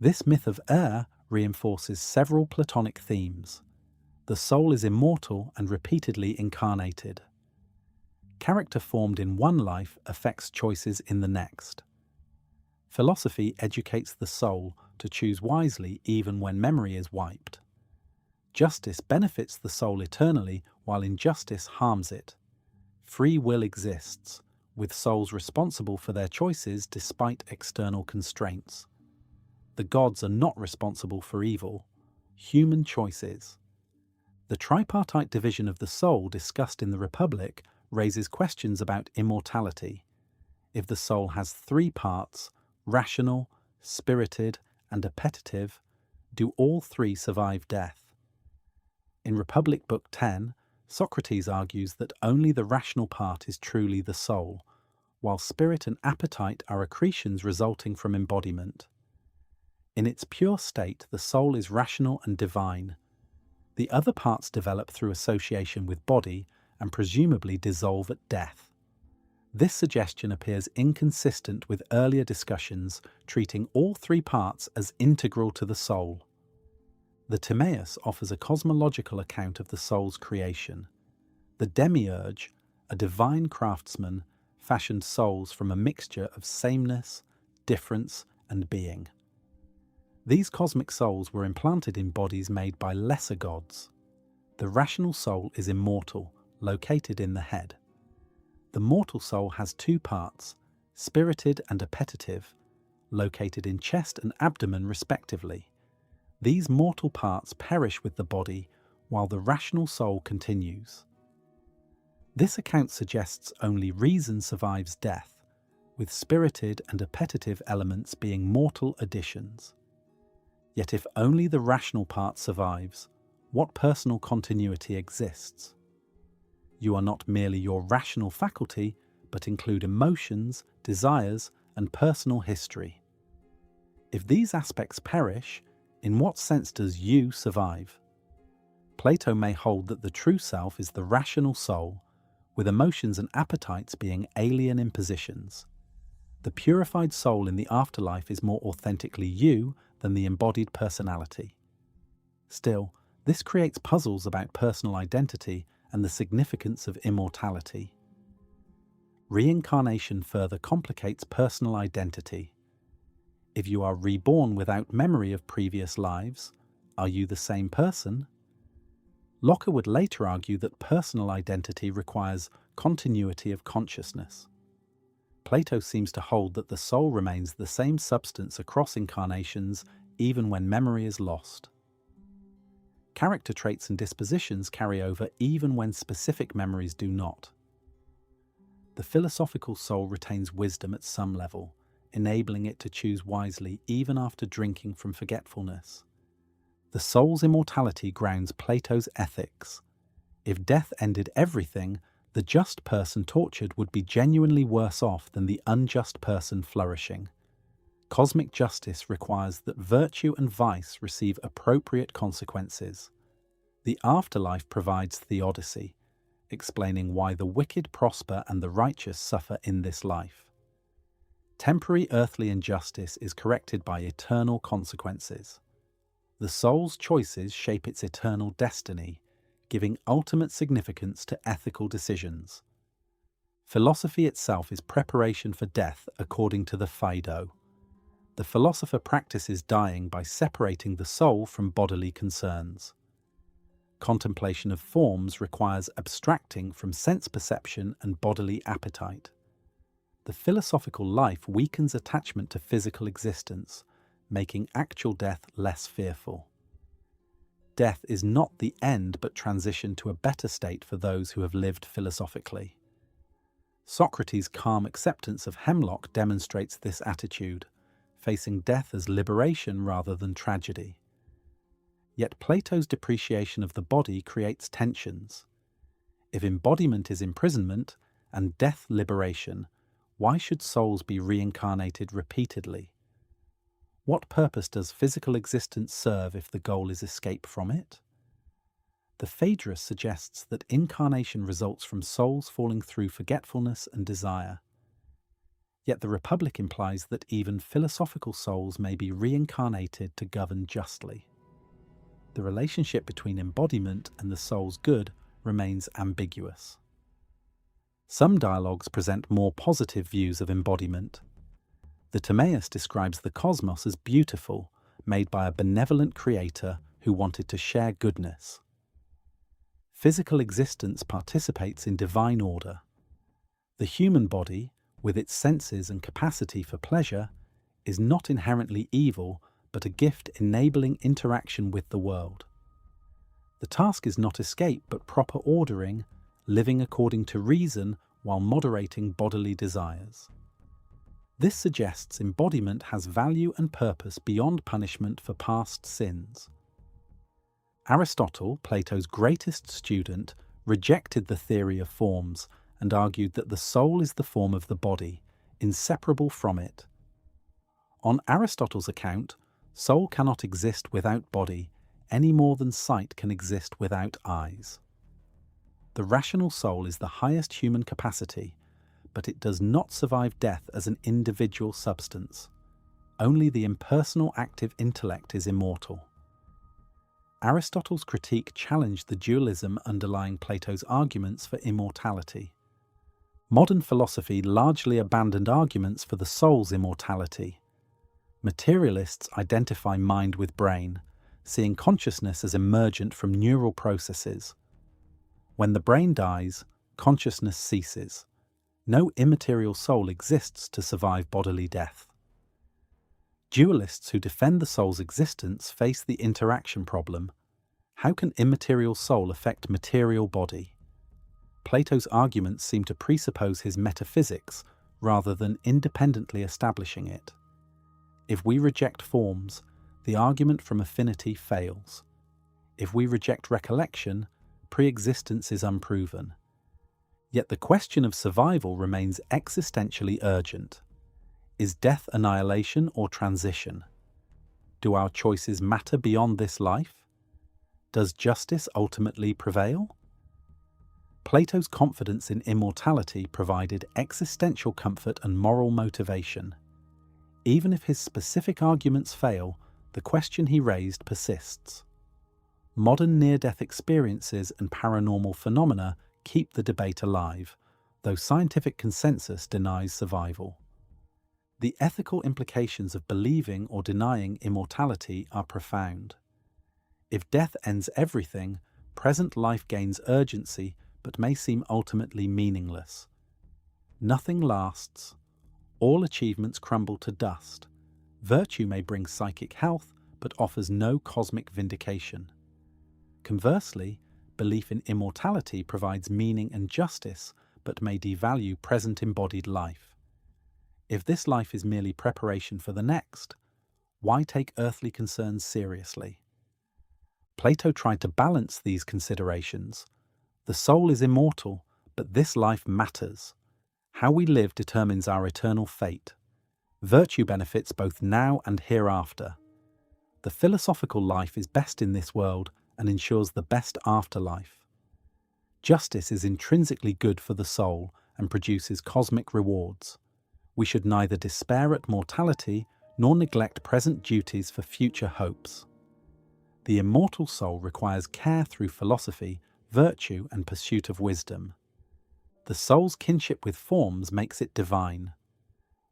This myth of air reinforces several Platonic themes. The soul is immortal and repeatedly incarnated. Character formed in one life affects choices in the next. Philosophy educates the soul to choose wisely even when memory is wiped. Justice benefits the soul eternally while injustice harms it. Free will exists, with souls responsible for their choices despite external constraints. The gods are not responsible for evil. Human choice is. The tripartite division of the soul discussed in the Republic raises questions about immortality. If the soul has three parts, rational, spirited, and appetitive, do all three survive death? In Republic Book 10, Socrates argues that only the rational part is truly the soul, while spirit and appetite are accretions resulting from embodiment. In its pure state, the soul is rational and divine. The other parts develop through association with body and presumably dissolve at death. This suggestion appears inconsistent with earlier discussions treating all three parts as integral to the soul. The Timaeus offers a cosmological account of the soul's creation. The Demiurge, a divine craftsman, fashioned souls from a mixture of sameness, difference, and being. These cosmic souls were implanted in bodies made by lesser gods. The rational soul is immortal, located in the head. The mortal soul has two parts, spirited and appetitive, located in chest and abdomen respectively. These mortal parts perish with the body while the rational soul continues. This account suggests only reason survives death, with spirited and appetitive elements being mortal additions. Yet if only the rational part survives, what personal continuity exists? You are not merely your rational faculty, but include emotions, desires, and personal history. If these aspects perish, in what sense does you survive? Plato may hold that the true self is the rational soul, with emotions and appetites being alien impositions. The purified soul in the afterlife is more authentically you than the embodied personality. Still, this creates puzzles about personal identity and the significance of immortality. Reincarnation further complicates personal identity. If you are reborn without memory of previous lives, are you the same person? Locke would later argue that personal identity requires continuity of consciousness. Plato seems to hold that the soul remains the same substance across incarnations even when memory is lost. Character traits and dispositions carry over even when specific memories do not. The philosophical soul retains wisdom at some level, enabling it to choose wisely even after drinking from forgetfulness. The soul's immortality grounds Plato's ethics. If death ended everything, the just person tortured would be genuinely worse off than the unjust person flourishing. Cosmic justice requires that virtue and vice receive appropriate consequences. The afterlife provides theodicy, explaining why the wicked prosper and the righteous suffer in this life. Temporary earthly injustice is corrected by eternal consequences. The soul's choices shape its eternal destiny, giving ultimate significance to ethical decisions. Philosophy itself is preparation for death according to the Phaedo. The philosopher practices dying by separating the soul from bodily concerns. Contemplation of forms requires abstracting from sense perception and bodily appetite. The philosophical life weakens attachment to physical existence, making actual death less fearful. Death is not the end but transition to a better state for those who have lived philosophically. Socrates' calm acceptance of hemlock demonstrates this attitude, facing death as liberation rather than tragedy. Yet Plato's depreciation of the body creates tensions. If embodiment is imprisonment and death liberation, why should souls be reincarnated repeatedly? What purpose does physical existence serve if the goal is escape from it? The Phaedrus suggests that incarnation results from souls falling through forgetfulness and desire. Yet the Republic implies that even philosophical souls may be reincarnated to govern justly. The relationship between embodiment and the soul's good remains ambiguous. Some dialogues present more positive views of embodiment. The Timaeus describes the cosmos as beautiful, made by a benevolent creator who wanted to share goodness. Physical existence participates in divine order. The human body, with its senses and capacity for pleasure, is not inherently evil, but a gift enabling interaction with the world. The task is not escape, but proper ordering, living according to reason while moderating bodily desires. This suggests embodiment has value and purpose beyond punishment for past sins. Aristotle, Plato's greatest student, rejected the theory of forms and argued that the soul is the form of the body, inseparable from it. On Aristotle's account, soul cannot exist without body, any more than sight can exist without eyes. The rational soul is the highest human capacity, but it does not survive death as an individual substance. Only the impersonal active intellect is immortal. Aristotle's critique challenged the dualism underlying Plato's arguments for immortality. Modern philosophy largely abandoned arguments for the soul's immortality. Materialists identify mind with brain, seeing consciousness as emergent from neural processes. When the brain dies, consciousness ceases. No immaterial soul exists to survive bodily death. Dualists who defend the soul's existence face the interaction problem. How can immaterial soul affect material body? Plato's arguments seem to presuppose his metaphysics rather than independently establishing it. If we reject forms, the argument from affinity fails. If we reject recollection, pre-existence is unproven. Yet the question of survival remains existentially urgent. Is death annihilation or transition? Do our choices matter beyond this life? Does justice ultimately prevail? Plato's confidence in immortality provided existential comfort and moral motivation. Even if his specific arguments fail, the question he raised persists. Modern near-death experiences and paranormal phenomena keep the debate alive, though scientific consensus denies survival. The ethical implications of believing or denying immortality are profound. If death ends everything, present life gains urgency but may seem ultimately meaningless. Nothing lasts. All achievements crumble to dust. Virtue may bring psychic health but offers no cosmic vindication. Conversely, belief in immortality provides meaning and justice but may devalue present embodied life. If this life is merely preparation for the next, why take earthly concerns seriously? Plato tried to balance these considerations. The soul is immortal, but this life matters. How we live determines our eternal fate. Virtue benefits both now and hereafter. The philosophical life is best in this world and ensures the best afterlife. Justice is intrinsically good for the soul and produces cosmic rewards. We should neither despair at mortality nor neglect present duties for future hopes. The immortal soul requires care through philosophy, virtue, and pursuit of wisdom. The soul's kinship with forms makes it divine.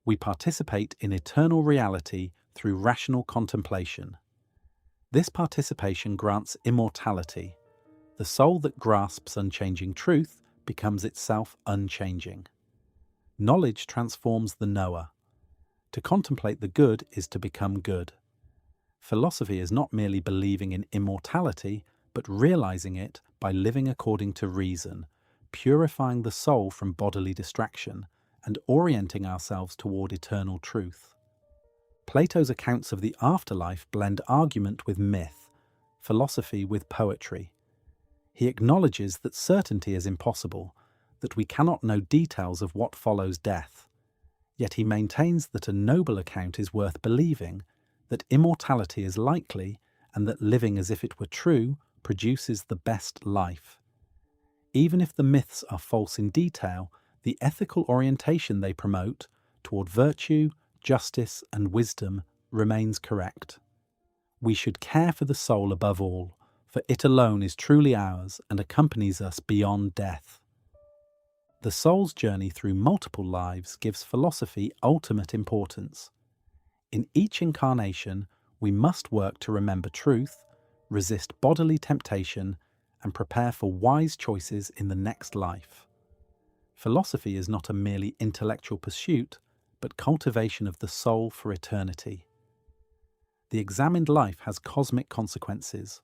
We participate in eternal reality through rational contemplation. This participation grants immortality. The soul that grasps unchanging truth becomes itself unchanging. Knowledge transforms the knower. To contemplate the good is to become good. Philosophy is not merely believing in immortality, but realizing it by living according to reason, purifying the soul from bodily distraction, and orienting ourselves toward eternal truth. Plato's accounts of the afterlife blend argument with myth, philosophy with poetry. He acknowledges that certainty is impossible, that we cannot know details of what follows death. Yet he maintains that a noble account is worth believing, that immortality is likely, and that living as if it were true produces the best life. Even if the myths are false in detail, the ethical orientation they promote toward virtue, justice, and wisdom remains correct. We should care for the soul above all, for it alone is truly ours and accompanies us beyond death. The soul's journey through multiple lives gives philosophy ultimate importance. In each incarnation, we must work to remember truth, resist bodily temptation, and prepare for wise choices in the next life. Philosophy is not a merely intellectual pursuit, but cultivation of the soul for eternity. The examined life has cosmic consequences.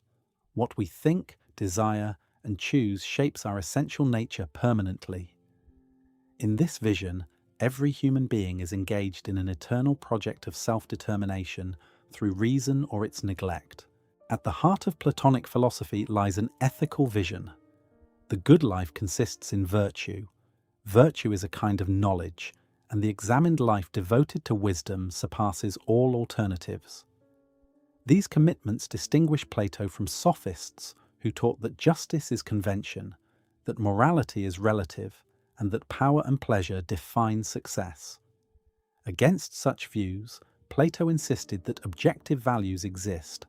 What we think, desire, and choose shapes our essential nature permanently. In this vision, every human being is engaged in an eternal project of self-determination through reason or its neglect. At the heart of Platonic philosophy lies an ethical vision. The good life consists in virtue. Virtue is a kind of knowledge, and the examined life devoted to wisdom surpasses all alternatives. These commitments distinguish Plato from sophists who taught that justice is convention, that morality is relative, and that power and pleasure define success. Against such views, Plato insisted that objective values exist,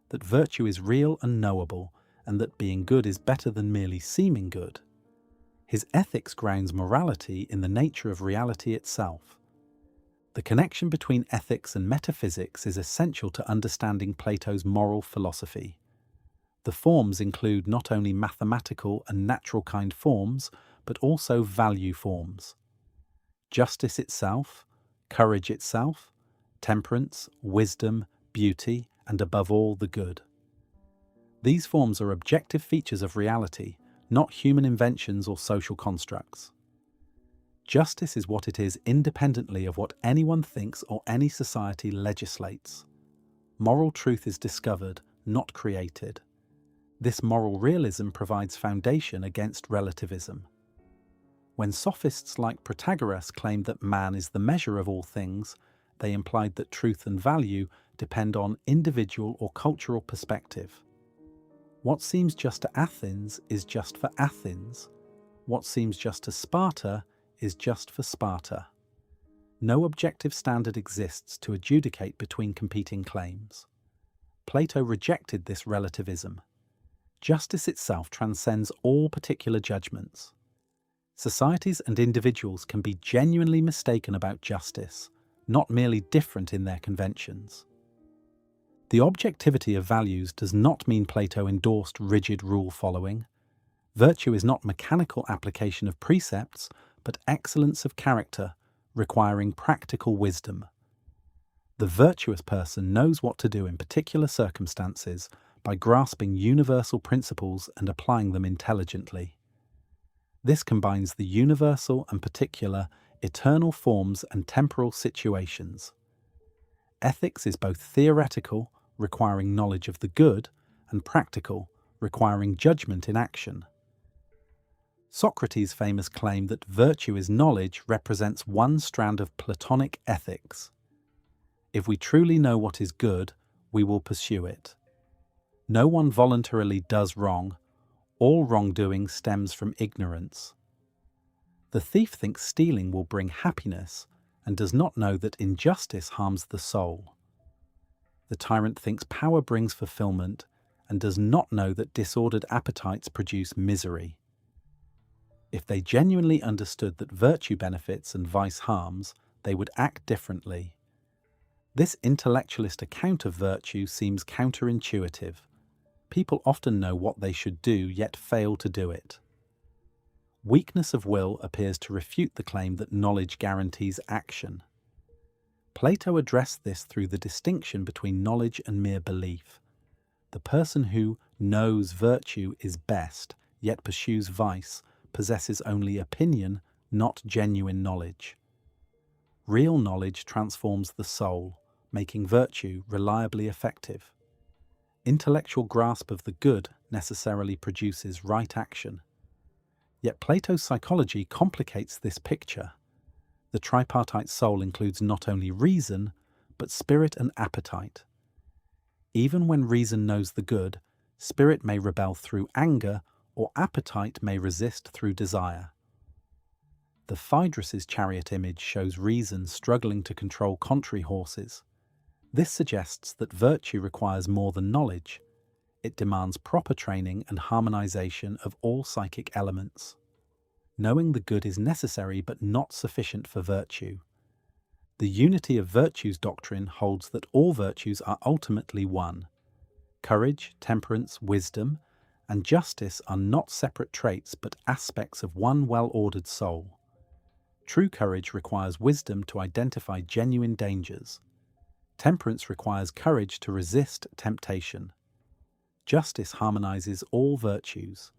that virtue is real and knowable, and that being good is better than merely seeming good. His ethics grounds morality in the nature of reality itself. The connection between ethics and metaphysics is essential to understanding Plato's moral philosophy. The forms include not only mathematical and natural kind forms, but also value forms. justice itself, courage itself, temperance, wisdom, beauty, and above all, the good. These forms are objective features of reality, not human inventions or social constructs. Justice is what it is independently of what anyone thinks or any society legislates. Moral truth is discovered, not created. This moral realism provides foundation against relativism. When sophists like Protagoras claimed that man is the measure of all things, they implied that truth and value depend on individual or cultural perspective. What seems just to Athens is just for Athens. What seems just to Sparta is just for Sparta. No objective standard exists to adjudicate between competing claims. Plato rejected this relativism. Justice itself transcends all particular judgments. Societies and individuals can be genuinely mistaken about justice, not merely different in their conventions. The objectivity of values does not mean Plato endorsed rigid rule-following. Virtue is not mechanical application of precepts, but excellence of character, requiring practical wisdom. The virtuous person knows what to do in particular circumstances by grasping universal principles and applying them intelligently. This combines the universal and particular, eternal forms and temporal situations. Ethics is both theoretical, requiring knowledge of the good, and practical, requiring judgment in action. Socrates' famous claim that virtue is knowledge represents one strand of Platonic ethics. If we truly know what is good, we will pursue it. No one voluntarily does wrong. All wrongdoing stems from ignorance. The thief thinks stealing will bring happiness and does not know that injustice harms the soul. The tyrant thinks power brings fulfillment and does not know that disordered appetites produce misery. If they genuinely understood that virtue benefits and vice harms, they would act differently. This intellectualist account of virtue seems counterintuitive. People often know what they should do, yet fail to do it. Weakness of will appears to refute the claim that knowledge guarantees action. Plato addressed this through the distinction between knowledge and mere belief. The person who knows virtue is best, yet pursues vice, possesses only opinion, not genuine knowledge. Real knowledge transforms the soul, making virtue reliably effective. Intellectual grasp of the good necessarily produces right action. Yet Plato's psychology complicates this picture. The tripartite soul includes not only reason, but spirit and appetite. Even when reason knows the good, spirit may rebel through anger, or appetite may resist through desire. The Phaedrus's chariot image shows reason struggling to control contrary horses. This suggests that virtue requires more than knowledge. It demands proper training and harmonization of all psychic elements. Knowing the good is necessary but not sufficient for virtue. The unity of virtues doctrine holds that all virtues are ultimately one. Courage, temperance, wisdom, and justice are not separate traits but aspects of one well-ordered soul. True courage requires wisdom to identify genuine dangers. Temperance requires courage to resist temptation. Justice harmonizes all virtues.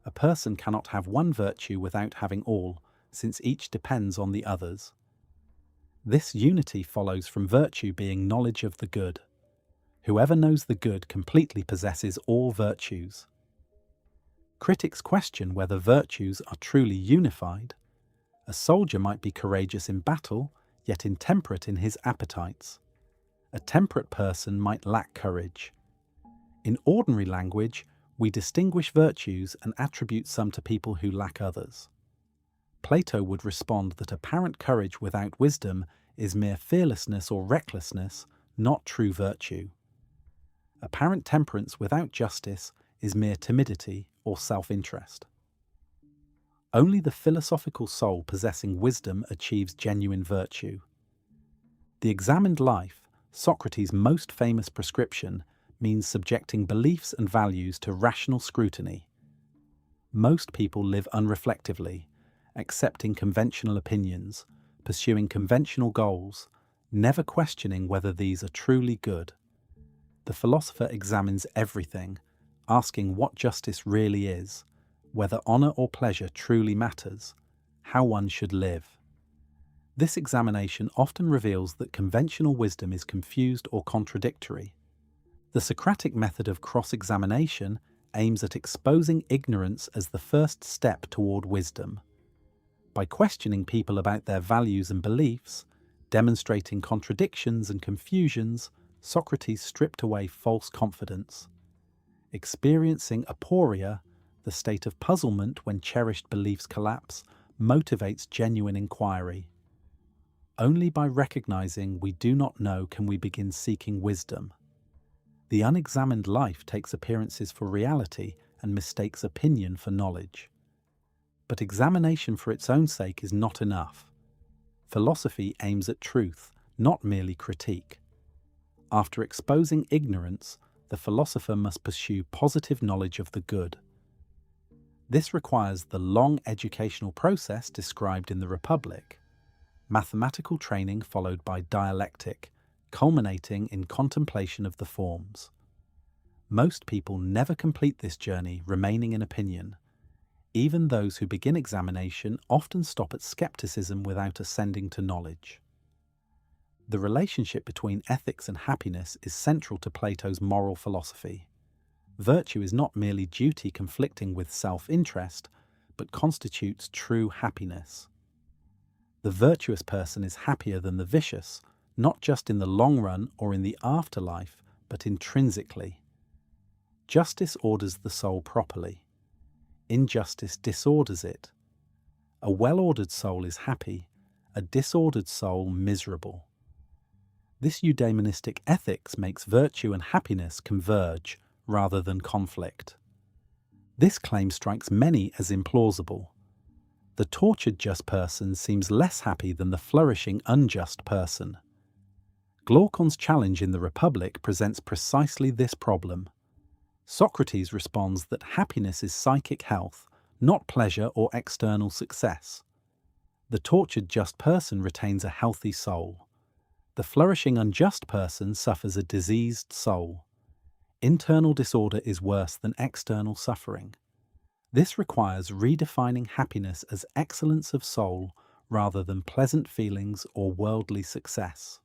A person cannot have one virtue without having all, since each depends on the others. This unity follows from virtue being knowledge of the good. Whoever knows the good completely possesses all virtues. Critics question whether virtues are truly unified. A soldier might be courageous in battle, yet intemperate in his appetites. A temperate person might lack courage. In ordinary language, we distinguish virtues and attribute some to people who lack others. Plato would respond that apparent courage without wisdom is mere fearlessness or recklessness, not true virtue. Apparent temperance without justice is mere timidity or self-interest. Only the philosophical soul possessing wisdom achieves genuine virtue. The examined life, Socrates' most famous prescription, means subjecting beliefs and values to rational scrutiny. Most people live unreflectively, accepting conventional opinions, pursuing conventional goals, never questioning whether these are truly good. The philosopher examines everything, asking what justice really is, whether honor or pleasure truly matters, how one should live. This examination often reveals that conventional wisdom is confused or contradictory. The Socratic method of cross-examination aims at exposing ignorance as the first step toward wisdom. By questioning people about their values and beliefs, demonstrating contradictions and confusions, Socrates stripped away false confidence. Experiencing aporia, the state of puzzlement when cherished beliefs collapse, motivates genuine inquiry. Only by recognizing we do not know can we begin seeking wisdom. The unexamined life takes appearances for reality and mistakes opinion for knowledge. But examination for its own sake is not enough. Philosophy aims at truth, not merely critique. After exposing ignorance, the philosopher must pursue positive knowledge of the good. This requires the long educational process described in the Republic. Mathematical training followed by dialectic, culminating in contemplation of the forms. Most people never complete this journey, remaining in opinion. Even those who begin examination often stop at skepticism without ascending to knowledge. The relationship between ethics and happiness is central to Plato's moral philosophy. Virtue is not merely duty conflicting with self-interest, but constitutes true happiness. The virtuous person is happier than the vicious, not just in the long run or in the afterlife, but intrinsically. Justice orders the soul properly. Injustice disorders it. A well-ordered soul is happy, a disordered soul miserable. This eudaimonistic ethics makes virtue and happiness converge rather than conflict. This claim strikes many as implausible. The tortured just person seems less happy than the flourishing unjust person. Glaucon's challenge in the Republic presents precisely this problem. Socrates responds that happiness is psychic health, not pleasure or external success. The tortured just person retains a healthy soul. The flourishing unjust person suffers a diseased soul. Internal disorder is worse than external suffering. This requires redefining happiness as excellence of soul rather than pleasant feelings or worldly success.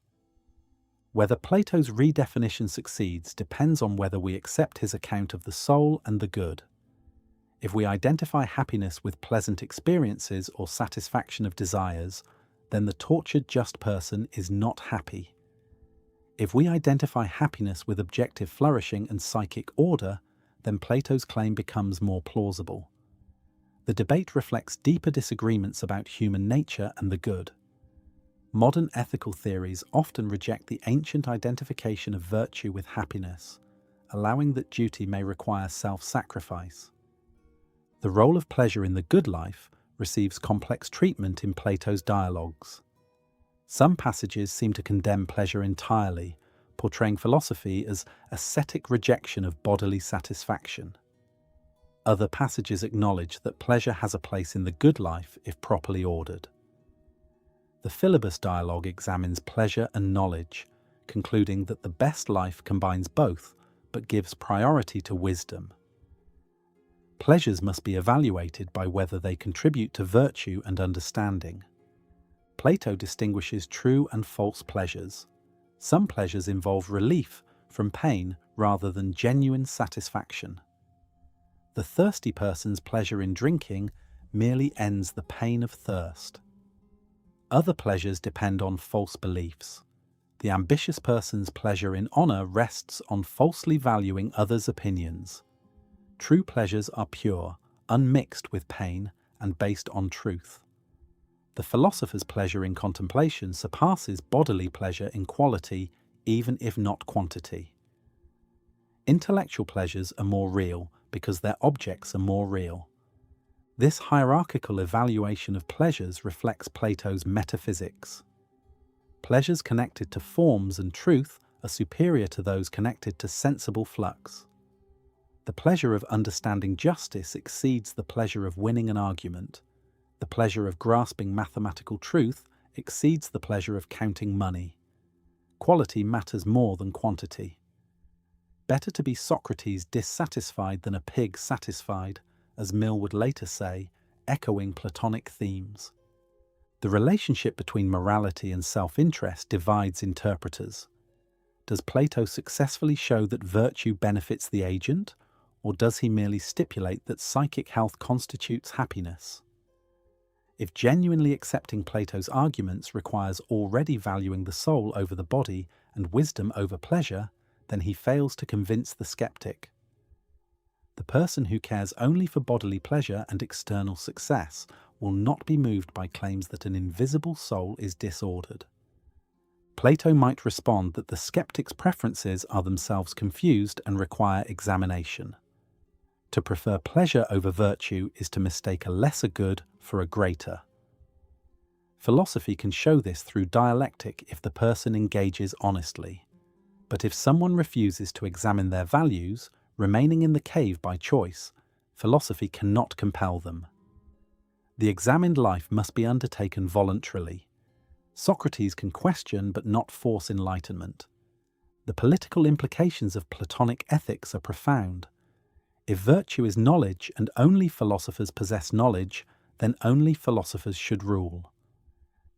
Whether Plato's redefinition succeeds depends on whether we accept his account of the soul and the good. If we identify happiness with pleasant experiences or satisfaction of desires, then the tortured just person is not happy. If we identify happiness with objective flourishing and psychic order, then Plato's claim becomes more plausible. The debate reflects deeper disagreements about human nature and the good. Modern ethical theories often reject the ancient identification of virtue with happiness, allowing that duty may require self-sacrifice. The role of pleasure in the good life receives complex treatment in Plato's dialogues. Some passages seem to condemn pleasure entirely, portraying philosophy as ascetic rejection of bodily satisfaction. Other passages acknowledge that pleasure has a place in the good life if properly ordered. The Philebus dialogue examines pleasure and knowledge, concluding that the best life combines both, but gives priority to wisdom. Pleasures must be evaluated by whether they contribute to virtue and understanding. Plato distinguishes true and false pleasures. Some pleasures involve relief from pain rather than genuine satisfaction. The thirsty person's pleasure in drinking merely ends the pain of thirst. Other pleasures depend on false beliefs. The ambitious person's pleasure in honor rests on falsely valuing others' opinions. True pleasures are pure, unmixed with pain, and based on truth. The philosopher's pleasure in contemplation surpasses bodily pleasure in quality, even if not quantity. Intellectual pleasures are more real because their objects are more real. This hierarchical evaluation of pleasures reflects Plato's metaphysics. Pleasures connected to forms and truth are superior to those connected to sensible flux. The pleasure of understanding justice exceeds the pleasure of winning an argument. The pleasure of grasping mathematical truth exceeds the pleasure of counting money. Quality matters more than quantity. Better to be Socrates dissatisfied than a pig satisfied, as Mill would later say, echoing Platonic themes. The relationship between morality and self-interest divides interpreters. Does Plato successfully show that virtue benefits the agent, or does he merely stipulate that psychic health constitutes happiness? If genuinely accepting Plato's arguments requires already valuing the soul over the body and wisdom over pleasure, then he fails to convince the skeptic. The person who cares only for bodily pleasure and external success will not be moved by claims that an invisible soul is disordered. Plato might respond that the skeptic's preferences are themselves confused and require examination. To prefer pleasure over virtue is to mistake a lesser good for a greater. Philosophy can show this through dialectic if the person engages honestly. But if someone refuses to examine their values, remaining in the cave by choice, philosophy cannot compel them. The examined life must be undertaken voluntarily. Socrates can question but not force enlightenment. The political implications of Platonic ethics are profound. If virtue is knowledge and only philosophers possess knowledge, then only philosophers should rule.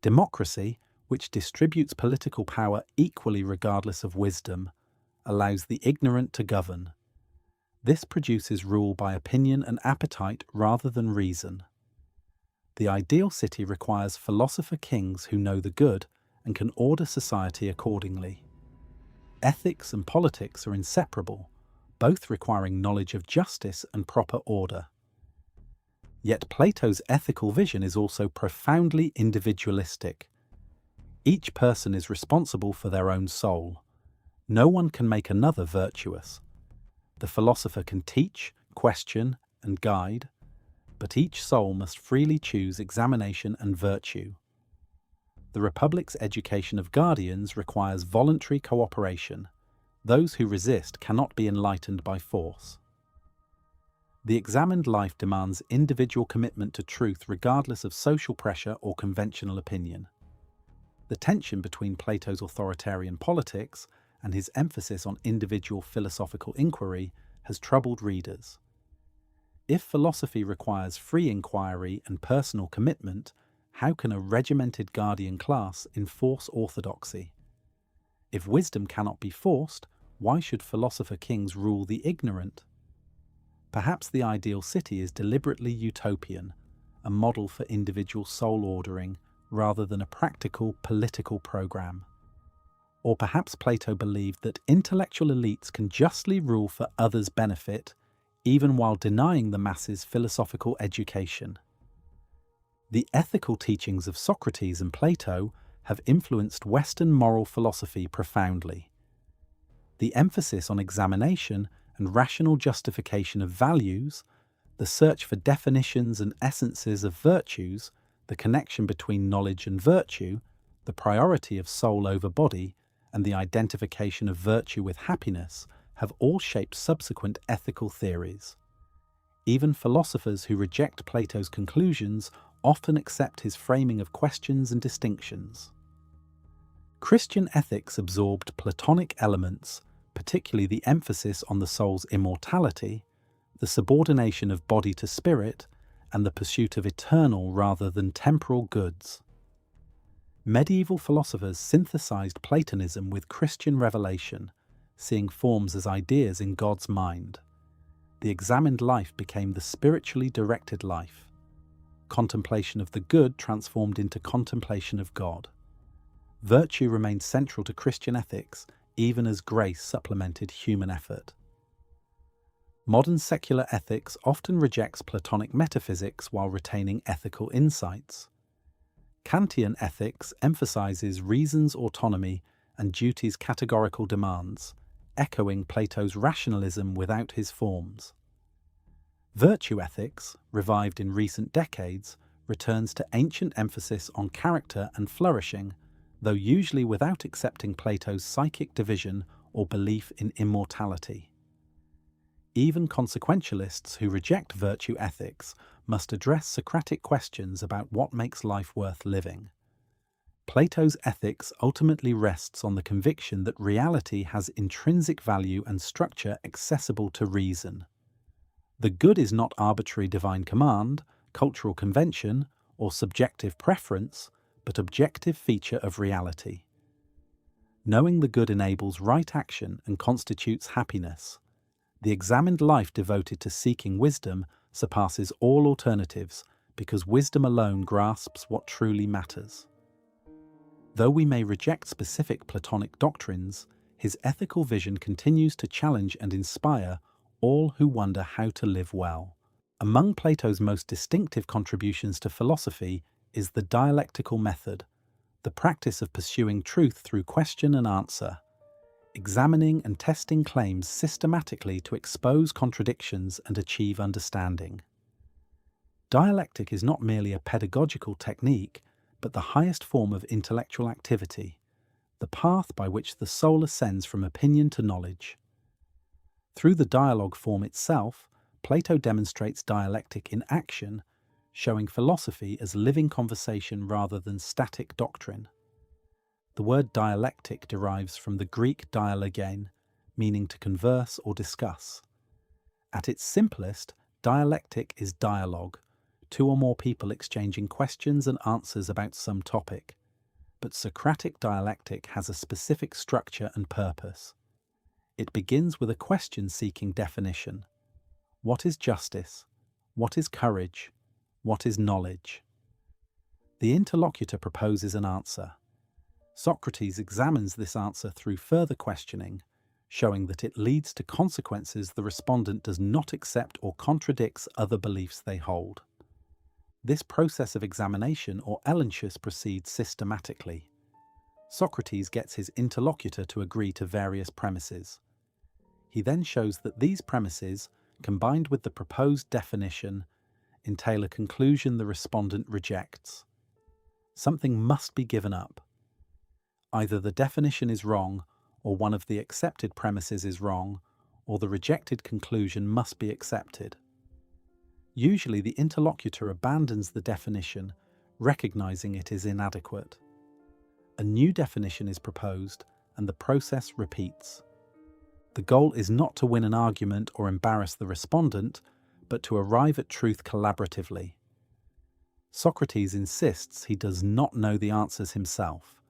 Democracy, which distributes political power equally regardless of wisdom, allows the ignorant to govern. This produces rule by opinion and appetite rather than reason. The ideal city requires philosopher kings who know the good and can order society accordingly. Ethics and politics are inseparable, both requiring knowledge of justice and proper order. Yet Plato's ethical vision is also profoundly individualistic. Each person is responsible for their own soul. No one can make another virtuous. The philosopher can teach, question, and guide, but each soul must freely choose examination and virtue. The Republic's education of guardians requires voluntary cooperation. Those who resist cannot be enlightened by force. The examined life demands individual commitment to truth regardless of social pressure or conventional opinion. The tension between Plato's authoritarian politics and his emphasis on individual philosophical inquiry has troubled readers. If philosophy requires free inquiry and personal commitment, how can a regimented guardian class enforce orthodoxy? If wisdom cannot be forced, why should philosopher kings rule the ignorant? Perhaps the ideal city is deliberately utopian, a model for individual soul ordering rather than a practical political program. Or perhaps Plato believed that intellectual elites can justly rule for others' benefit, even while denying the masses philosophical education. The ethical teachings of Socrates and Plato have influenced Western moral philosophy profoundly. The emphasis on examination and rational justification of values, the search for definitions and essences of virtues, the connection between knowledge and virtue, the priority of soul over body, and the identification of virtue with happiness have all shaped subsequent ethical theories. Even philosophers who reject Plato's conclusions often accept his framing of questions and distinctions. Christian ethics absorbed Platonic elements, particularly the emphasis on the soul's immortality, the subordination of body to spirit, and the pursuit of eternal rather than temporal goods. Medieval philosophers synthesized Platonism with Christian revelation, seeing forms as ideas in God's mind. The examined life became the spiritually directed life. Contemplation of the good transformed into contemplation of God. Virtue remained central to Christian ethics, even as grace supplemented human effort. Modern secular ethics often rejects Platonic metaphysics while retaining ethical insights. Kantian ethics emphasizes reason's autonomy and duty's categorical demands, echoing Plato's rationalism without his forms. Virtue ethics, revived in recent decades, returns to ancient emphasis on character and flourishing, though usually without accepting Plato's psychic division or belief in immortality. Even consequentialists who reject virtue ethics must address Socratic questions about what makes life worth living. Plato's ethics ultimately rests on the conviction that reality has intrinsic value and structure accessible to reason. The good is not arbitrary divine command, cultural convention, or subjective preference, but objective feature of reality. Knowing the good enables right action and constitutes happiness. The examined life devoted to seeking wisdom surpasses all alternatives because wisdom alone grasps what truly matters. Though we may reject specific Platonic doctrines, his ethical vision continues to challenge and inspire all who wonder how to live well. Among Plato's most distinctive contributions to philosophy is the dialectical method, the practice of pursuing truth through question and answer, examining and testing claims systematically to expose contradictions and achieve understanding. Dialectic is not merely a pedagogical technique, but the highest form of intellectual activity, the path by which the soul ascends from opinion to knowledge. Through the dialogue form itself, Plato demonstrates dialectic in action, showing philosophy as living conversation rather than static doctrine. The word dialectic derives from the Greek dialogein, meaning to converse or discuss. At its simplest, dialectic is dialogue, two or more people exchanging questions and answers about some topic. But Socratic dialectic has a specific structure and purpose. It begins with a question-seeking definition. What is justice? What is courage? What is knowledge? The interlocutor proposes an answer. Socrates examines this answer through further questioning, showing that it leads to consequences the respondent does not accept or contradicts other beliefs they hold. This process of examination or elenchus proceeds systematically. Socrates gets his interlocutor to agree to various premises. He then shows that these premises, combined with the proposed definition, entail a conclusion the respondent rejects. Something must be given up. Either the definition is wrong, or one of the accepted premises is wrong, or the rejected conclusion must be accepted. Usually the interlocutor abandons the definition, recognizing it is inadequate. A new definition is proposed, and the process repeats. The goal is not to win an argument or embarrass the respondent, but to arrive at truth collaboratively. Socrates insists he does not know the answers himself.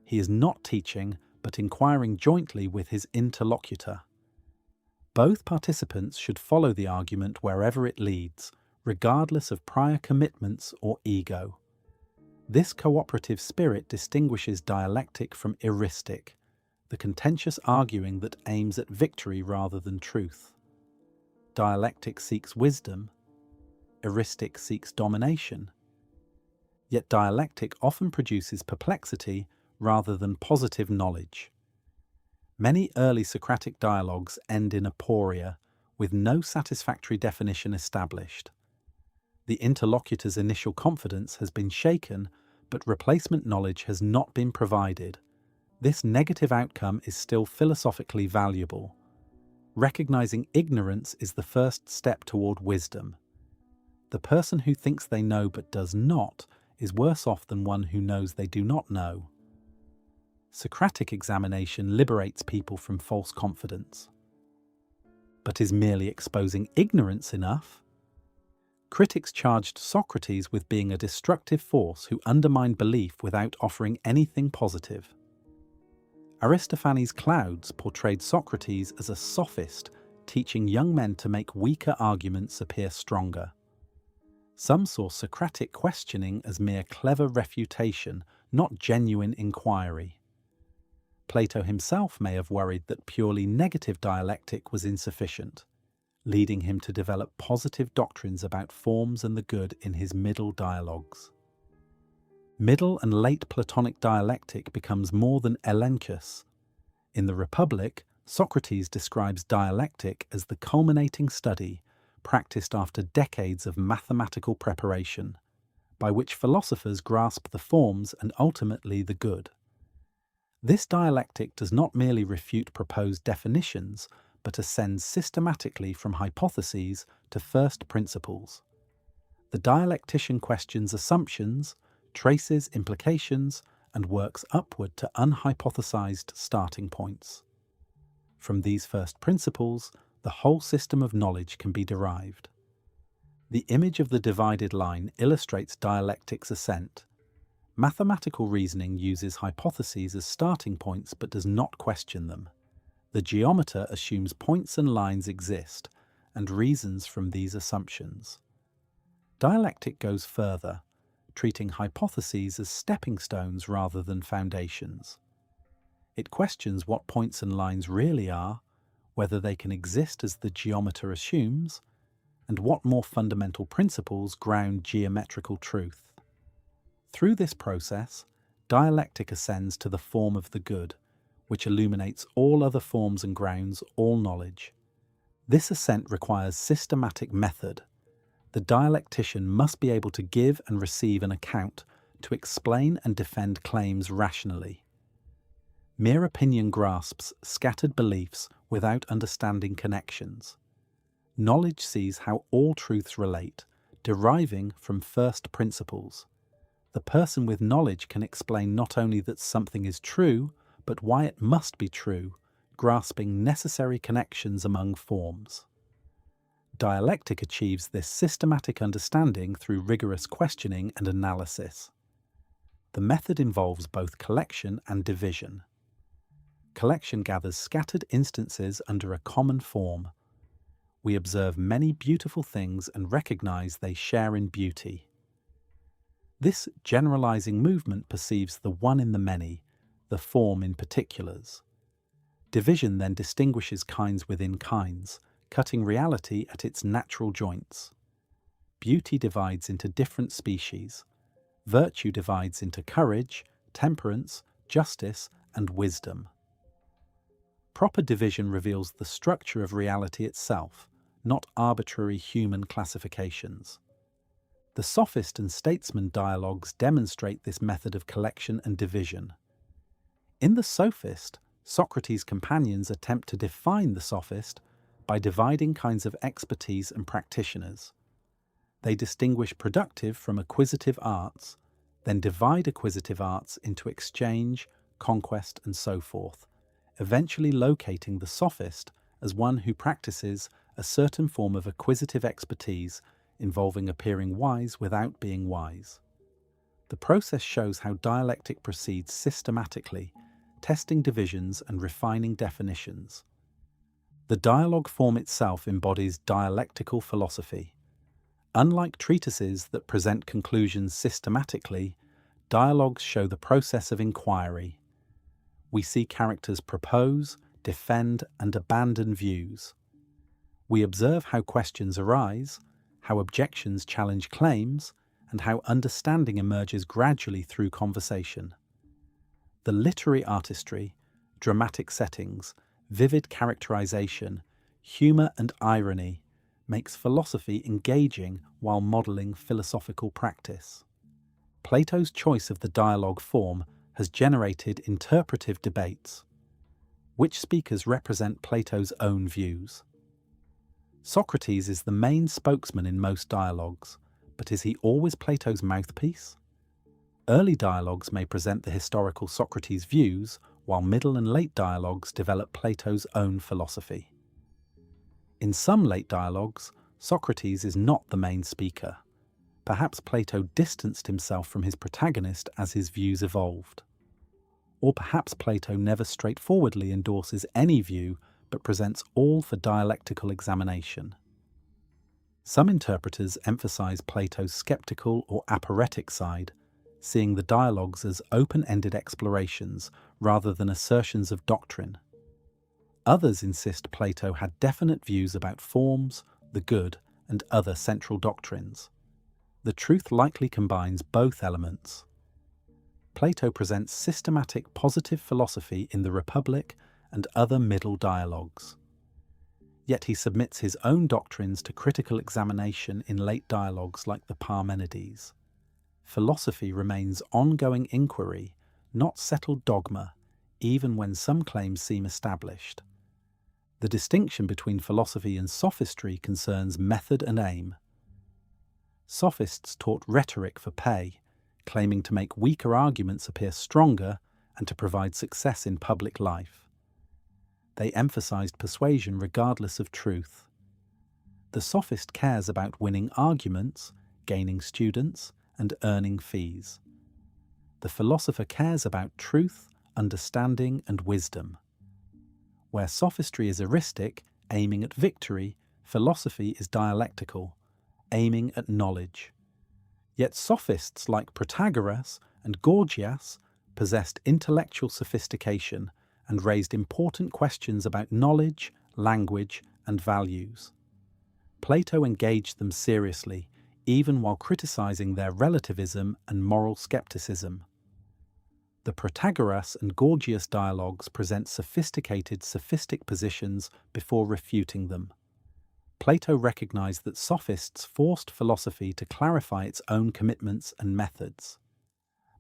He is not teaching, but inquiring jointly with his interlocutor. Both participants should follow the argument wherever it leads, regardless of prior commitments or ego. This cooperative spirit distinguishes dialectic from heuristic, the contentious arguing that aims at victory rather than truth. Dialectic seeks wisdom, heuristic seeks domination. Yet dialectic often produces perplexity rather than positive knowledge. Many early Socratic dialogues end in aporia, with no satisfactory definition established. The interlocutor's initial confidence has been shaken, but replacement knowledge has not been provided. This negative outcome is still philosophically valuable. Recognizing ignorance is the first step toward wisdom. The person who thinks they know but does not is worse off than one who knows they do not know. Socratic examination liberates people from false confidence. But is merely exposing ignorance enough? Critics charged Socrates with being a destructive force who undermined belief without offering anything positive. Aristophanes' Clouds portrayed Socrates as a sophist, teaching young men to make weaker arguments appear stronger. Some saw Socratic questioning as mere clever refutation, not genuine inquiry. Plato himself may have worried that purely negative dialectic was insufficient, leading him to develop positive doctrines about forms and the good in his middle dialogues. Middle and late Platonic dialectic becomes more than elenchus. In the Republic, Socrates describes dialectic as the culminating study, practiced after decades of mathematical preparation, by which philosophers grasp the forms and ultimately the good. This dialectic does not merely refute proposed definitions, but ascends systematically from hypotheses to first principles. The dialectician questions assumptions, traces implications, and works upward to unhypothesized starting points. From these first principles, the whole system of knowledge can be derived. The image of the divided line illustrates dialectic's ascent. Mathematical reasoning uses hypotheses as starting points but does not question them. The geometer assumes points and lines exist and reasons from these assumptions. Dialectic goes further, treating hypotheses as stepping stones rather than foundations. It questions what points and lines really are, whether they can exist as the geometer assumes, and what more fundamental principles ground geometrical truth. Through this process, dialectic ascends to the form of the good, which illuminates all other forms and grounds all knowledge. This ascent requires systematic method. The dialectician must be able to give and receive an account, to explain and defend claims rationally. Mere opinion grasps scattered beliefs without understanding connections. Knowledge sees how all truths relate, deriving from first principles. The person with knowledge can explain not only that something is true, but why it must be true, grasping necessary connections among forms. Dialectic achieves this systematic understanding through rigorous questioning and analysis. The method involves both collection and division. Collection gathers scattered instances under a common form. We observe many beautiful things and recognize they share in beauty. This generalizing movement perceives the one in the many, the form in particulars. Division then distinguishes kinds within kinds, cutting reality at its natural joints. Beauty divides into different species. Virtue divides into courage, temperance, justice, and wisdom. Proper division reveals the structure of reality itself, not arbitrary human classifications. The sophist and statesman dialogues demonstrate this method of collection and division. In the sophist, Socrates' companions attempt to define the sophist by dividing kinds of expertise and practitioners. They distinguish productive from acquisitive arts, then divide acquisitive arts into exchange, conquest, and so forth, eventually locating the sophist as one who practices a certain form of acquisitive expertise involving appearing wise without being wise. The process shows how dialectic proceeds systematically, testing divisions and refining definitions. The dialogue form itself embodies dialectical philosophy. Unlike treatises that present conclusions systematically, dialogues show the process of inquiry. We see characters propose, defend, and abandon views. We observe how questions arise, how objections challenge claims, and how understanding emerges gradually through conversation. The literary artistry, dramatic settings, vivid characterization, humor and irony makes philosophy engaging while modeling philosophical practice. Plato's choice of the dialogue form has generated interpretive debates. Which speakers represent Plato's own views? Socrates is the main spokesman in most dialogues, but is he always Plato's mouthpiece? Early dialogues may present the historical Socrates' views, while middle and late dialogues develop Plato's own philosophy. In some late dialogues, Socrates is not the main speaker. Perhaps Plato distanced himself from his protagonist as his views evolved. Or perhaps Plato never straightforwardly endorses any view but presents all for dialectical examination. Some interpreters emphasize Plato's skeptical or aporetic side, seeing the dialogues as open-ended explorations rather than assertions of doctrine. Others insist Plato had definite views about forms, the good, and other central doctrines. The truth likely combines both elements. Plato presents systematic positive philosophy in the Republic and other middle dialogues. Yet he submits his own doctrines to critical examination in late dialogues like the Parmenides. Philosophy remains ongoing inquiry, not settled dogma, even when some claims seem established. The distinction between philosophy and sophistry concerns method and aim. Sophists taught rhetoric for pay, claiming to make weaker arguments appear stronger and to provide success in public life. They emphasized persuasion regardless of truth. The sophist cares about winning arguments, gaining students, and earning fees. The philosopher cares about truth, understanding, and wisdom. Where sophistry is heuristic, aiming at victory, philosophy is dialectical, aiming at knowledge. Yet sophists like Protagoras and Gorgias possessed intellectual sophistication and raised important questions about knowledge, language, and values. Plato engaged them seriously, even while criticizing their relativism and moral skepticism. The Protagoras and Gorgias dialogues present sophisticated sophistic positions before refuting them. Plato recognized that sophists forced philosophy to clarify its own commitments and methods.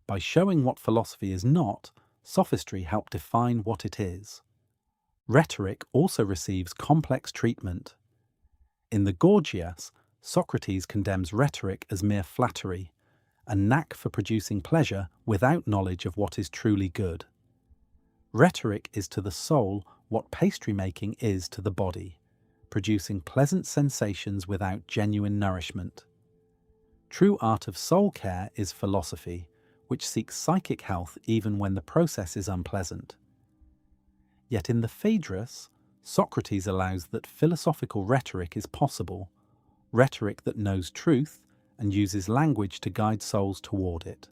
By showing what philosophy is not, sophistry helped define what it is. Rhetoric also receives complex treatment. In the Gorgias, Socrates condemns rhetoric as mere flattery, a knack for producing pleasure without knowledge of what is truly good. Rhetoric is to the soul what pastry making is to the body, producing pleasant sensations without genuine nourishment. True art of soul care is philosophy, which seeks psychic health even when the process is unpleasant. Yet in the Phaedrus, Socrates allows that philosophical rhetoric is possible, rhetoric that knows truth and uses language to guide souls toward it.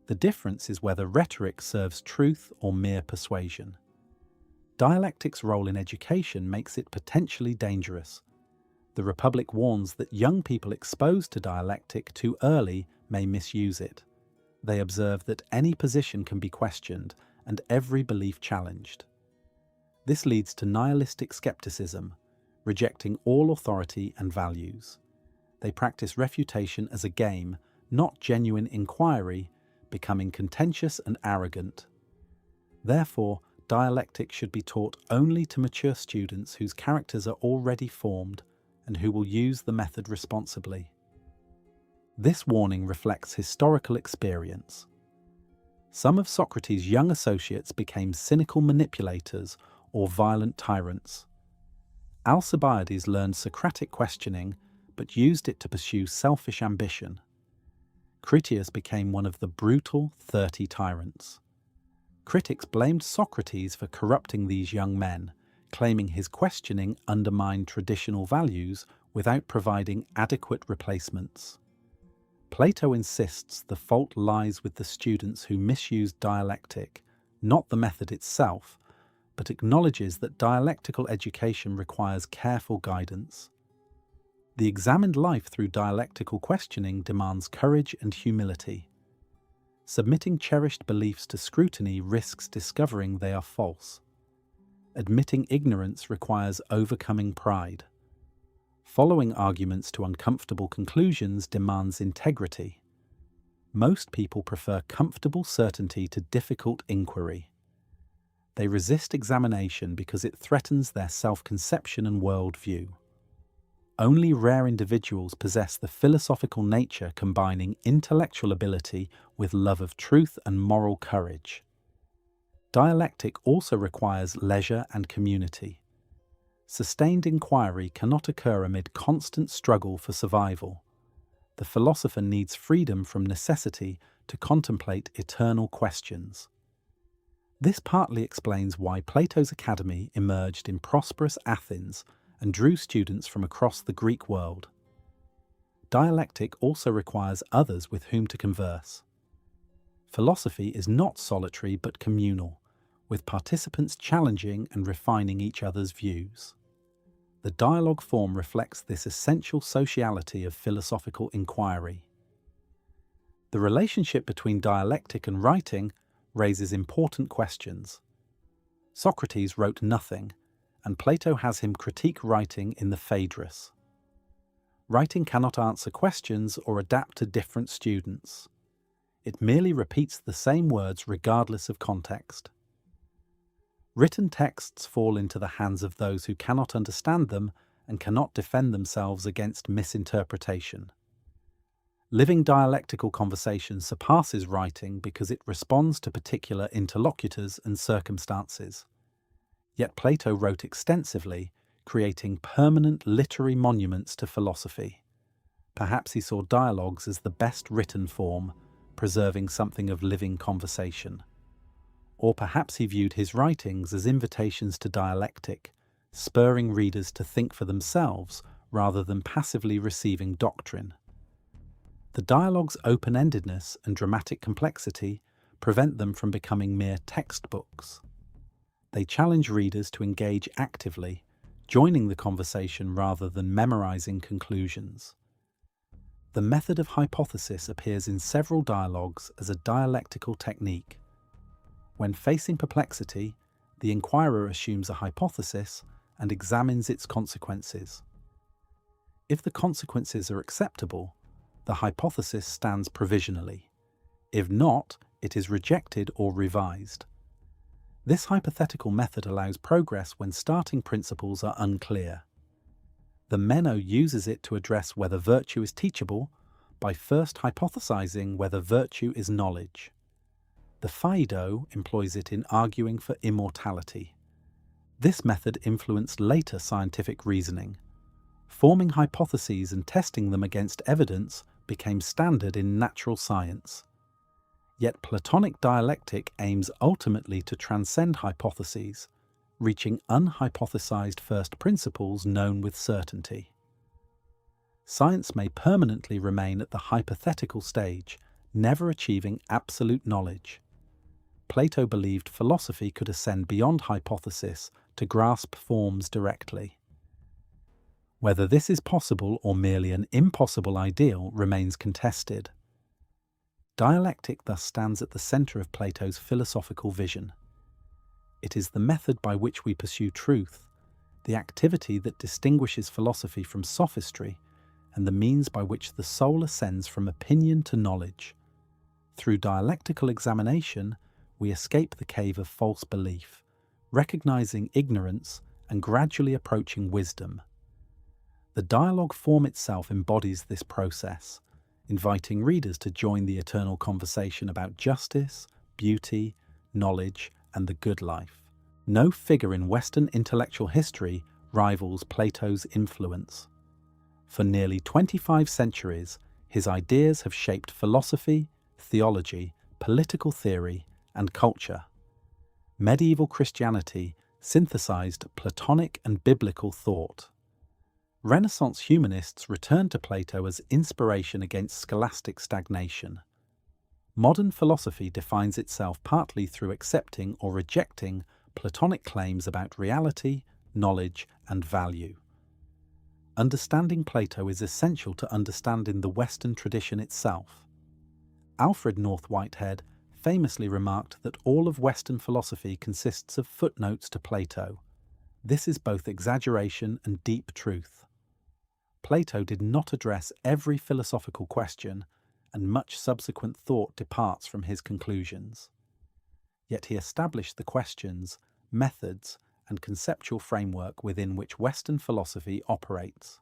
The difference is whether rhetoric serves truth or mere persuasion. Dialectic's role in education makes it potentially dangerous. The Republic warns that young people exposed to dialectic too early may misuse it. They observe that any position can be questioned and every belief challenged. This leads to nihilistic skepticism, rejecting all authority and values. They practice refutation as a game, not genuine inquiry, becoming contentious and arrogant. Therefore, dialectic should be taught only to mature students whose characters are already formed and who will use the method responsibly. This warning reflects historical experience. Some of Socrates' young associates became cynical manipulators or violent tyrants. Alcibiades learned Socratic questioning but used it to pursue selfish ambition. Critias became one of the brutal 30 tyrants. Critics blamed Socrates for corrupting these young men, claiming his questioning undermined traditional values without providing adequate replacements. Plato insists the fault lies with the students who misused dialectic, not the method itself, but acknowledges that dialectical education requires careful guidance. The examined life through dialectical questioning demands courage and humility. Submitting cherished beliefs to scrutiny risks discovering they are false. Admitting ignorance requires overcoming pride. Following arguments to uncomfortable conclusions demands integrity. Most people prefer comfortable certainty to difficult inquiry. They resist examination because it threatens their self-conception and worldview. Only rare individuals possess the philosophical nature combining intellectual ability with love of truth and moral courage. Dialectic also requires leisure and community. Sustained inquiry cannot occur amid constant struggle for survival. The philosopher needs freedom from necessity to contemplate eternal questions. This partly explains why Plato's academy emerged in prosperous Athens and drew students from across the Greek world. Dialectic also requires others with whom to converse. Philosophy is not solitary but communal, with participants challenging and refining each other's views. The dialogue form reflects this essential sociality of philosophical inquiry. The relationship between dialectic and writing raises important questions. Socrates wrote nothing, and Plato has him critique writing in the Phaedrus. Writing cannot answer questions or adapt to different students. It merely repeats the same words regardless of context. Written texts fall into the hands of those who cannot understand them and cannot defend themselves against misinterpretation. Living dialectical conversation surpasses writing because it responds to particular interlocutors and circumstances. Yet Plato wrote extensively, creating permanent literary monuments to philosophy. Perhaps he saw dialogues as the best written form, preserving something of living conversation. Or perhaps he viewed his writings as invitations to dialectic, spurring readers to think for themselves rather than passively receiving doctrine. The dialogue's open-endedness and dramatic complexity prevent them from becoming mere textbooks. They challenge readers to engage actively, joining the conversation rather than memorizing conclusions. The method of hypothesis appears in several dialogues as a dialectical technique. When facing perplexity, the inquirer assumes a hypothesis and examines its consequences. If the consequences are acceptable, the hypothesis stands provisionally. If not, it is rejected or revised. This hypothetical method allows progress when starting principles are unclear. The Meno uses it to address whether virtue is teachable by first hypothesizing whether virtue is knowledge. The Phaedo employs it in arguing for immortality. This method influenced later scientific reasoning. Forming hypotheses and testing them against evidence became standard in natural science. Yet Platonic dialectic aims ultimately to transcend hypotheses, reaching unhypothesized first principles known with certainty. Science may permanently remain at the hypothetical stage, never achieving absolute knowledge. Plato believed philosophy could ascend beyond hypothesis to grasp forms directly. Whether this is possible or merely an impossible ideal remains contested. Dialectic thus stands at the center of Plato's philosophical vision. It is the method by which we pursue truth, the activity that distinguishes philosophy from sophistry, and the means by which the soul ascends from opinion to knowledge. Through dialectical examination, we escape the cave of false belief, recognizing ignorance and gradually approaching wisdom. The dialogue form itself embodies this process, inviting readers to join the eternal conversation about justice, beauty, knowledge, and the good life. No figure in Western intellectual history rivals Plato's influence. For nearly 25 centuries, his ideas have shaped philosophy, theology, political theory, and culture. Medieval Christianity synthesized Platonic and biblical thought. Renaissance humanists returned to Plato as inspiration against scholastic stagnation. Modern philosophy defines itself partly through accepting or rejecting Platonic claims about reality, knowledge, and value. Understanding Plato is essential to understanding the Western tradition itself. Alfred North Whitehead famously remarked that all of Western philosophy consists of footnotes to Plato. This is both exaggeration and deep truth. Plato did not address every philosophical question, and much subsequent thought departs from his conclusions. Yet he established the questions, methods, and conceptual framework within which Western philosophy operates.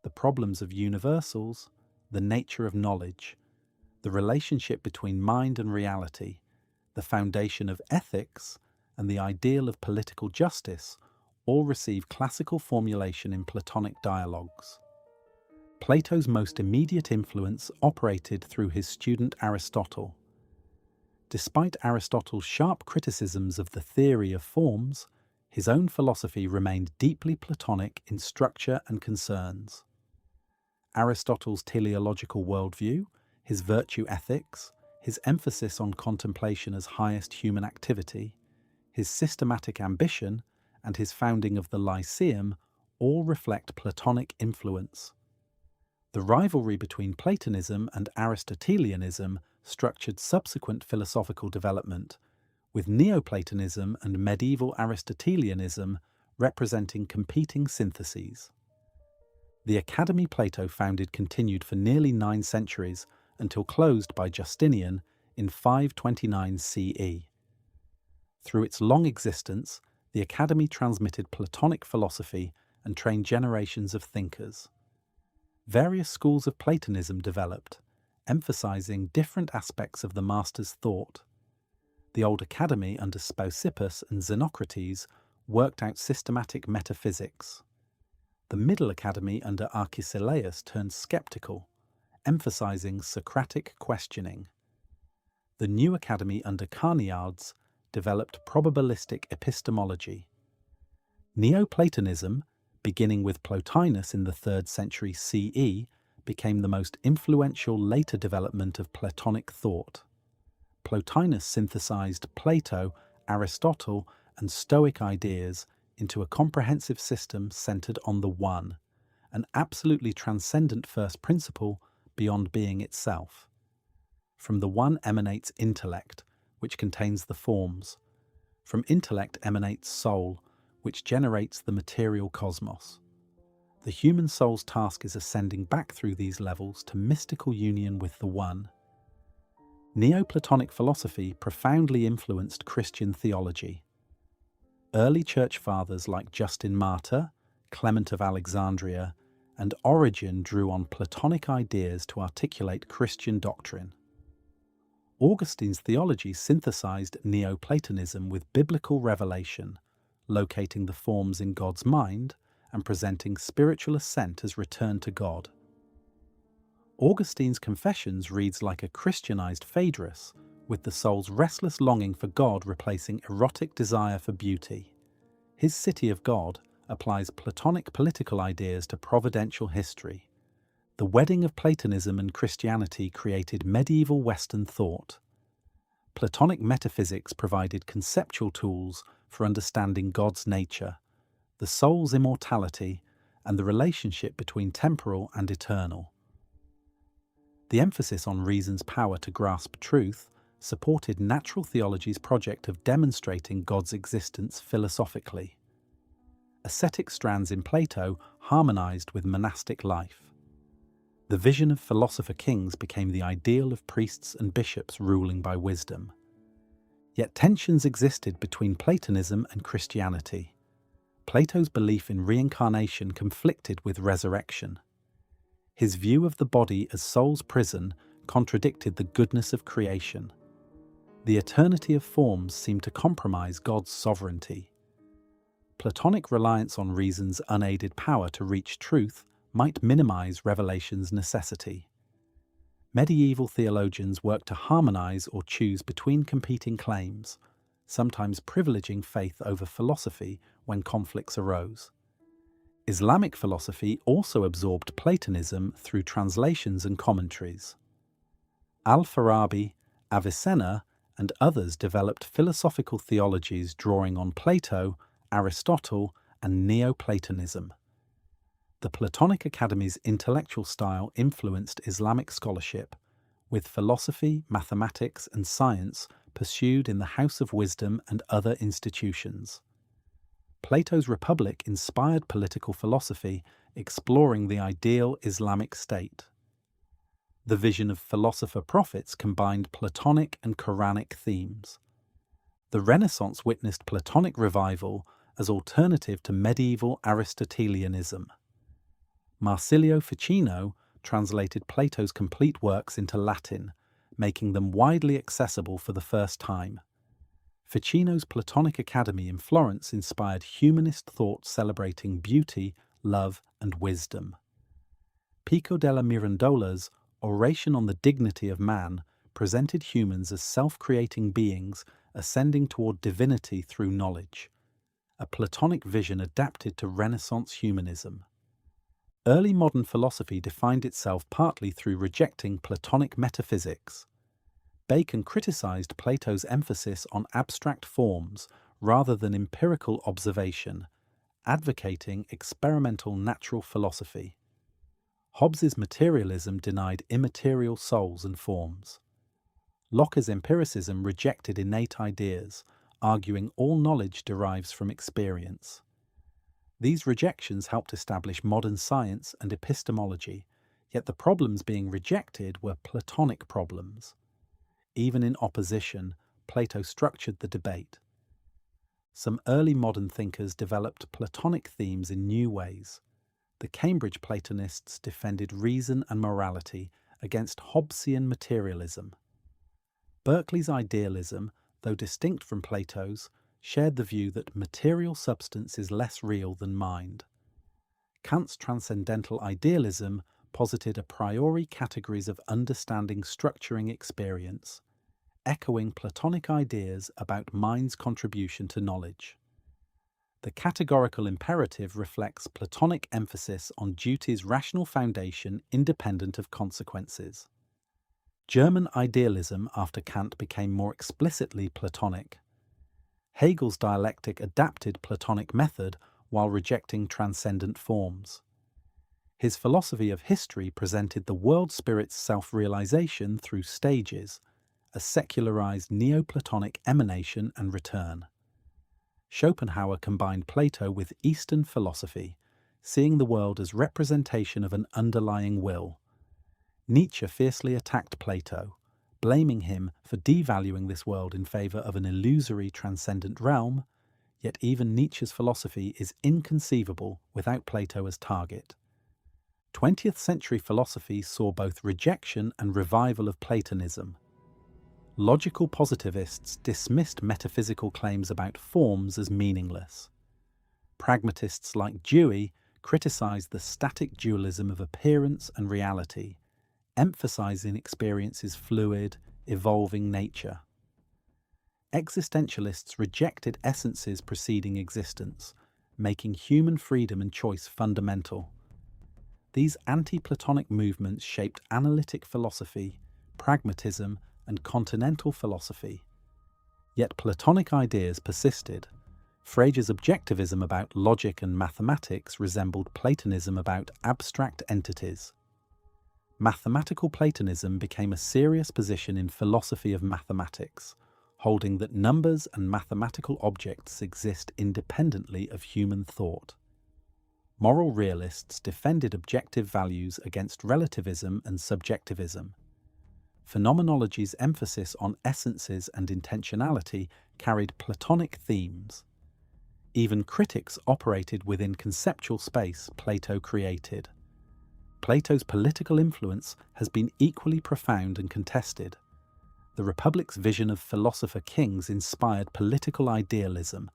The problems of universals, the nature of knowledge, the relationship between mind and reality, the foundation of ethics, and the ideal of political justice all receive classical formulation in Platonic dialogues. Plato's most immediate influence operated through his student Aristotle. Despite Aristotle's sharp criticisms of the theory of forms, his own philosophy remained deeply Platonic in structure and concerns. Aristotle's teleological worldview, his virtue ethics, his emphasis on contemplation as highest human activity, his systematic ambition, and his founding of the Lyceum all reflect Platonic influence. The rivalry between Platonism and Aristotelianism structured subsequent philosophical development, with Neoplatonism and medieval Aristotelianism representing competing syntheses. The academy Plato founded continued for nearly 9 centuries until closed by Justinian in 529 CE. Through its long existence, the Academy transmitted Platonic philosophy and trained generations of thinkers. Various schools of Platonism developed, emphasizing different aspects of the master's thought. The Old Academy under Speusippus and Xenocrates worked out systematic metaphysics. The Middle Academy under Arcesilaus turned skeptical, emphasizing Socratic questioning. The New Academy under Carneades developed probabilistic epistemology. Neoplatonism, beginning with Plotinus in the 3rd century CE, became the most influential later development of Platonic thought. Plotinus synthesized Plato, Aristotle, and Stoic ideas into a comprehensive system centered on the One, an absolutely transcendent first principle beyond being itself. From the One emanates intellect, which contains the forms. From intellect emanates soul, which generates the material cosmos. The human soul's task is ascending back through these levels to mystical union with the One. Neoplatonic philosophy profoundly influenced Christian theology. Early church fathers like Justin Martyr, Clement of Alexandria, and Origen drew on Platonic ideas to articulate Christian doctrine. Augustine's theology synthesized Neoplatonism with biblical revelation, locating the forms in God's mind and presenting spiritual ascent as return to God. Augustine's Confessions reads like a Christianized Phaedrus, with the soul's restless longing for God replacing erotic desire for beauty. His City of God applies Platonic political ideas to providential history. The wedding of Platonism and Christianity created medieval Western thought. Platonic metaphysics provided conceptual tools for understanding God's nature, the soul's immortality, and the relationship between temporal and eternal. The emphasis on reason's power to grasp truth supported natural theology's project of demonstrating God's existence philosophically. Ascetic strands in Plato harmonized with monastic life. The vision of philosopher kings became the ideal of priests and bishops ruling by wisdom. Yet tensions existed between Platonism and Christianity. Plato's belief in reincarnation conflicted with resurrection. His view of the body as soul's prison contradicted the goodness of creation. The eternity of forms seemed to compromise God's sovereignty. Platonic reliance on reason's unaided power to reach truth might minimize revelation's necessity. Medieval theologians worked to harmonize or choose between competing claims, sometimes privileging faith over philosophy when conflicts arose. Islamic philosophy also absorbed Platonism through translations and commentaries. Al-Farabi, Avicenna, and others developed philosophical theologies drawing on Plato, Aristotle, and Neoplatonism. The Platonic Academy's intellectual style influenced Islamic scholarship, with philosophy, mathematics, and science pursued in the House of Wisdom and other institutions. Plato's Republic inspired political philosophy, exploring the ideal Islamic state. The vision of philosopher prophets combined Platonic and Quranic themes. The Renaissance witnessed Platonic revival as alternative to medieval Aristotelianism. Marsilio Ficino translated Plato's complete works into Latin, making them widely accessible for the first time. Ficino's Platonic Academy in Florence inspired humanist thought celebrating beauty, love, and wisdom. Pico della Mirandola's Oration on the Dignity of Man presented humans as self-creating beings ascending toward divinity through knowledge, a Platonic vision adapted to Renaissance humanism. Early modern philosophy defined itself partly through rejecting Platonic metaphysics. Bacon criticized Plato's emphasis on abstract forms rather than empirical observation, advocating experimental natural philosophy. Hobbes's materialism denied immaterial souls and forms. Locke's empiricism rejected innate ideas, arguing all knowledge derives from experience. These rejections helped establish modern science and epistemology, yet the problems being rejected were Platonic problems. Even in opposition, Plato structured the debate. Some early modern thinkers developed Platonic themes in new ways. The Cambridge Platonists defended reason and morality against Hobbesian materialism. Berkeley's idealism, though distinct from Plato's, shared the view that material substance is less real than mind. Kant's transcendental idealism posited a priori categories of understanding structuring experience, echoing Platonic ideas about mind's contribution to knowledge. The categorical imperative reflects Platonic emphasis on duty's rational foundation independent of consequences. German idealism after Kant became more explicitly Platonic. Hegel's dialectic adapted Platonic method while rejecting transcendent forms. His philosophy of history presented the world spirit's self-realization through stages, a secularized Neoplatonic emanation and return. Schopenhauer combined Plato with Eastern philosophy, seeing the world as representation of an underlying will. Nietzsche fiercely attacked Plato, blaming him for devaluing this world in favor of an illusory transcendent realm, yet even Nietzsche's philosophy is inconceivable without Plato as target. 20th century philosophy saw both rejection and revival of Platonism. Logical positivists dismissed metaphysical claims about forms as meaningless. Pragmatists like Dewey criticized the static dualism of appearance and reality, emphasizing experience's fluid, evolving nature. Existentialists rejected essences preceding existence, making human freedom and choice fundamental. These anti-Platonic movements shaped analytic philosophy, pragmatism, and continental philosophy. Yet Platonic ideas persisted. Frege's objectivism about logic and mathematics resembled Platonism about abstract entities. Mathematical Platonism became a serious position in philosophy of mathematics, holding that numbers and mathematical objects exist independently of human thought. Moral realists defended objective values against relativism and subjectivism. Phenomenology's emphasis on essences and intentionality carried Platonic themes. Even critics operated within conceptual space Plato created. Plato's political influence has been equally profound and contested. The Republic's vision of philosopher kings inspired political idealism,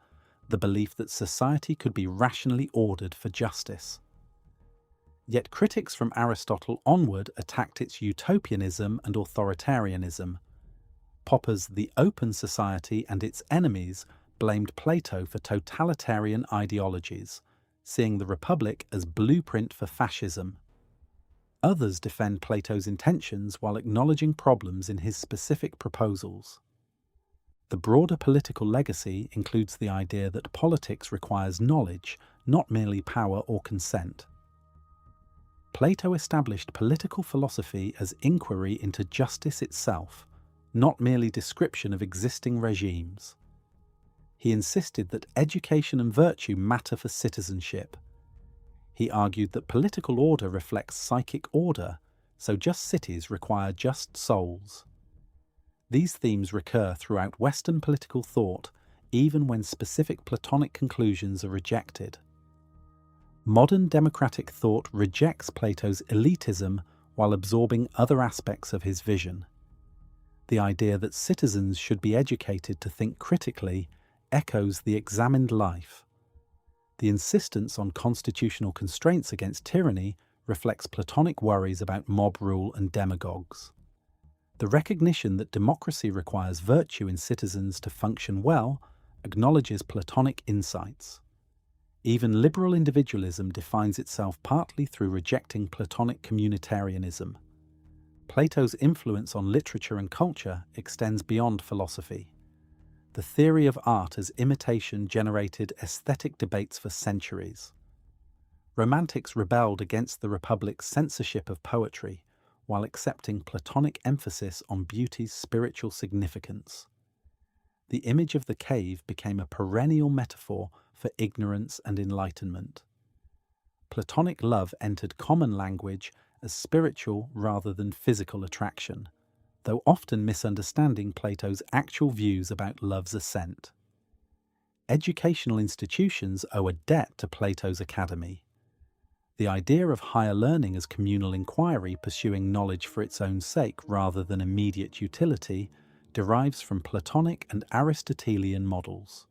the belief that society could be rationally ordered for justice. Yet critics from Aristotle onward attacked its utopianism and authoritarianism. Popper's The Open Society and its enemies blamed Plato for totalitarian ideologies, seeing the Republic as blueprint for fascism. Others defend Plato's intentions while acknowledging problems in his specific proposals. The broader political legacy includes the idea that politics requires knowledge, not merely power or consent. Plato established political philosophy as inquiry into justice itself, not merely description of existing regimes. He insisted that education and virtue matter for citizenship. He argued that political order reflects psychic order, so just cities require just souls. These themes recur throughout Western political thought, even when specific Platonic conclusions are rejected. Modern democratic thought rejects Plato's elitism while absorbing other aspects of his vision. The idea that citizens should be educated to think critically echoes the examined life. The insistence on constitutional constraints against tyranny reflects Platonic worries about mob rule and demagogues. The recognition that democracy requires virtue in citizens to function well acknowledges Platonic insights. Even liberal individualism defines itself partly through rejecting Platonic communitarianism. Plato's influence on literature and culture extends beyond philosophy. The theory of art as imitation generated aesthetic debates for centuries. Romantics rebelled against the Republic's censorship of poetry, while accepting Platonic emphasis on beauty's spiritual significance. The image of the cave became a perennial metaphor for ignorance and enlightenment. Platonic love entered common language as spiritual rather than physical attraction, though often misunderstanding Plato's actual views about love's ascent. Educational institutions owe a debt to Plato's academy. The idea of higher learning as communal inquiry pursuing knowledge for its own sake rather than immediate utility derives from Platonic and Aristotelian models.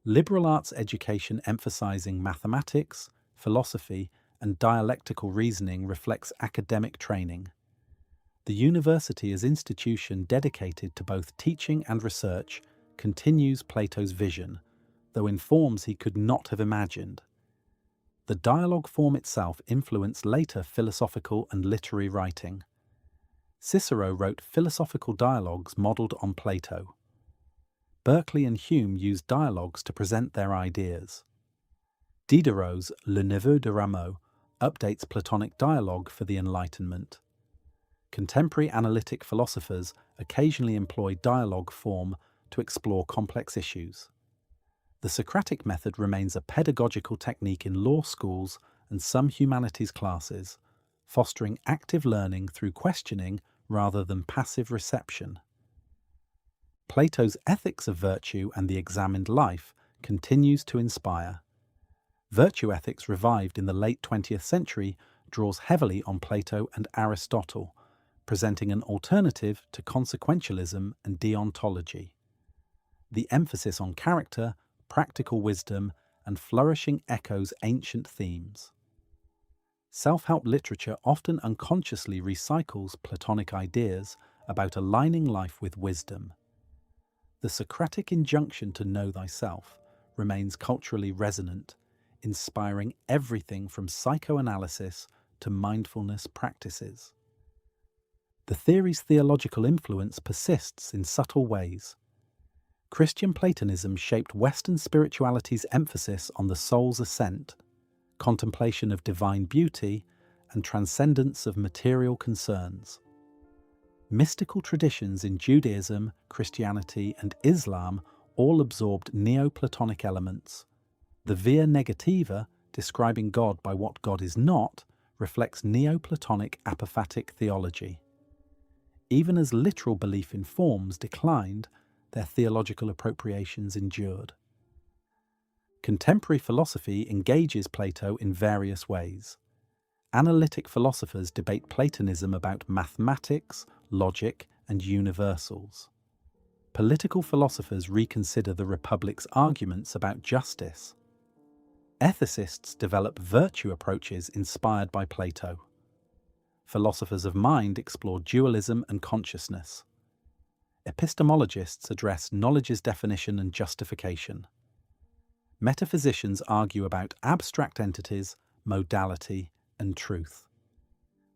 Liberal arts education emphasizing mathematics, philosophy, and dialectical reasoning reflects academic training. The university as institution dedicated to both teaching and research continues Plato's vision, though in forms he could not have imagined. The dialogue form itself influenced later philosophical and literary writing. Cicero wrote philosophical dialogues modelled on Plato. Berkeley and Hume used dialogues to present their ideas. Diderot's Le Neveu de Rameau updates Platonic dialogue for the Enlightenment. Contemporary analytic philosophers occasionally employ dialogue form to explore complex issues. The Socratic method remains a pedagogical technique in law schools and some humanities classes, fostering active learning through questioning rather than passive reception. Plato's ethics of virtue and the examined life continues to inspire. Virtue ethics, revived in the late 20th century, draws heavily on Plato and Aristotle, presenting an alternative to consequentialism and deontology. The emphasis on character, practical wisdom, and flourishing echoes ancient themes. Self-help literature often unconsciously recycles Platonic ideas about aligning life with wisdom. The Socratic injunction to know thyself remains culturally resonant, inspiring everything from psychoanalysis to mindfulness practices. The theory's theological influence persists in subtle ways. Christian Platonism shaped Western spirituality's emphasis on the soul's ascent, contemplation of divine beauty, and transcendence of material concerns. Mystical traditions in Judaism, Christianity, and Islam all absorbed Neoplatonic elements. The via negativa, describing God by what God is not, reflects Neoplatonic apophatic theology. Even as literal belief in forms declined, their theological appropriations endured. Contemporary philosophy engages Plato in various ways. Analytic philosophers debate Platonism about mathematics, logic, and universals. Political philosophers reconsider the Republic's arguments about justice. Ethicists develop virtue approaches inspired by Plato. Philosophers of mind explore dualism and consciousness. Epistemologists address knowledge's definition and justification. Metaphysicians argue about abstract entities, modality, and truth.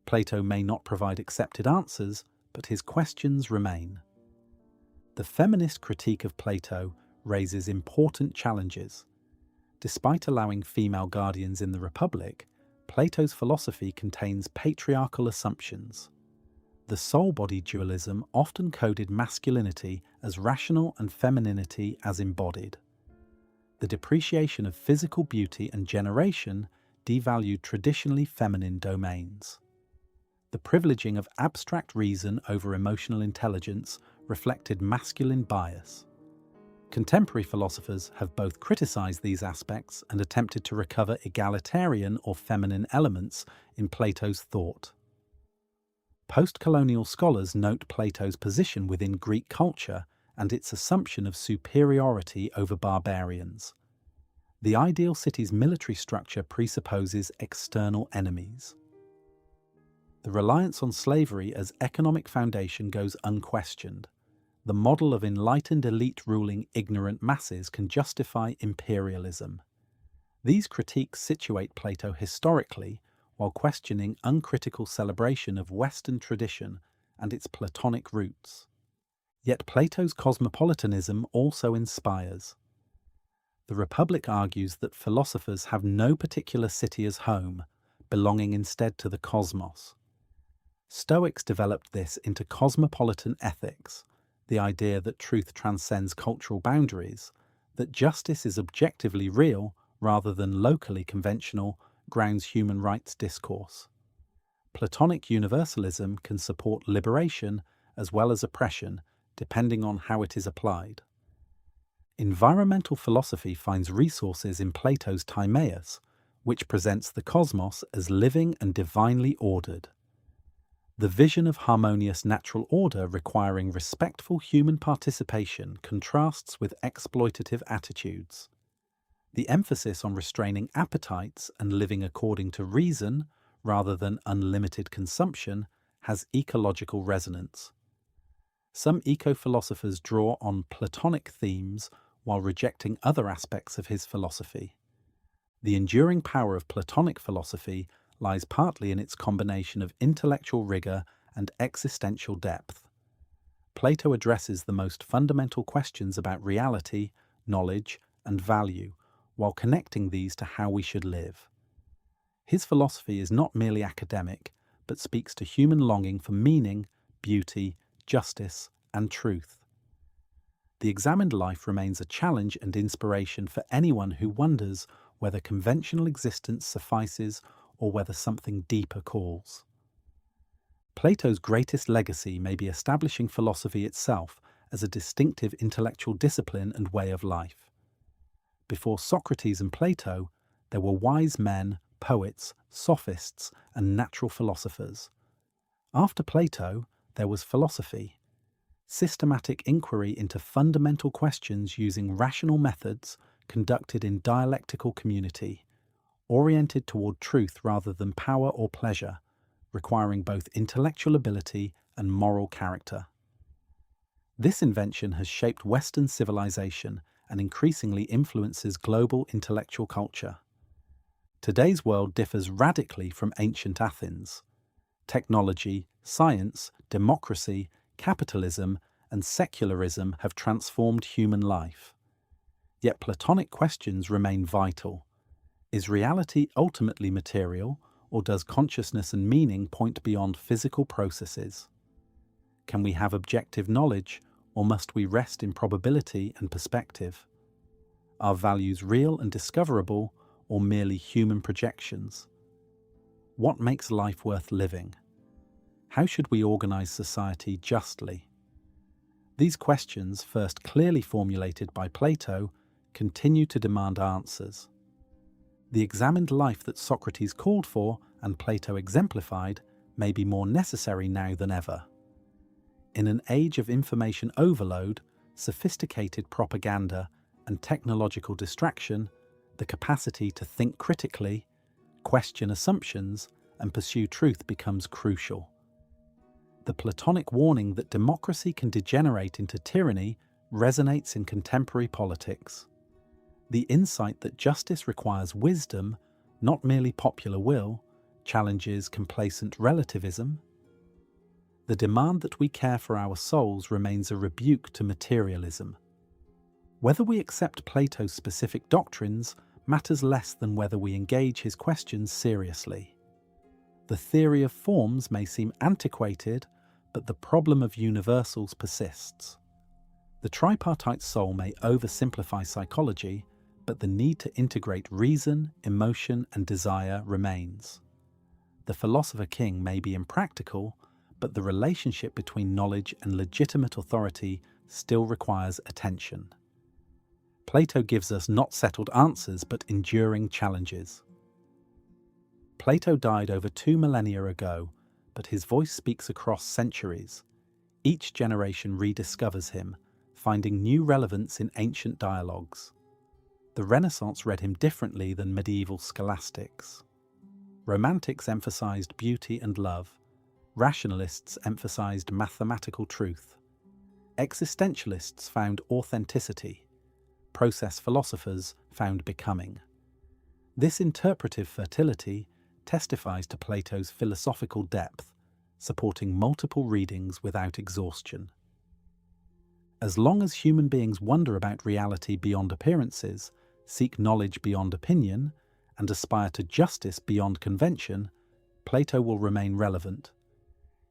Plato may not provide accepted answers, but his questions remain. The feminist critique of Plato raises important challenges. Despite allowing female guardians in the Republic, Plato's philosophy contains patriarchal assumptions. The soul-body dualism often coded masculinity as rational and femininity as embodied. The depreciation of physical beauty and generation devalued traditionally feminine domains. The privileging of abstract reason over emotional intelligence reflected masculine bias. Contemporary philosophers have both criticized these aspects and attempted to recover egalitarian or feminine elements in Plato's thought. Post-colonial scholars note Plato's position within Greek culture and its assumption of superiority over barbarians. The ideal city's military structure presupposes external enemies. The reliance on slavery as economic foundation goes unquestioned. The model of enlightened elite ruling ignorant masses can justify imperialism. These critiques situate Plato historically while questioning uncritical celebration of Western tradition and its Platonic roots. Yet Plato's cosmopolitanism also inspires. The Republic argues that philosophers have no particular city as home, belonging instead to the cosmos. Stoics developed this into cosmopolitan ethics, the idea that truth transcends cultural boundaries, that justice is objectively real rather than locally conventional, grounds human rights discourse. Platonic universalism can support liberation as well as oppression, depending on how it is applied. Environmental philosophy finds resources in Plato's Timaeus, which presents the cosmos as living and divinely ordered. The vision of harmonious natural order requiring respectful human participation contrasts with exploitative attitudes. The emphasis on restraining appetites and living according to reason, rather than unlimited consumption, has ecological resonance. Some eco-philosophers draw on Platonic themes while rejecting other aspects of his philosophy. The enduring power of Platonic philosophy lies partly in its combination of intellectual rigor and existential depth. Plato addresses the most fundamental questions about reality, knowledge, and value, while connecting these to how we should live. His philosophy is not merely academic, but speaks to human longing for meaning, beauty, justice, and truth. The examined life remains a challenge and inspiration for anyone who wonders whether conventional existence suffices or whether something deeper calls. Plato's greatest legacy may be establishing philosophy itself as a distinctive intellectual discipline and way of life. Before Socrates and Plato, there were wise men, poets, sophists, and natural philosophers. After Plato, there was philosophy, systematic inquiry into fundamental questions using rational methods conducted in dialectical community, oriented toward truth rather than power or pleasure, requiring both intellectual ability and moral character. This invention has shaped Western civilization and increasingly influences global intellectual culture. Today's world differs radically from ancient Athens. Technology, science, democracy, capitalism, and secularism have transformed human life. Yet Platonic questions remain vital. Is reality ultimately material, or does consciousness and meaning point beyond physical processes? Can we have objective knowledge, or must we rest in probability and perspective? Are values real and discoverable, or merely human projections? What makes life worth living? How should we organize society justly? These questions, first clearly formulated by Plato, continue to demand answers. The examined life that Socrates called for and Plato exemplified may be more necessary now than ever. In an age of information overload, sophisticated propaganda, and technological distraction, the capacity to think critically, question assumptions, and pursue truth becomes crucial. The Platonic warning that democracy can degenerate into tyranny resonates in contemporary politics. The insight that justice requires wisdom, not merely popular will, challenges complacent relativism. The demand that we care for our souls remains a rebuke to materialism. Whether we accept Plato's specific doctrines matters less than whether we engage his questions seriously. The theory of forms may seem antiquated, but the problem of universals persists. The tripartite soul may oversimplify psychology, but the need to integrate reason, emotion, and desire remains. The philosopher king may be impractical, but the relationship between knowledge and legitimate authority still requires attention. Plato gives us not settled answers, but enduring challenges. Plato died over 2 millennia ago, but his voice speaks across centuries. Each generation rediscovers him, finding new relevance in ancient dialogues. The Renaissance read him differently than medieval scholastics. Romantics emphasized beauty and love. Rationalists emphasized mathematical truth. Existentialists found authenticity. Process philosophers found becoming. This interpretive fertility testifies to Plato's philosophical depth, supporting multiple readings without exhaustion. As long as human beings wonder about reality beyond appearances, seek knowledge beyond opinion, and aspire to justice beyond convention, Plato will remain relevant.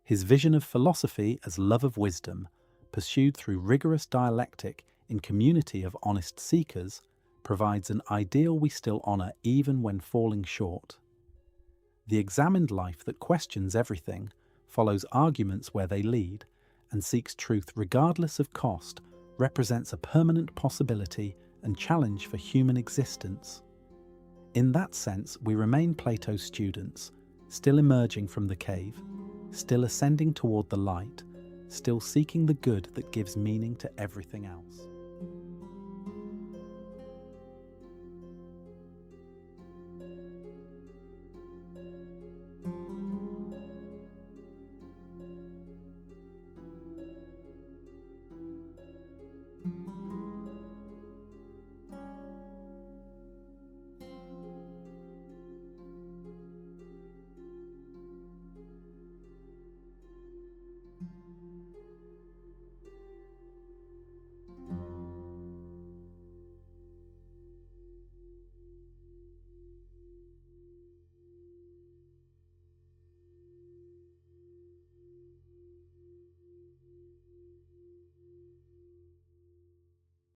His vision of philosophy as love of wisdom, pursued through rigorous dialectic in community of honest seekers, provides an ideal we still honor even when falling short. The examined life that questions everything, follows arguments where they lead, and seeks truth regardless of cost, represents a permanent possibility and challenge for human existence. In that sense, we remain Plato's students, still emerging from the cave, still ascending toward the light, still seeking the good that gives meaning to everything else.